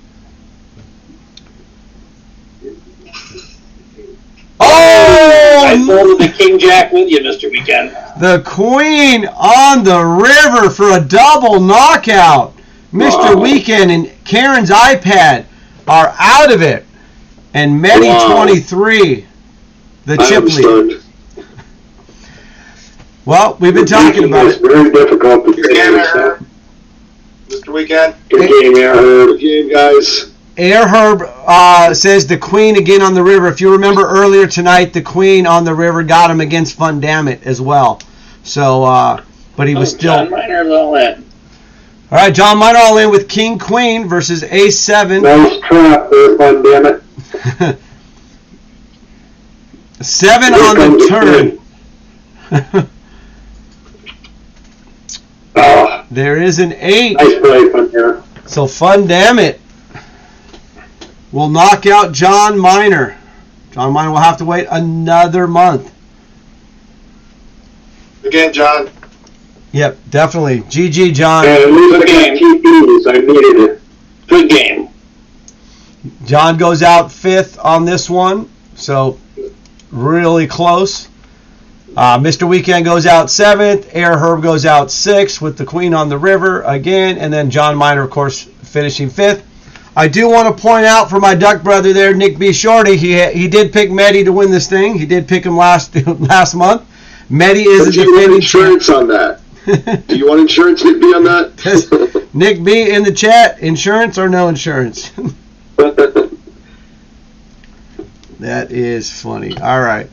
Oh! I folded the King Jack with you, Mr. Weekend. The Queen on the river for a double knockout. Mr. Weekend and Karen's iPad are out of it. And Medi 23, the Chipley. Well, we've been talking about it. It's very difficult to get Mr. Weekend. Good game, Air Herb. Good game, guys. Air Herb says the Queen again on the river. If you remember earlier tonight, the Queen on the river got him against Fun Dammit as well. So, but he was still. John Miner's all in. All right, John Miner all in with King Queen versus Ace 7. Nice trap there, Fun Dammit. 7 on the turn. There is an 8. Nice play, Fun Dammit. So Fun Dammit will knock out John Miner. John Miner will have to wait another month. Again, John. Yep, definitely. GG, John. And at least I got TPs. I needed it. Good game. John goes out 5th on this one, so really close. Mr. Weekend goes out 7th. Air Herb goes out 6th with the Queen on the river again, and then John Miner, of course, finishing 5th. I do want to point out for my duck brother there, Nick B. Shorty, he did pick Medi to win this thing. He did pick him last month. Medi is a defending insurance on that. Do you want insurance, Nick B, on that? Nick B in the chat, insurance or no insurance? That is funny. All right.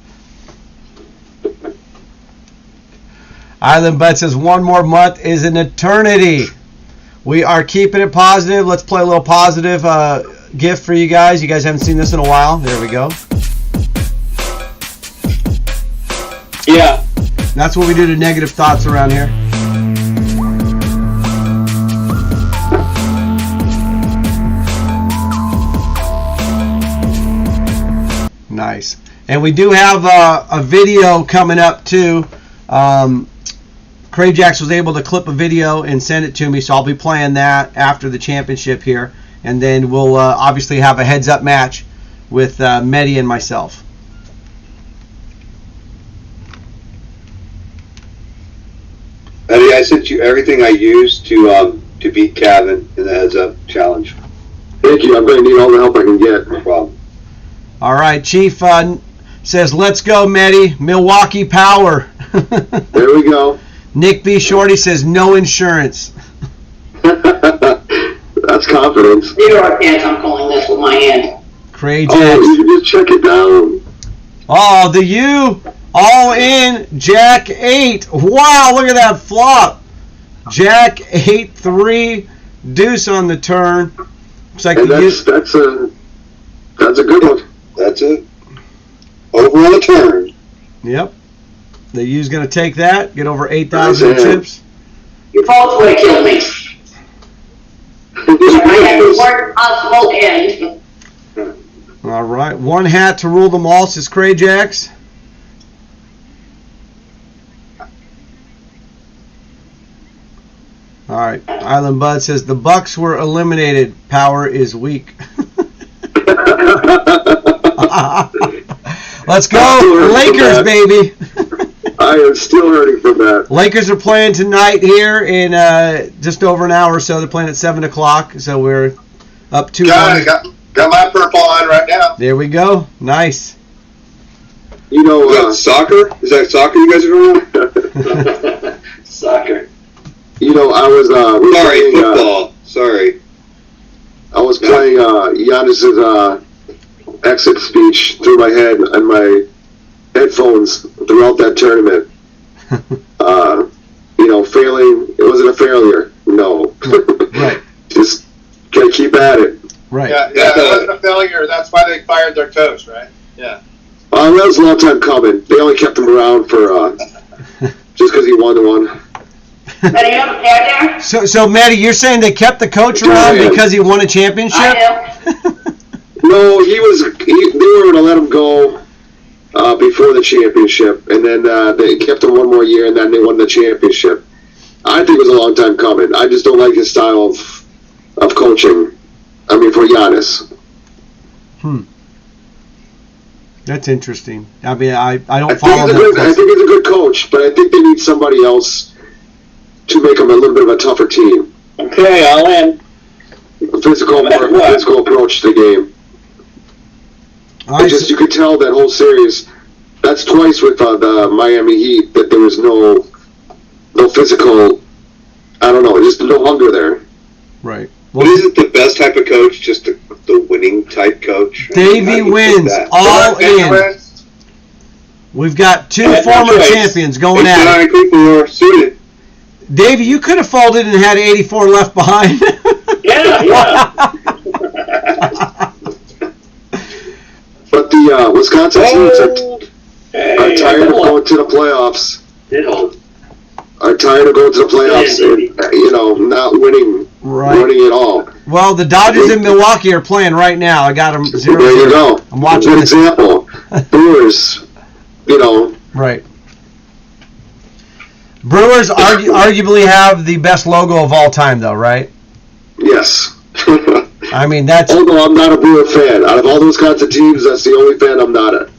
Island Bud says 1 more month is an eternity. We are keeping it positive. Let's play a little positive gift for you guys. You guys haven't seen this in a while. There we go. Yeah. That's what we do to negative thoughts around here. Nice. And we do have a video coming up too. Crayjax was able to clip a video and send it to me, so I'll be playing that after the championship here. And then we'll obviously have a heads-up match with Medi and myself. sent you everything I used to beat Kevin in the Heads Up Challenge. Thank you. I'm going to need all the help I can get. No problem. All right, Chief says, let's go, Medi. Milwaukee Power. There we go. Nick B. Shorty says, no insurance. That's confidence. New York Yanks, I'm calling this with my hand. Craig Oh, Jacks. you can just check it down. Oh, the U. All in. Jack 8. Wow, look at that flop. Jack 8-3. Deuce on the turn. Looks like And the U. that's a good one. That's it. Over on the turn. Yep. The U's going to take that. Get over 8,000 Nice hand. chips. Your fault would have killed me. I had the worst possible end. All right. One hat to rule them all, says Craig Jacks. All right. Island Bud says the Bucks were eliminated. Power is weak. Let's go, Lakers, baby. I am still hurting from that. Lakers are playing tonight here in just over an hour or so. They're playing at 7 o'clock, so we're up 2-1. Got my purple on right now. There we go. Nice. You know, Is that soccer? Is that soccer you guys are doing? Soccer. You know, I was Sorry, football. Sorry. I was playing Giannis's exit speech through my head and my headphones throughout that tournament. You know, failing. It wasn't a failure. No. Right. Just gotta keep at it. Right. Yeah, it wasn't a failure. That's why they fired their coach, right? Yeah. That was a long time coming. They only kept him around for just because he won one. Are you up there? So Maddie, you're saying they kept the coach around because he won a championship? I know. No, they were going to let him go before the championship, and then they kept him one more year, and then they won the championship. I think it was a long time coming. I just don't like his style of coaching. I mean, for Giannis. That's interesting. I mean, I don't I follow think he's a good coach, but I think they need somebody else to make him a little bit of a tougher team. Okay, all in. A physical approach to the game. You could tell that whole series. That's twice with the Miami Heat that there was no physical. I don't know, just no hunger there. Right. Well, isn't the best type of coach just the winning type coach? Davey wins all in. We've got two former champions going at it. Davey, you could have folded and had 84 left behind. Yeah. But the Wisconsin teams are tired of going to the playoffs. Are tired of going to the playoffs and, not winning at all. Well, the Dodgers in Milwaukee are playing right now. I got them 0-0. There you go. I'm watching Good this. example. Brewers, Right. Brewers arguably have the best logo of all time, though, right? Yes. I mean, that's... Although I'm not a Brewer fan. Out of all those kinds of teams, that's the only fan I'm not a.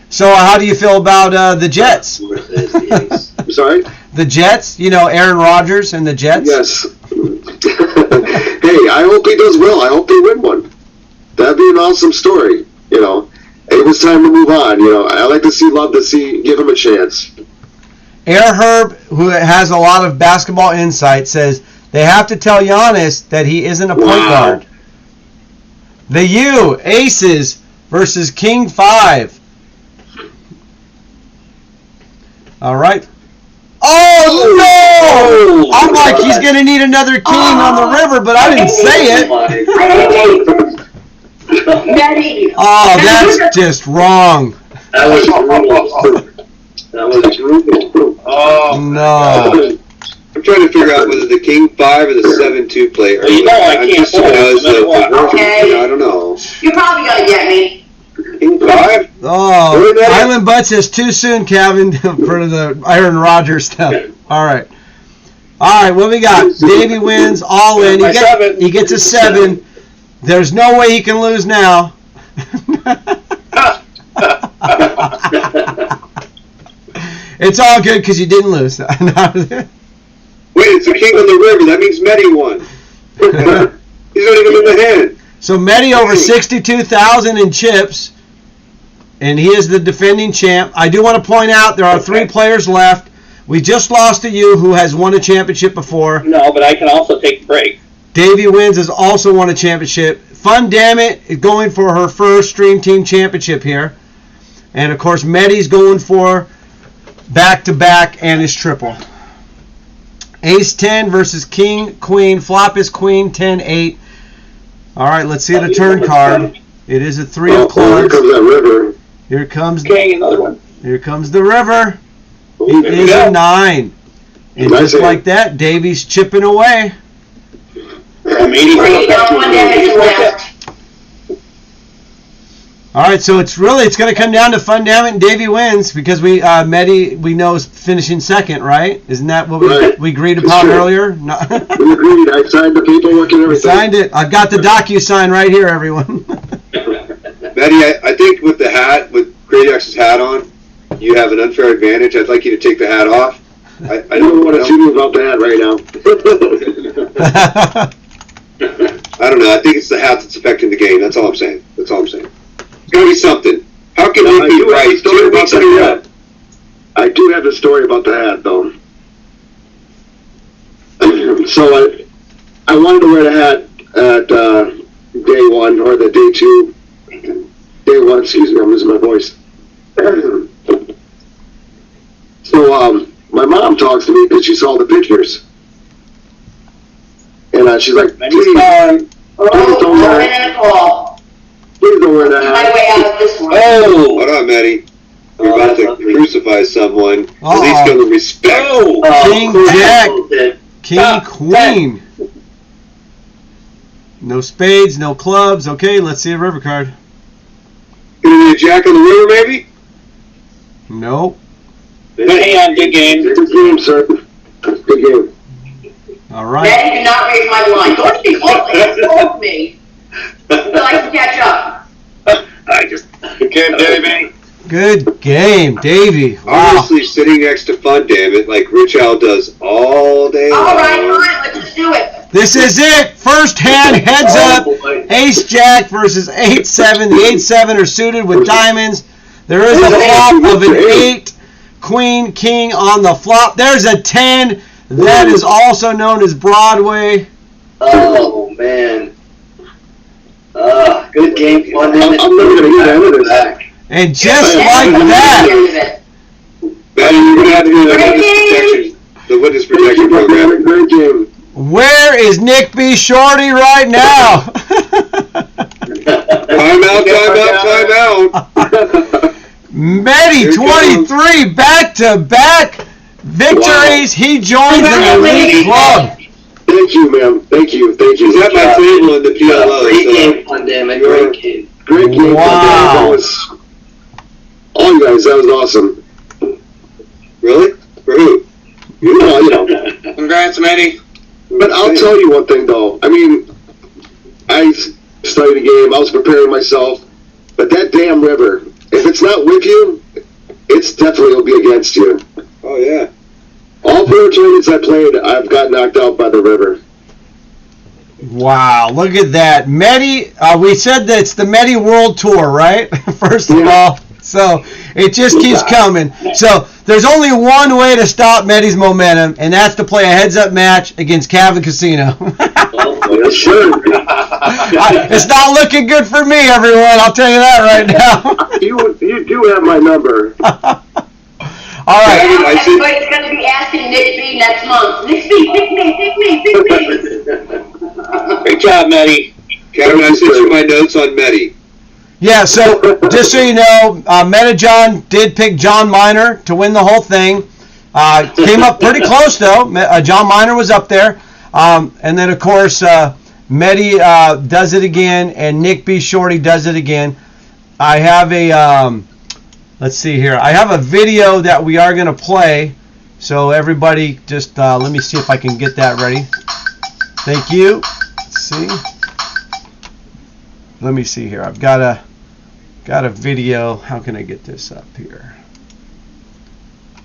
So how do you feel about the Jets? I'm sorry? The Jets? Aaron Rodgers and the Jets? Yes. Hey, I hope he does well. I hope they win one. That'd be an awesome story, It was time to move on, I like to love to see, give him a chance. Air Herb, who has a lot of basketball insight, says they have to tell Giannis that he isn't a point guard. The U, Aces versus King 5. All right. Oh, no! I'm like, he's going to need another king on the river, but I didn't say it. Oh, that's just wrong. That was brutal. Oh, no. I'm trying to figure out whether the King 5 or the 7-2 play early. I can't fold no matter what. Okay. I don't know. You're probably going to get me. King 5? Oh, Island Butt says too soon, Kevin, for the Aaron Rodgers stuff. All right, what we got? Davey wins, all in. He gets a 7. There's no way he can lose now. It's all good because you didn't lose. Wait, it's the king on the river. That means Medi won. He's not even in the hand. So Medi over 62,000 in chips, and he is the defending champ. I do want to point out there are 3 players left. We just lost to you, who has won a championship before. No, but I can also take a break. Davey Wins has also won a championship. Fun Damn It is going for her first Stream Team championship here. And, of course, Medi's going for back-to-back and his triple. Ace-10 versus King-Queen. Flop is Queen, 10-8. All right, let's see the turn card. It is a 3 of clubs. Here comes that river. Here comes King, another one. Here comes the river. It is a 9. And Nice just hand. like that, Davey's chipping away. I'm 80 All right, so it's going to come down to Fun Damn It and Davey Wins because Medi we know is finishing second, right? Isn't that what we agreed upon earlier? No. We agreed. I signed the paperwork and We everything. signed it. I've got the DocuSign right here, everyone. Medi, I think with the hat, with Great X's hat on, you have an unfair advantage. I'd like you to take the hat off. I don't want to see you about that right now. I don't know. I think it's the hat that's affecting the game. That's all I'm saying. It's got to be something. How can we be right 2 weeks in a row? I do have a story about the hat, though. So I wanted to wear the hat at day 1, or the day 2. Day 1, excuse me, I'm losing my voice. So my mom talks to me because she saw the pictures. And she's like, please don't wear that. Please don't wear that hat. Oh, hold on, Medi. You're about to crucify someone. At least go to respect. King Jack. King Queen. No spades, no clubs. Okay, let's see a river card. Gonna be a jack on the river, maybe? Nope. Good hand, good game. Good game, sir. Good game. All right. Daddy, do not raise my line. Don't be close me until I can catch up. Good game, Davey. Good game, Davey. Wow. Honestly, sitting next to Fun Damn It, like Rich Al does all day long. All right, fine, let's just do it. This is it. First hand, heads up. Ace Jack versus 8-7. The 8-7 are suited with diamonds. There is a flop of an 8. Queen, King on the flop. There's a 10. That is also known as Broadway. Oh, man. Good game. Fun. I'm never going to get out of this. And just like that. Maddie, you're going to have to do the witness protection program. Great game. Where is Nick B. Shorty right now? Time out. Medi, 23, back-to-back victories. Wow. He joins the elite club. Thank you, man. Thank you. He's at my table in the PLO. Great game, Fun Damn It. Great game. Great game. Wow. That was, all you guys, that was awesome. Really? For who? You know. Congrats, Medi. But I'll tell you one thing, though. I mean, I studied the game. I was preparing myself. But that damn river, if it's not with you, it's definitely will be against you. Oh, yeah. All 4 tournaments I played, I've got knocked out by the river. Wow, look at that. Medi, we said that it's the Medi World Tour, right? First of all. So it just keeps coming. So there's only one way to stop Medi's momentum, and that's to play a heads-up match against Cavern Casino. Yes, sir. It's not looking good for me, everyone. I'll tell you that right now. You do have my number. All right. Everybody's going to be asking Nick B next month. Nick B, pick me. Great job, Medi. Kevin, I sent you my notes on Medi. Yeah, so just so you know, Meta-John did pick John Miner to win the whole thing. Came up pretty close, though. John Miner was up there. And then, of course, Medi does it again, and Nick B. Shorty does it again. I have a, let's see here. I have a video that we are going to play. So everybody just, let me see if I can get that ready. Thank you. Let's see. Let me see here. I've got a video. How can I get this up here?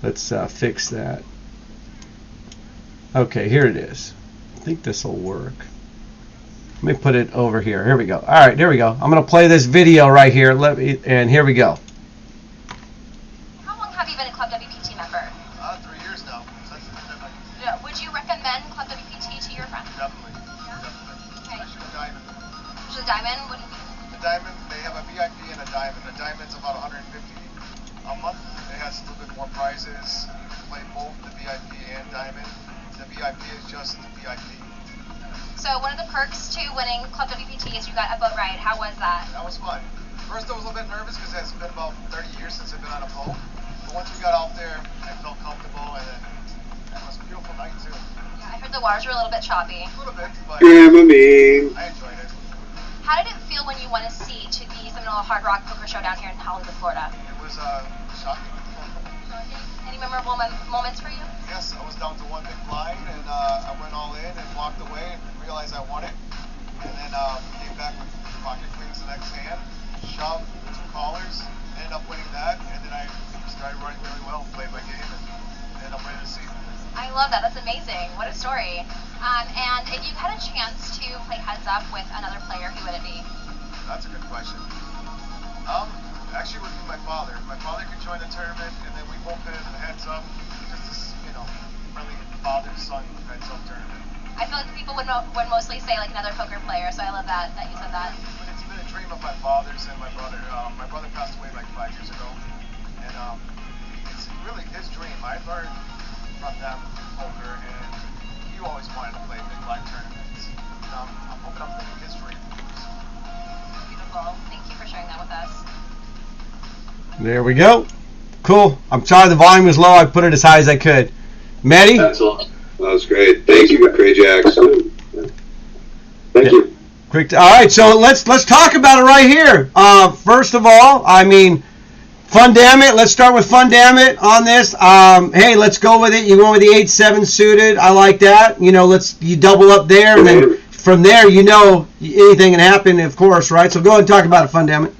Let's fix that. Okay, here it is. I think this will work. Let me put it over here. Here we go. All right, there we go. I'm going to play this video right here. And here we go. How long have you been a ClubWPT member? 3 years now. Yeah. Would you recommend ClubWPT to your friends? Definitely. Okay. Especially the Diamond. Which is a diamond? The Diamond, they have a VIP and a Diamond. The Diamond's about $150 a month. It has a little bit more prizes. You can play both the VIP and Diamond. The VIP is just the VIP. So one of the perks to winning ClubWPT is you got a boat ride. How was that? That was fun. First I was a little bit nervous because it's been about 30 years since I've been on a boat. But once we got out there, I felt comfortable, and then it was a beautiful night too. Yeah, I heard the waters were a little bit choppy. A little bit, but Dramamine. I enjoyed it. How did it feel when you won a seat to the Seminole Hard Rock Poker Show down here in Hollywood, Florida? It was shocking. Any memorable moments for you? Yes, I was down to one big blind, and I went all in and walked away and realized I won it. And then came back with pocket queens the next hand, shoved 2 callers, ended up winning that, and then I started running really well, played my game, and ended up winning the seat. I love that. That's amazing. What a story. And if you had a chance to play heads up with another player, who would it be? That's a good question. Actually, it would be my father. My father could join the tournament, and then we both hit it heads up. Just this, friendly father-son heads up tournament. I feel like people would mostly say like another poker player, so I love that you said that. But it's been a dream of my father's and my brother. My brother passed away like 5 years ago, and it's really his dream. I learned from them poker, and he always wanted to play big blind tournaments. I'm hoping I'm living his dream. Beautiful. Thank you for sharing that with us. There we go. Cool. I'm sorry the volume was low. I put it as high as I could. Maddie? That's awesome. That was great. Thank you, Cray Jacks. Thank you. Great. All right, so let's talk about it right here. First of all, I mean, Fun Damn It. Let's start with Fun Damn It on this. Hey, let's go with it. You go with the 8-7 suited. I like that. You double up there, and then from there, anything can happen, of course, right? So go ahead and talk about it, Fun Damn It.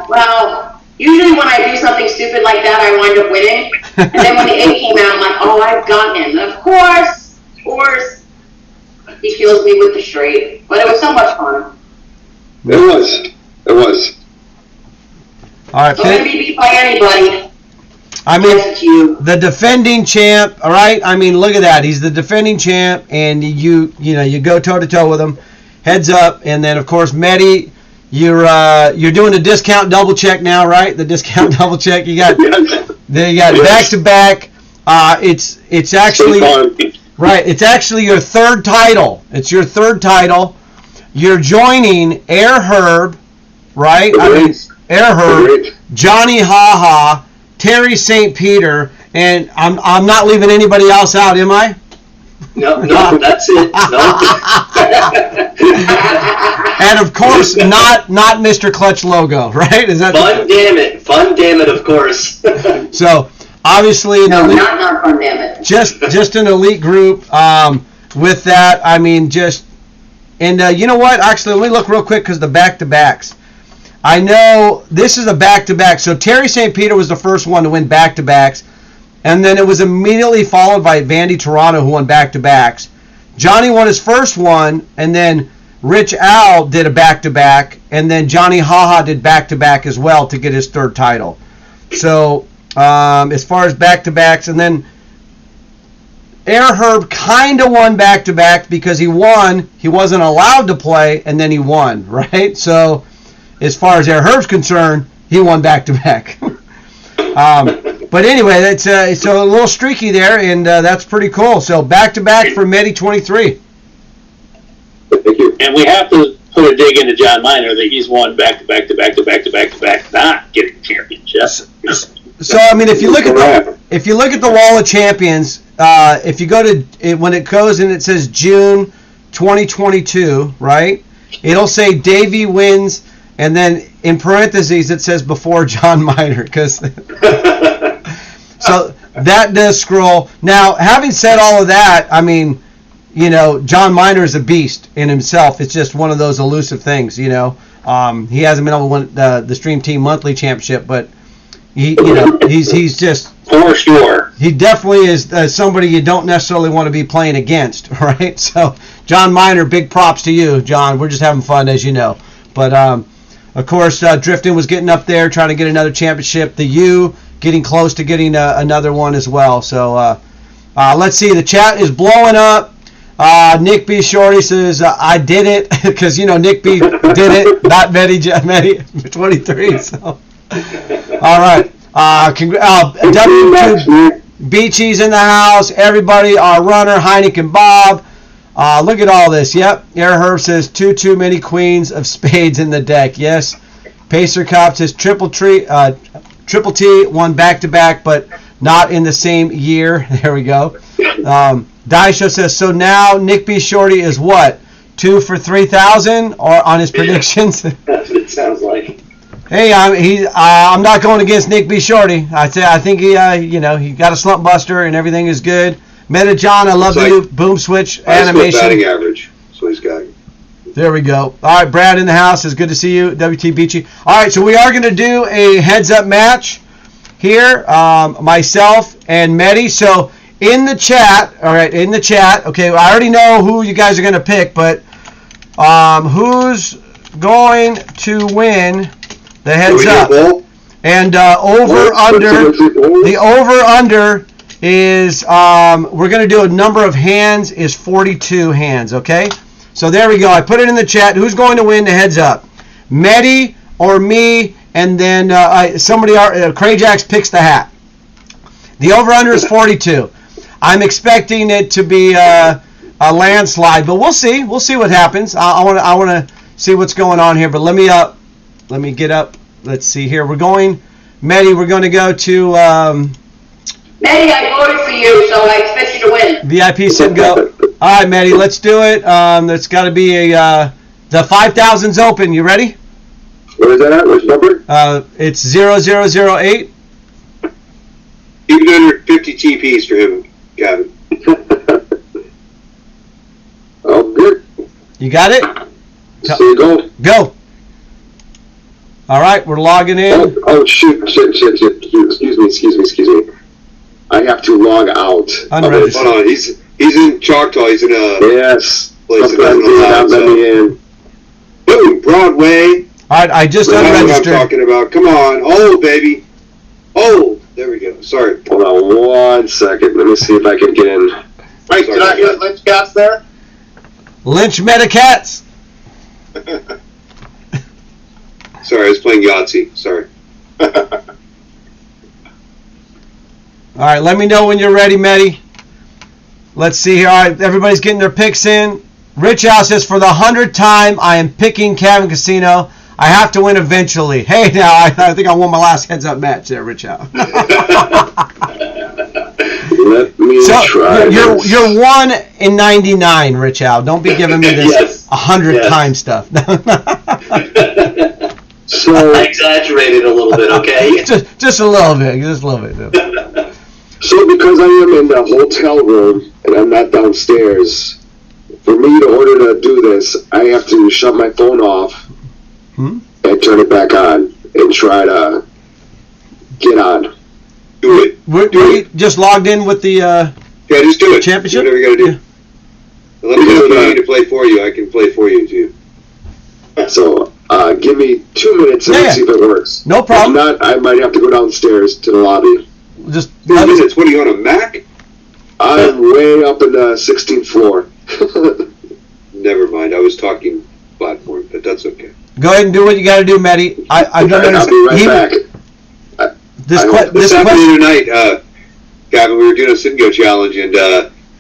Well, usually when I do something stupid like that, I wind up winning. And then when the 8 came out, I'm like, oh, I've got him. And of course, he kills me with the straight. But it was so much fun. It was. All right, Don't let me be beat by anybody. I mean, the defending champ, all right? I mean, look at that. He's the defending champ, and you go toe-to-toe with him. Heads up. And then, of course, Mehdi, you're doing a discount double check now, right? The discount double check. You got back-to-back. It's actually right. It's actually your third title. It's your third title. You're joining Air Herb, right? Air Herb, Johnny Haha, Terry St. Peter, and I'm not leaving anybody else out, am I? No, that's it. No. And of course, not Mr. Clutch Logo, right? Is that Fun damn it, of course. So obviously, not Fun Damn It. Just an elite group. With that, I mean, you know what? Actually, let me look real quick because the back-to-backs. I know this is a back-to-back. So Terry St. Peter was the first one to win back-to-backs. And then it was immediately followed by Vandy Toronto, who won back-to-backs. Johnny won his first one, and then Rich Owl did a back-to-back, and then Johnny Haha did back-to-back as well to get his third title. So as far as back-to-backs, and then Air Herb kind of won back-to-back because he won. He wasn't allowed to play, and then he won, right? So as far as Air Herb's concerned, he won back-to-back. But anyway, it's a little streaky there, and that's pretty cool. So back-to-back for Medi 23. Thank you. And we have to put a dig into John Miner that he's won back-to-back, not getting championships. So I mean, if you look at the Wall of Champions, if you go to it, when it goes and it says June 2022, right? It'll say Davey wins, and then in parentheses it says before John Miner, because. So that does scroll. Now, having said all of that, I mean, John Miner is a beast in himself. It's just one of those elusive things, He hasn't been able to win the Stream Team Monthly Championship, but he's just For sure. He definitely is somebody you don't necessarily want to be playing against, right? So, John Miner, big props to you, John. We're just having fun, as you know. But, of course, Drifting was getting up there, trying to get another championship. The U getting close to getting another one as well. So, let's see. The chat is blowing up. Nick B. Shorty says, I did it, because, Nick B. did it, not Medi 23. So, all right. W2 Beachy's in the house. Everybody, our runner, Heineken Bob. Look at all this. Yep. Air Herb says, too many queens of spades in the deck. Yes. Pacer Cop says, Triple T won back-to-back, but not in the same year. There we go. Daisho says, so now Nick B. Shorty is what? 2 for 3,000 or on his predictions? That's what it sounds like. Hey, I'm not going against Nick B. Shorty. I think he got a slump buster and everything is good. Meta John, I love the new boom switch animation. Batting average. So he's got. There we go. All right, Brad in the house. It's good to see you, WT Beachy. All right, so we are going to do a heads-up match here, myself and Medi. So in the chat, okay, I already know who you guys are going to pick, but who's going to win the heads up? And the over-under is, we're going to do a number of hands, is 42 hands, okay? So there we go. I put it in the chat. Who's going to win the heads up? Medi or me, and then Crajax picks the hat. The over-under is 42. I'm expecting it to be a landslide, but we'll see. We'll see what happens. I want to see what's going on here, but let me get up. Let's see here. We're going, Medi, we're going to go to... Medi, I voted for you, so I expect you to win. VIP sit and go. All right, Medi, let's do it. That's got to be the 5,000's open. You ready? What is that at? Which number? It's 0008. Even under 50 TPs for him, Gavin. Oh, good. You got it? So you go. Go. All right, we're logging in. Oh shit. Excuse me. I have to log out. Unregistered. Hold on, he's in Choctaw. He's in a yes. Place that doesn't allow let me in. Boom, Broadway. All right, I just unregistered. What I'm talking about. Come on, oh baby, oh. There we go. Sorry. Hold on 1 second. Let me see if I can get in. Wait, did I hear Lynch Cats there? Lynch Metacats. Sorry, I was playing Yahtzee. Sorry. All right, let me know when you're ready, Medi. Let's see here. All right, everybody's getting their picks in. Rich House says, for the 100th time, I am picking Cabin Casino. I have to win eventually. Hey, now, I think I won my last heads-up match there, Rich House. Let me try You're 1 in 99, Rich Al. Don't be giving me this 100 time stuff. So I exaggerated a little bit, okay? just a little bit. Just a little bit. So because I am in the hotel room and I'm not downstairs, for me to order to do this, I have to shut my phone off and turn it back on and try to get on. Do it. We just logged in with the just do it. Championship? Do whatever you gotta do. Yeah. Let me know if you need to play for you. I can play for you too. So give me 2 minutes and let's see if it works. No problem. If not, I might have to go downstairs to the lobby. Just 2 minutes. What are you on a Mac? I'm way up in the 16th floor. Never mind. I was talking platform, but that's okay. Go ahead and do what you got to do, Medi. I don't understand. I'll be right back. This happened tonight, Gavin. We were doing a sit and go challenge, and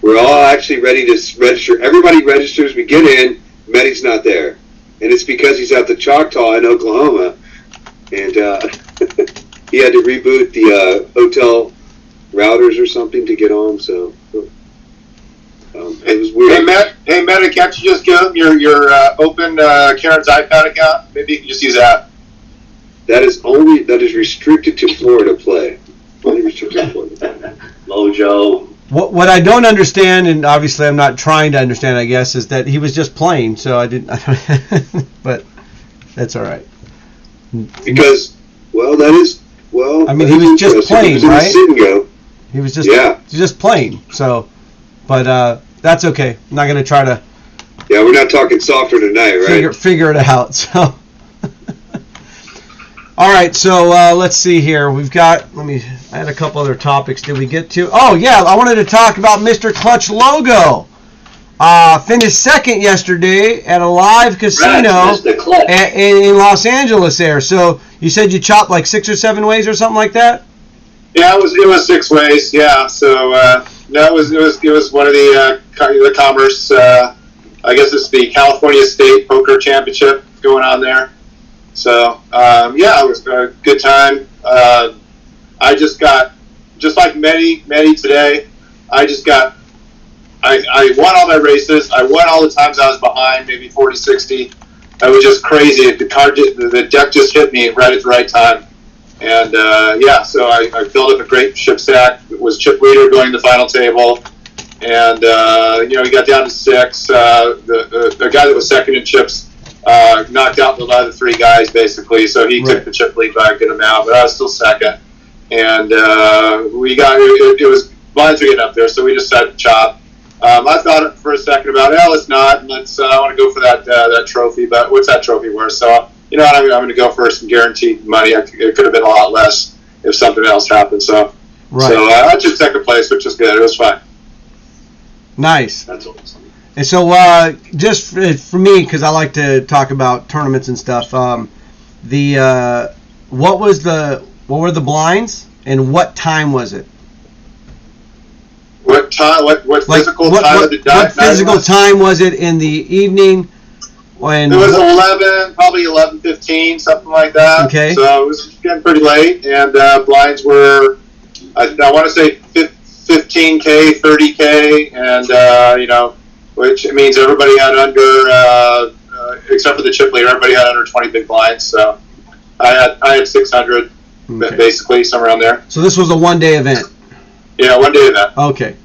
we're all actually ready to register. Everybody registers. We get in. Medi's not there, and it's because he's at the Choctaw in Oklahoma, and he had to reboot the hotel routers or something to get on. So it was weird. Hey, Meta, can't you just give him your open Karen's iPad account? Maybe you can just use that. That is restricted to Florida play. Only restricted to Florida. Mojo. What I don't understand, and obviously I'm not trying to understand, I guess, is that he was just playing. So I didn't. but that's all right. Because, well, that is Well, I mean, he was just playing, right? He was just playing. So, but that's okay. I'm not gonna try to. Yeah, we're not talking softer tonight, right? Figure it out. So. All right, so let's see here. We've got. I had a couple other topics. Did we get to? Oh yeah, I wanted to talk about Mr. Clutch Logo. Finished second yesterday at a live casino in Los Angeles there. So you said you chopped like 6 or 7 ways or something like that? Yeah, it was 6 ways. Yeah, so no, it was one of the Commerce. I guess it's the California State Poker Championship going on there. So yeah, it was a good time. I just like many today. I won all my races. I won all the times I was behind, maybe 40, 60. It was just crazy. The deck just hit me right at the right time. And, yeah, so I filled up a great chip stack. It was chip leader going to the final table. And, we got down to 6. The guy that was second in chips knocked out the other 3 guys, basically. So he took the chip lead by a good amount, but I was still second. And it was blinds were getting up there, so we just decided to chop. I thought for a second about let's not. I want to go for that trophy, but what's that trophy worth? So, you know what, I'm going to go for some guaranteed money. It could have been a lot less if something else happened. So, I took second place, which was good. It was fine. Nice. That's awesome. And so, just for me, because I like to talk about tournaments and stuff, what were the blinds and what time was it? What time? What physical time of the night? What physical time was it in the evening? When it was 11, probably 11:15, something like that. Okay. So it was getting pretty late, and blinds were, I want to say 15K, 30K, and which means everybody had under, except for the chip leader, everybody had under 20 big blinds. So I had 600, basically somewhere around there. So this was a one-day event. Yeah, one-day event. Okay.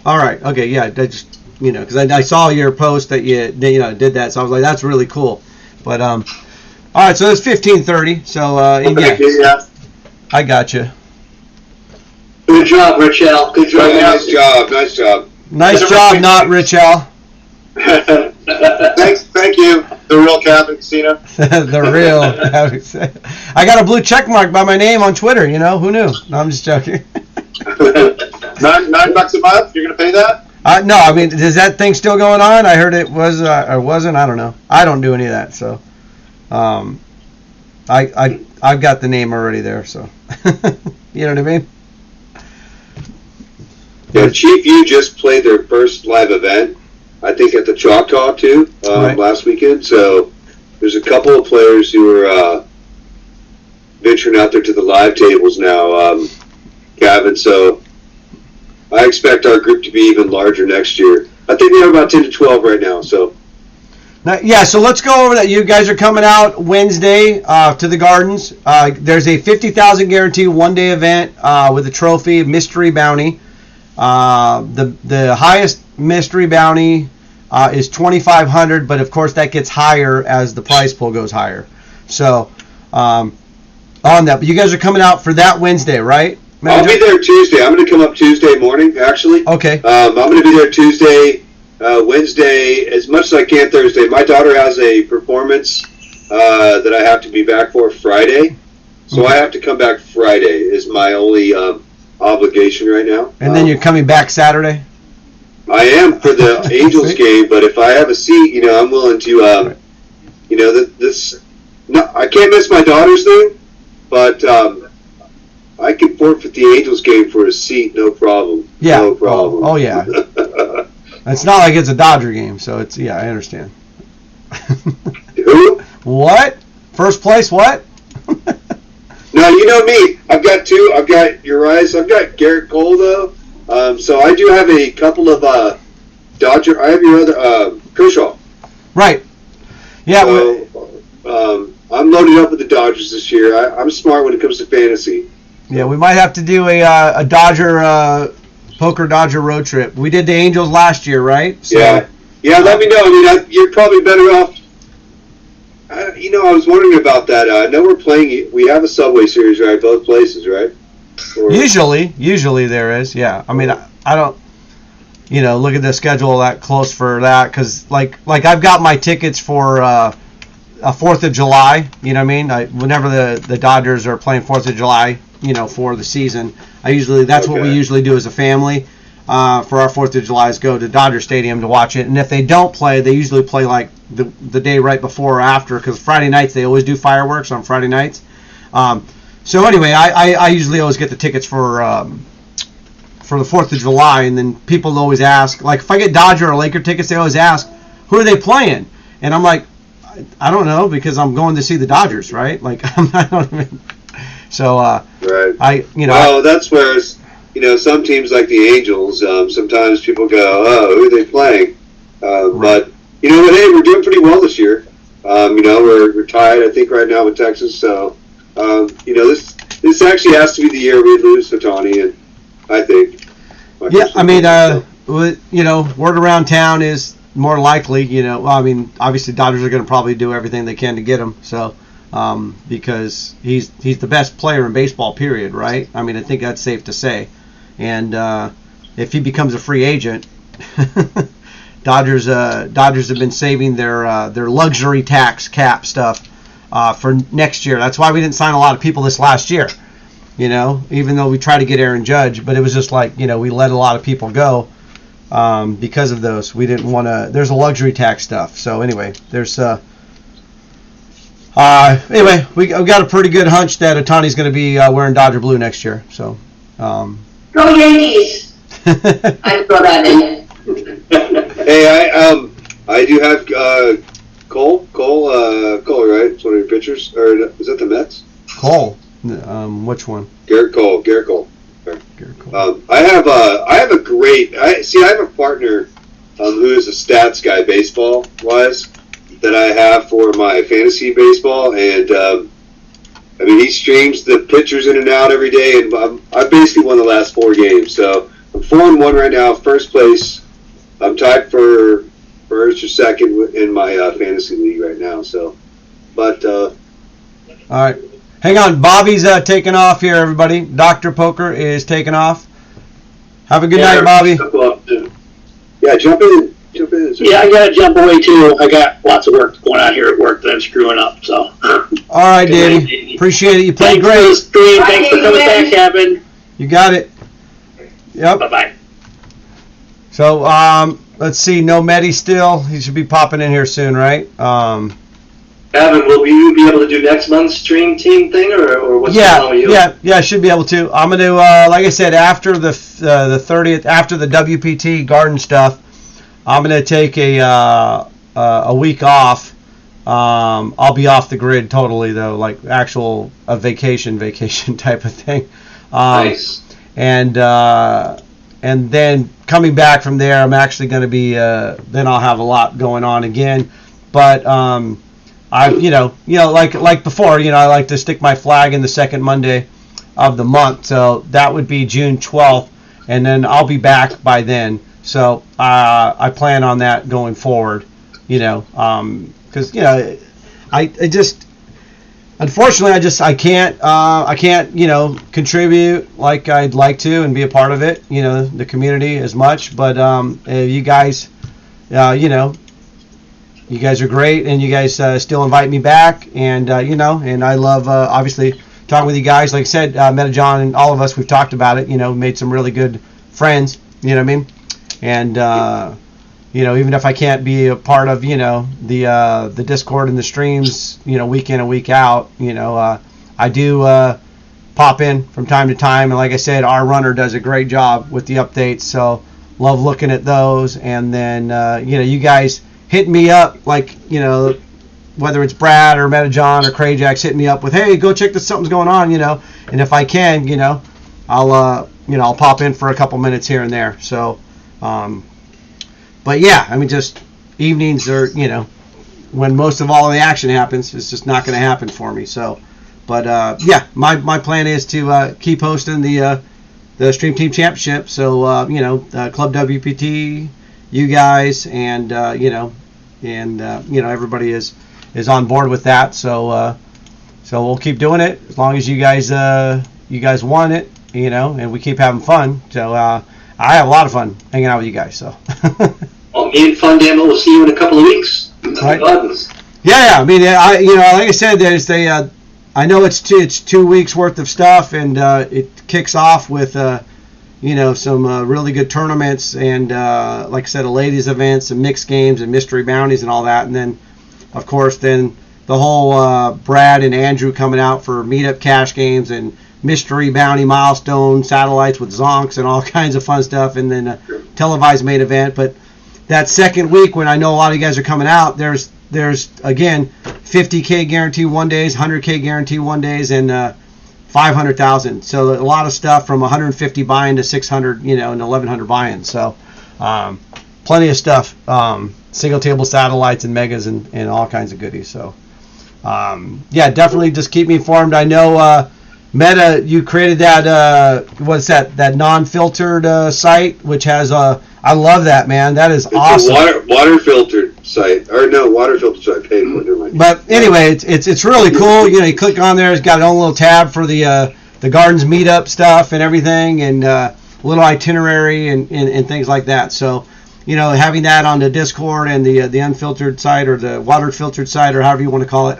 All right. Okay. Yeah. Just because I saw your post that you did that, so I was like, that's really cool. But all right. So it's 15:30. So yeah, I got you. Good job, Richelle. Good job. Nice job. Nice job. Nice job, not Richelle. Thank you. The real Cabin Casino. The real. I got a blue check mark by my name on Twitter. Who knew? No, I'm just joking. $9 a month? You're gonna pay that? No, I mean, is that thing still going on? I heard it was or wasn't. I don't know. I don't do any of that, so I've got the name already there. So you know what I mean? Yeah, Chief U just played their first live event, I think at the Choctaw too, last weekend. So there's a couple of players who are venturing out there to the live tables now. Gavin, so I expect our group to be even larger next year. I think we have about 10 to 12 right now. So yeah, so let's go over that. You guys are coming out Wednesday to the Gardens. There's a 50,000 guarantee one-day event with a trophy, mystery bounty. The highest mystery bounty is 2,500, but of course that gets higher as the prize pool goes higher. So on that, but you guys are coming out for that Wednesday, right? I'll be there Tuesday. I'm going to come up Tuesday morning, actually. Okay. I'm going to be there Tuesday, Wednesday, as much as I can Thursday. My daughter has a performance that I have to be back for Friday. So I have to come back Friday is my only obligation right now. And then you're coming back Saturday? I am for the Angels game, but if I have a seat, I'm willing to, I can't miss my daughter's thing, but I can forfeit the Angels game for a seat, no problem. Yeah. No problem. Oh yeah. It's not like it's a Dodger game, so it's, yeah, I understand. Who? What? First place, what? No, you know me. I've got two. I've got Urias. I've got Garrett Cole, though. So I do have a couple of Dodger. I have your other Kershaw. Right. Yeah. So, I'm loaded up with the Dodgers this year. I'm smart when it comes to fantasy. Yeah, we might have to do a Dodger poker Dodger road trip. We did the Angels last year, right? So, yeah. Let me know. I mean, you're probably better off. I was wondering about that. I know we have a Subway Series, right? Both places, right? Or, Usually there is, yeah. I mean, I don't, look at the schedule that close for that, because like I've got my tickets for a 4th of July. You know what I mean? Whenever the Dodgers are playing 4th of July, for the season, that's what we usually do as a family. For our 4th of July is go to Dodger Stadium to watch it, and if they don't play, they usually play like the day right before or after, because Friday nights they always do fireworks on Friday nights. So anyway, I usually always get the tickets for the 4th of July, and then people always ask, like if I get Dodger or Laker tickets, they always ask, who are they playing? And I'm like, I don't know, because I'm going to see the Dodgers, right? Like I don't even. So right. Well, that's where some teams like the Angels, sometimes people go, oh, who are they playing? Right. But hey, we're doing pretty well this year. We're tied, I think, right now with Texas. So this actually has to be the year we lose Ohtani, and I think. Yeah, I mean, word around town is more likely. Obviously Dodgers are going to probably do everything they can to get him. So. Because he's the best player in baseball, period, right? I mean, I think that's safe to say. And if he becomes a free agent, Dodgers have been saving their luxury tax cap stuff for next year. That's why we didn't sign a lot of people this last year. Even though we tried to get Aaron Judge, but it was just like we let a lot of people go because of those. We didn't want to. There's a luxury tax stuff. So anyway, there's. Anyway, we got a pretty good hunch that Ohtani's going to be wearing Dodger blue next year. So, go Yankees! I throw that in. Hey, I do have Cole, right? It's one of your pitchers, or is that the Mets? Cole, which one? Garrett Cole. Garrett Cole. I have a great. I have a partner who is a stats guy, baseball wise, that I have for my fantasy baseball, and I mean, he streams the pitchers in and out every day, and I basically won the last 4 games, so I'm 4-1 right now, first place. I'm tied for first or second in my fantasy league right now. So, but all right, hang on, Bobby's taking off here, everybody. Dr. Poker is taking off. Have a good night, Bobby. Yeah, jump in. Yeah, I gotta jump away too. I got lots of work going on here at work that I'm screwing up. So. All right, Davey. Appreciate it. You played great. Thanks for the stream. Thanks for coming back, Kevin. You got it. Yep. Bye-bye. So, let's see. No Medi still. He should be popping in here soon, right? Evan, will you be able to do next month's stream team thing, or what's going on with you? Yeah, I should be able to. I'm gonna, like I said, after the 30th, after the WPT garden stuff, I'm gonna take a week off. I'll be off the grid totally though, like actual vacation type of thing. Nice. And then coming back from there, I'm actually going to be. Then I'll have a lot going on again. But I, like before, I like to stick my flag in the second Monday of the month. So that would be June 12th, and then I'll be back by then. So I plan on that going forward. Because I just. Unfortunately, I can't contribute like I'd like to and be a part of it, the community as much. But you guys, you guys are great, and you guys still invite me back, and and I love obviously talking with you guys. Like I said, Meta John and all of us, we've talked about it. Made some really good friends. You know what I mean? And even if I can't be a part of, the Discord and the streams, week in and week out, I do pop in from time to time. And like I said, our runner does a great job with the updates. So love looking at those. And then, you guys hit me up, like, whether it's Brad or Meta John or Crayjax hitting me up with, hey, go check this, something's going on, and if I can, I'll pop in for a couple minutes here and there. So, but yeah, I mean, just evenings are, when most of all of the action happens, it's just not going to happen for me. So, but yeah, my plan is to keep hosting the Stream Team Championship. So, ClubWPT, you guys, and everybody is is on board with that. So we'll keep doing it as long as you guys want it, and we keep having fun. So I have a lot of fun hanging out with you guys. So. Well, me and Fun Dam will see you in a couple of weeks. Right. Yeah. I mean, like I said, I know it's 2 weeks worth of stuff, and it kicks off with some really good tournaments, and like I said, a ladies event, some mixed games and mystery bounties and all that, and then of course the whole Brad and Andrew coming out for meetup cash games and mystery bounty milestone satellites with zonks and all kinds of fun stuff, and then a televised main event. But that second week, when I know a lot of you guys are coming out, there's again 50K guarantee 1 days, 100K guarantee 1 days, and 500,000. So a lot of stuff from 150 buy-in to 600, and 1,100 buy-in. So plenty of stuff, single table satellites and megas and all kinds of goodies. So definitely just keep me informed. I know Meta, you created that that non-filtered site, which has I love that, man. That is awesome. A water filtered site, or no, water filtered site paid for. Never mind. But anyway, it's really cool. You click on there. It's got its own little tab for the gardens meetup stuff and everything, and a little itinerary and things like that. So, having that on the Discord and the unfiltered site or the water filtered site or however you want to call it.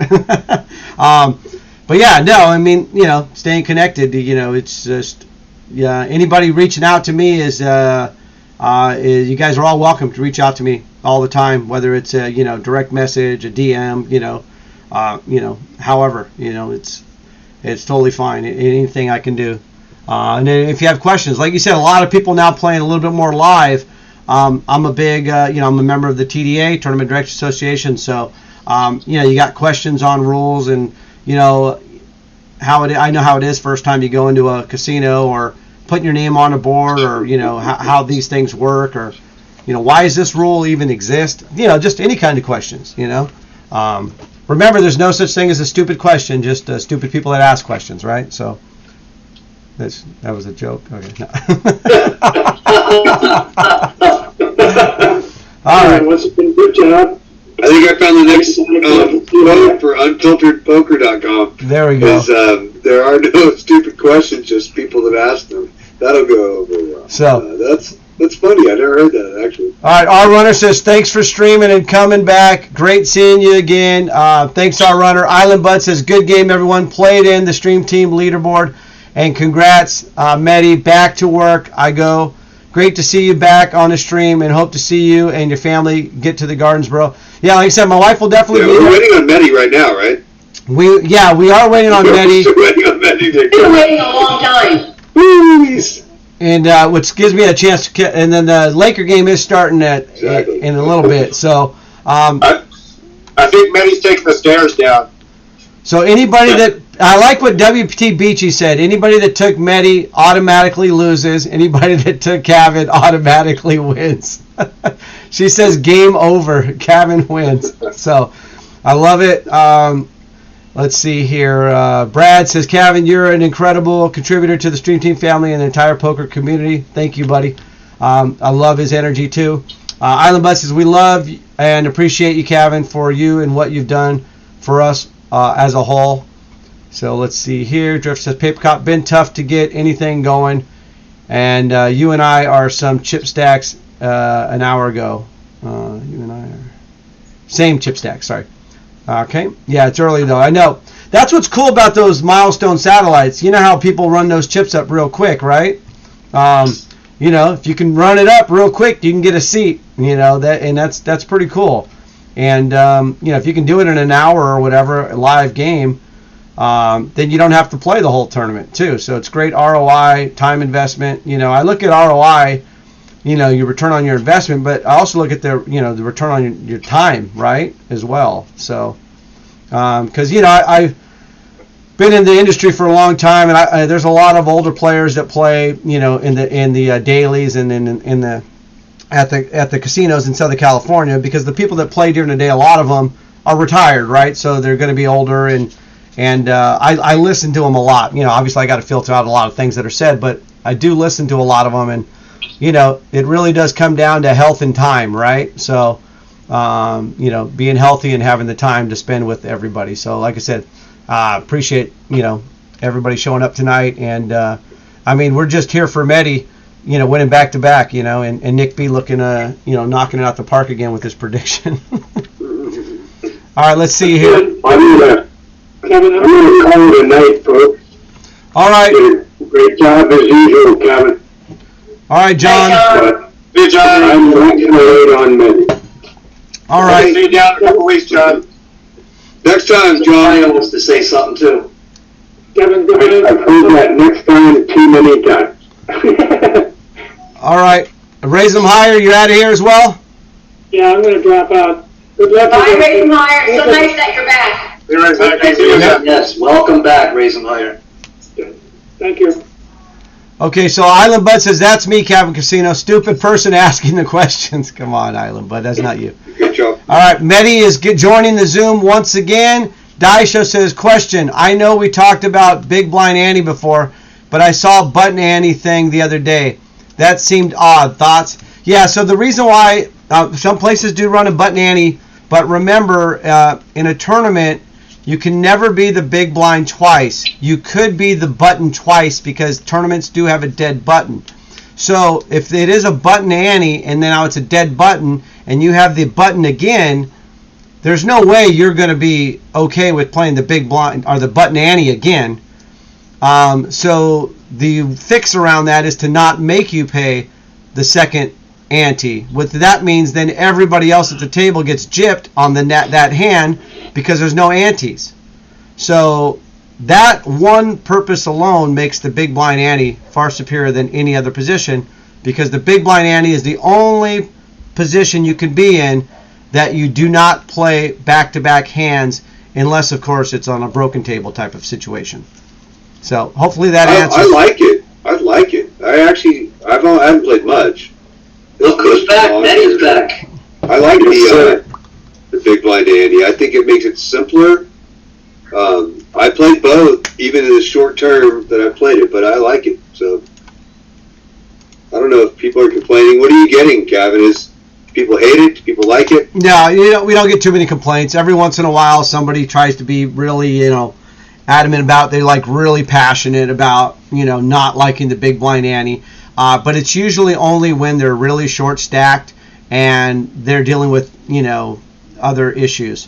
But yeah, no, I mean, staying connected. It's just anybody reaching out to me is. You guys are all welcome to reach out to me all the time, whether it's a direct message, a DM, however, it's totally fine. Anything I can do. And if you have questions, like you said, a lot of people now playing a little bit more live. I'm a big, I'm a member of the TDA, Tournament Directors Association, so you got questions on rules and I know how it is first time you go into a casino or putting your name on a board, or how these things work, or why does this rule even exist? Just any kind of questions. Remember, there's no such thing as a stupid question, just stupid people that ask questions, right? So that was a joke. Okay. All right. Once again, good job. I think I found the next quote for unfilteredpoker.com. There we go. Because there are no stupid questions, just people that ask them. That'll go over well. So that's funny. I never heard that, actually. All right, our runner says thanks for streaming and coming back. Great seeing you again. Thanks, our runner. Island Bud says good game, everyone. Played in the stream team leaderboard, and congrats, Medi. Back to work. I go. Great to see you back on the stream, and hope to see you and your family get to the Gardens, bro. Yeah, like I said, my wife will definitely be there. We're waiting on Medi right now, right? We are waiting on Medi. We're waiting on Medi. We've been waiting a long time. And which gives me a chance to, and then the Laker game is starting in a little bit. So I think Medi's taking the stairs down. So anybody that, I like what WPT Beachy said, anybody that took Medi automatically loses. Anybody that took Kevin automatically wins. She says game over. Kevin wins. So I love it. Let's see here. Brad says, Kevin, you're an incredible contributor to the Stream Team family and the entire poker community. Thank you, buddy. I love his energy, too. Island Bud says, we love and appreciate you, Kevin, for you and what you've done for us as a whole. So let's see here. Drift says, Paper Cop, been tough to get anything going. And you and I are some chip stacks an hour ago. You and I are... Same chip stacks, sorry. Okay. Yeah, it's early, though. I know. That's what's cool about those milestone satellites. You know how people run those chips up real quick, right? If you can run it up real quick, you can get a seat. That's pretty cool. And if you can do it in an hour or whatever, a live game, then you don't have to play the whole tournament too. So it's great ROI, time investment. I look at ROI, your return on your investment, but I also look at the return on your time, right, as well. So, because I've been in the industry for a long time, and there's a lot of older players that play, in the dailies and at the casinos in Southern California, because the people that play during the day, a lot of them are retired, right? So they're going to be older, and I listen to them a lot. Obviously I got to filter out a lot of things that are said, but I do listen to a lot of them, and it really does come down to health and time, right? So being healthy and having the time to spend with everybody. So like I said, appreciate, everybody showing up tonight. And, we're just here for Medi, winning back to back, and Nick B looking, knocking it out the park again with his prediction. All right, let's see here. Kevin, I'm going to call it a night, folks. All right. Great job as usual, Kevin. All right, John. Hey, John. I'm not going to wait on Medi. All right. See you down in a couple weeks, John. Next time, John. Ryan wants to say something too. Kevin, good night. I've heard that next time too many times. All right. Raise them higher. You out of here as well? Yeah, I'm going to drop out. Good luck. Bye, Raise 'em Higher. So nice that you're back. Yes, welcome back, Raise 'em Higher. Thank you. Okay, so Island Bud says, that's me, Kevin Casino. Stupid person asking the questions. Come on, Island Bud, that's not you. Good job. All right, Medi is joining the Zoom once again. Daisha says, question, I know we talked about Big Blind Ante before, but I saw a button ante thing the other day. That seemed odd. Thoughts? Yeah, so the reason why some places do run a button ante, but remember, in a tournament, you can never be the big blind twice. You could be the button twice because tournaments do have a dead button. So if it is a button ante and then now it's a dead button and you have the button again, there's no way you're going to be okay with playing the big blind or the button ante again. So the fix around that is to not make you pay the second ante. What that means, then everybody else at the table gets gypped on that hand because there's no antes. So that one purpose alone makes the big blind ante far superior than any other position, because the big blind ante is the only position you can be in that you do not play back-to-back hands unless, of course, it's on a broken table type of situation. So hopefully that answers. I like it. I haven't played much. Look who's back. Medi's back. I like the big blind ante. I think it makes it simpler. I played both, even in the short term that I played it, but I like it. So I don't know if people are complaining. What are you getting, Gavin? Is people hate it? Do people like it? No, we don't get too many complaints. Every once in a while, somebody tries to be really, adamant about. They're like really passionate about, not liking the big blind ante. But it's usually only when they're really short stacked and they're dealing with, other issues.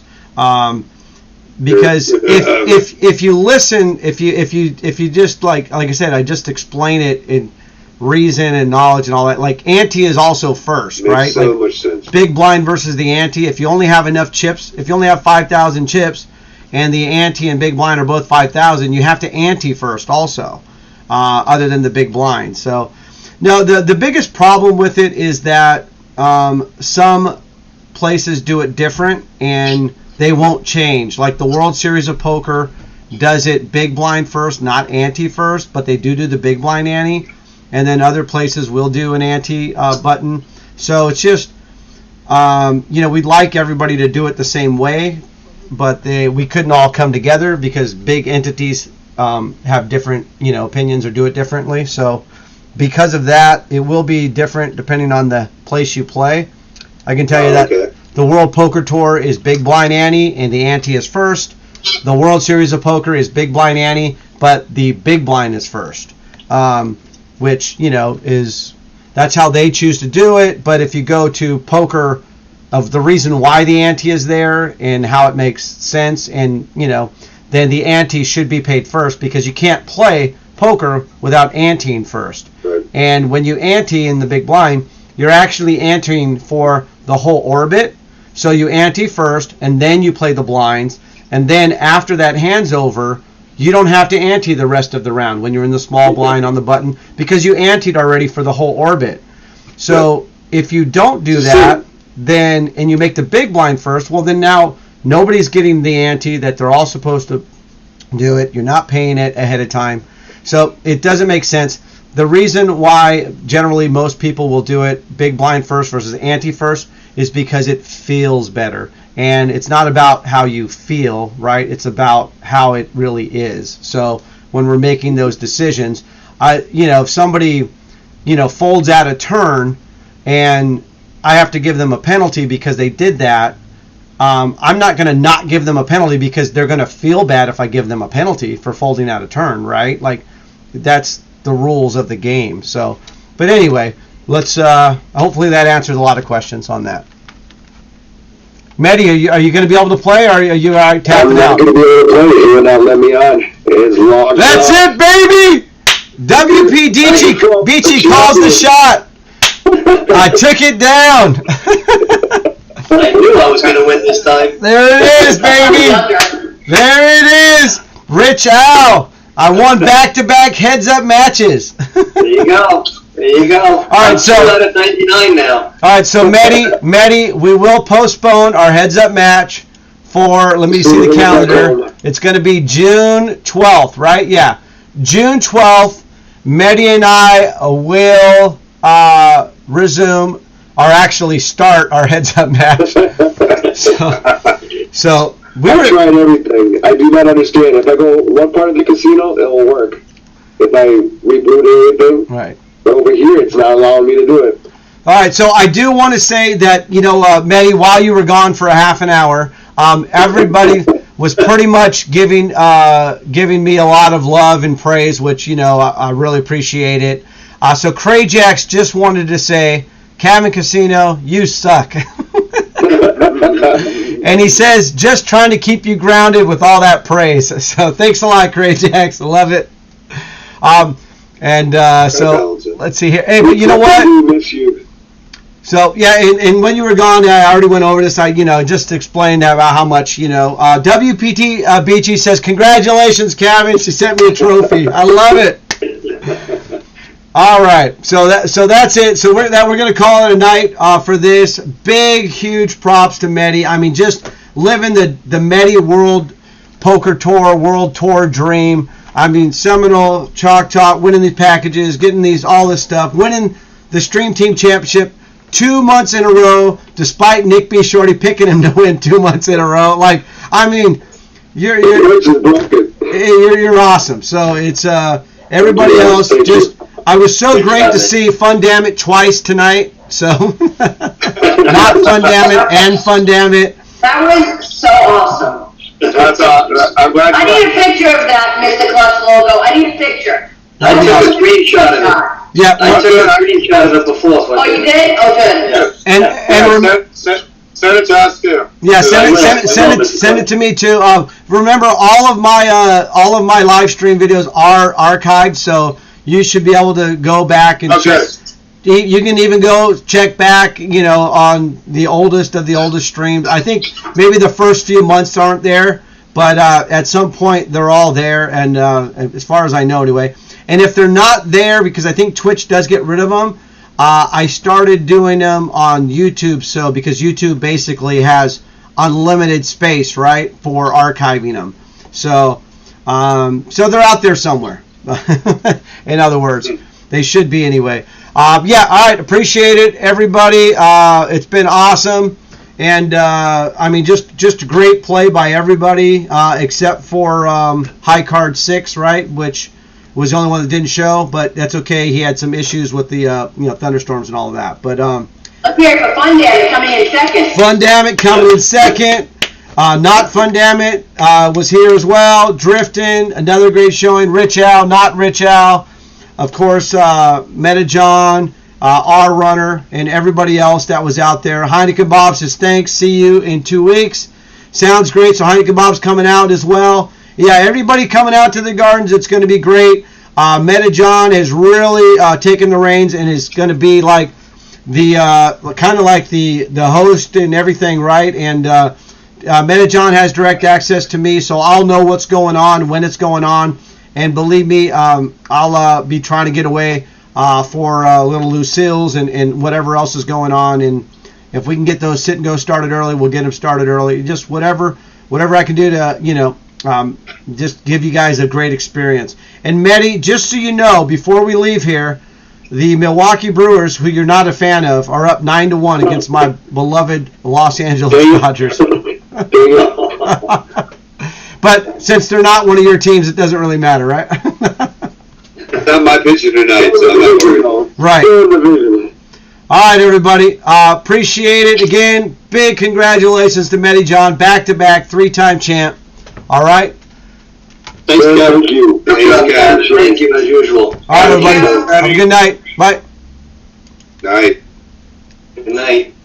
Because if you listen, if you just like I said, I just explain it in reason and knowledge and all that. Like ante is also first, Makes right? so much sense. Big blind versus the ante. If you only have enough chips, if you only have 5,000 chips, and the ante and big blind are both 5,000, you have to ante first also, other than the big blind. So, no, the biggest problem with it is that some places do it different and they won't change. Like the World Series of Poker does it big blind first, not ante first, but they do the big blind ante. And then other places will do an ante button. So it's just, we'd like everybody to do it the same way, but we couldn't all come together because big entities have different, opinions or do it differently. So because of that, it will be different depending on the place you play. I can tell you that the World Poker Tour is big blind ante and the ante is first. The World Series of Poker is big blind ante, but the big blind is first. Which, that's how they choose to do it. But if you go to poker, of the reason why the ante is there and how it makes sense, and, then the ante should be paid first, because you can't play poker without anteing first. Right. And when you ante in the big blind, you're actually anteing for the whole orbit. So you ante first, and then you play the blinds. And then after that hand's over, you don't have to ante the rest of the round when you're in the small blind on the button, because you anteed already for the whole orbit. So if you don't do that, then and you make the big blind first, well then now nobody's getting the ante that they're all supposed to do it. You're not paying it ahead of time. So it doesn't make sense. The reason why generally most people will do it big blind first versus ante first is because it feels better. And it's not about how you feel, right? It's about how it really is. So when we're making those decisions, if somebody, folds out a turn and I have to give them a penalty because they did that. I'm not going to not give them a penalty because they're going to feel bad if I give them a penalty for folding out a turn, right? Like, that's the rules of the game. So, but anyway, let's hopefully that answers a lot of questions on that. Mehdi, are you going to be able to play, or are you tapping out? I'm not going to be able to play. He would not let me on. It's logged That's out. it, baby! WPT calls the shot. I took it down. I knew I was going to win this time. There it is, baby. There it is. Rich Al. I won back-to-back heads-up matches. There you go. There you go. All right, so out at 99 now. All right, so Mehdi, we will postpone our heads-up match for. Let me see the calendar. It's going to be June 12th, right? Yeah, June 12th. Mehdi and I will resume, or actually start our heads-up match. So I've tried everything. I do not understand. If I go one part of the casino, it will work. If I reboot everything, right. But over here, it's not allowing me to do it. All right, so I do want to say that, Mehdi, while you were gone for a half an hour, everybody was pretty much giving me a lot of love and praise, which, I really appreciate it. So Crayjax just wanted to say, Cabin Casino, you suck. And he says, just trying to keep you grounded with all that praise. So thanks a lot, Crayjax. I love it. So let's see here. Hey, but you know what? Miss you. So yeah, and when you were gone, I already went over this. I just explained about how much WPT Beachy says congratulations, Kevin. She sent me a trophy. I love it. All right, so that's it. So we're going to call it a night for this. Big, huge props to Mehdi. I mean, just living the Mehdi World Poker Tour, World Tour dream. I mean, Seminole, Choctaw, winning these packages, getting all this stuff, winning the Stream Team Championship 2 months in a row, despite Nick B. Shorty picking him to win 2 months in a row. Like, I mean, you're awesome. So it's everybody else. Just I was so great to see Fun Damn It twice tonight. So not Fun Damn It and Fun Damn It. That was so awesome. That's I'm glad. I need a picture of that Mr. Clutch logo. I need a picture. I took a screenshot of it. Yeah, I took a screenshot of it before. So oh, you did? Oh, good. Yeah. Send it to us too. Yeah, send it to me too. Remember, all of my live stream videos are archived, so you should be able to go back and check. You can even go check back, on the oldest of the oldest streams. I think maybe the first few months aren't there, but at some point they're all there, and as far as I know anyway. And if they're not there, because I think Twitch does get rid of them, I started doing them on YouTube, so because YouTube basically has unlimited space, right, for archiving them. So they're out there somewhere. In other words, they should be anyway. All right, appreciate it, everybody. It's been awesome, and I mean, just a great play by everybody, except for High Card 6, right, which was the only one that didn't show, but that's okay. He had some issues with the thunderstorms and all of that. But up here for Fun Damn It coming in second. Fun Damn It coming in second. Not Fun Damn It was here as well. Drifting, another great showing. Rich Al, not Rich Al. Of course, Meta John, R Runner, and everybody else that was out there. Heineken Bob says, thanks, see you in 2 weeks. Sounds great. So Heineken Bob's coming out as well. Yeah, everybody coming out to the gardens. It's going to be great. Meta John has really taken the reins and is going to be like the kind of like the host and everything, right? And Meta John has direct access to me, so I'll know what's going on, when it's going on. And believe me, I'll be trying to get away for little Lucille's and whatever else is going on. And if we can get those sit and go started early, we'll get them started early. Just whatever I can do to, just give you guys a great experience. And Mehdi, just so you know, before we leave here, the Milwaukee Brewers, who you're not a fan of, are up 9-1 against my beloved Los Angeles Dodgers. But since they're not one of your teams, it doesn't really matter, right? Not my pitcher tonight, so I'm not worried. Right. All right, everybody. Appreciate it. Again, big congratulations to Medi John, back-to-back, 3-time champ. All right? Thanks, Kev. Thank you. Thanks, Kev. Thank you, as usual. All right, everybody. Have a good night. Bye. Night. Good night.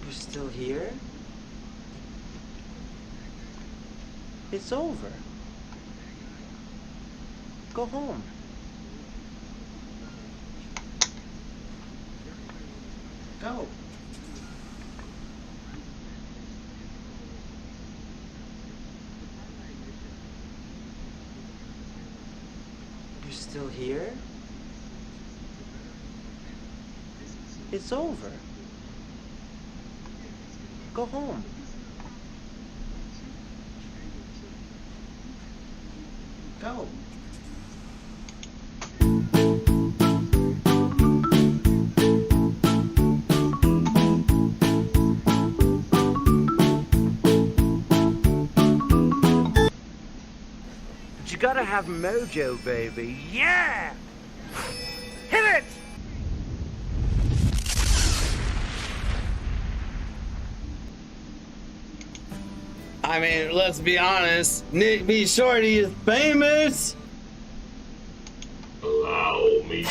You're still here? It's over. Go home. Go. You're still here? It's over. Go home. Go. But you gotta have mojo, baby. Yeah! Hit it! I mean, let's be honest, Nick B. Shorty is famous. Allow me.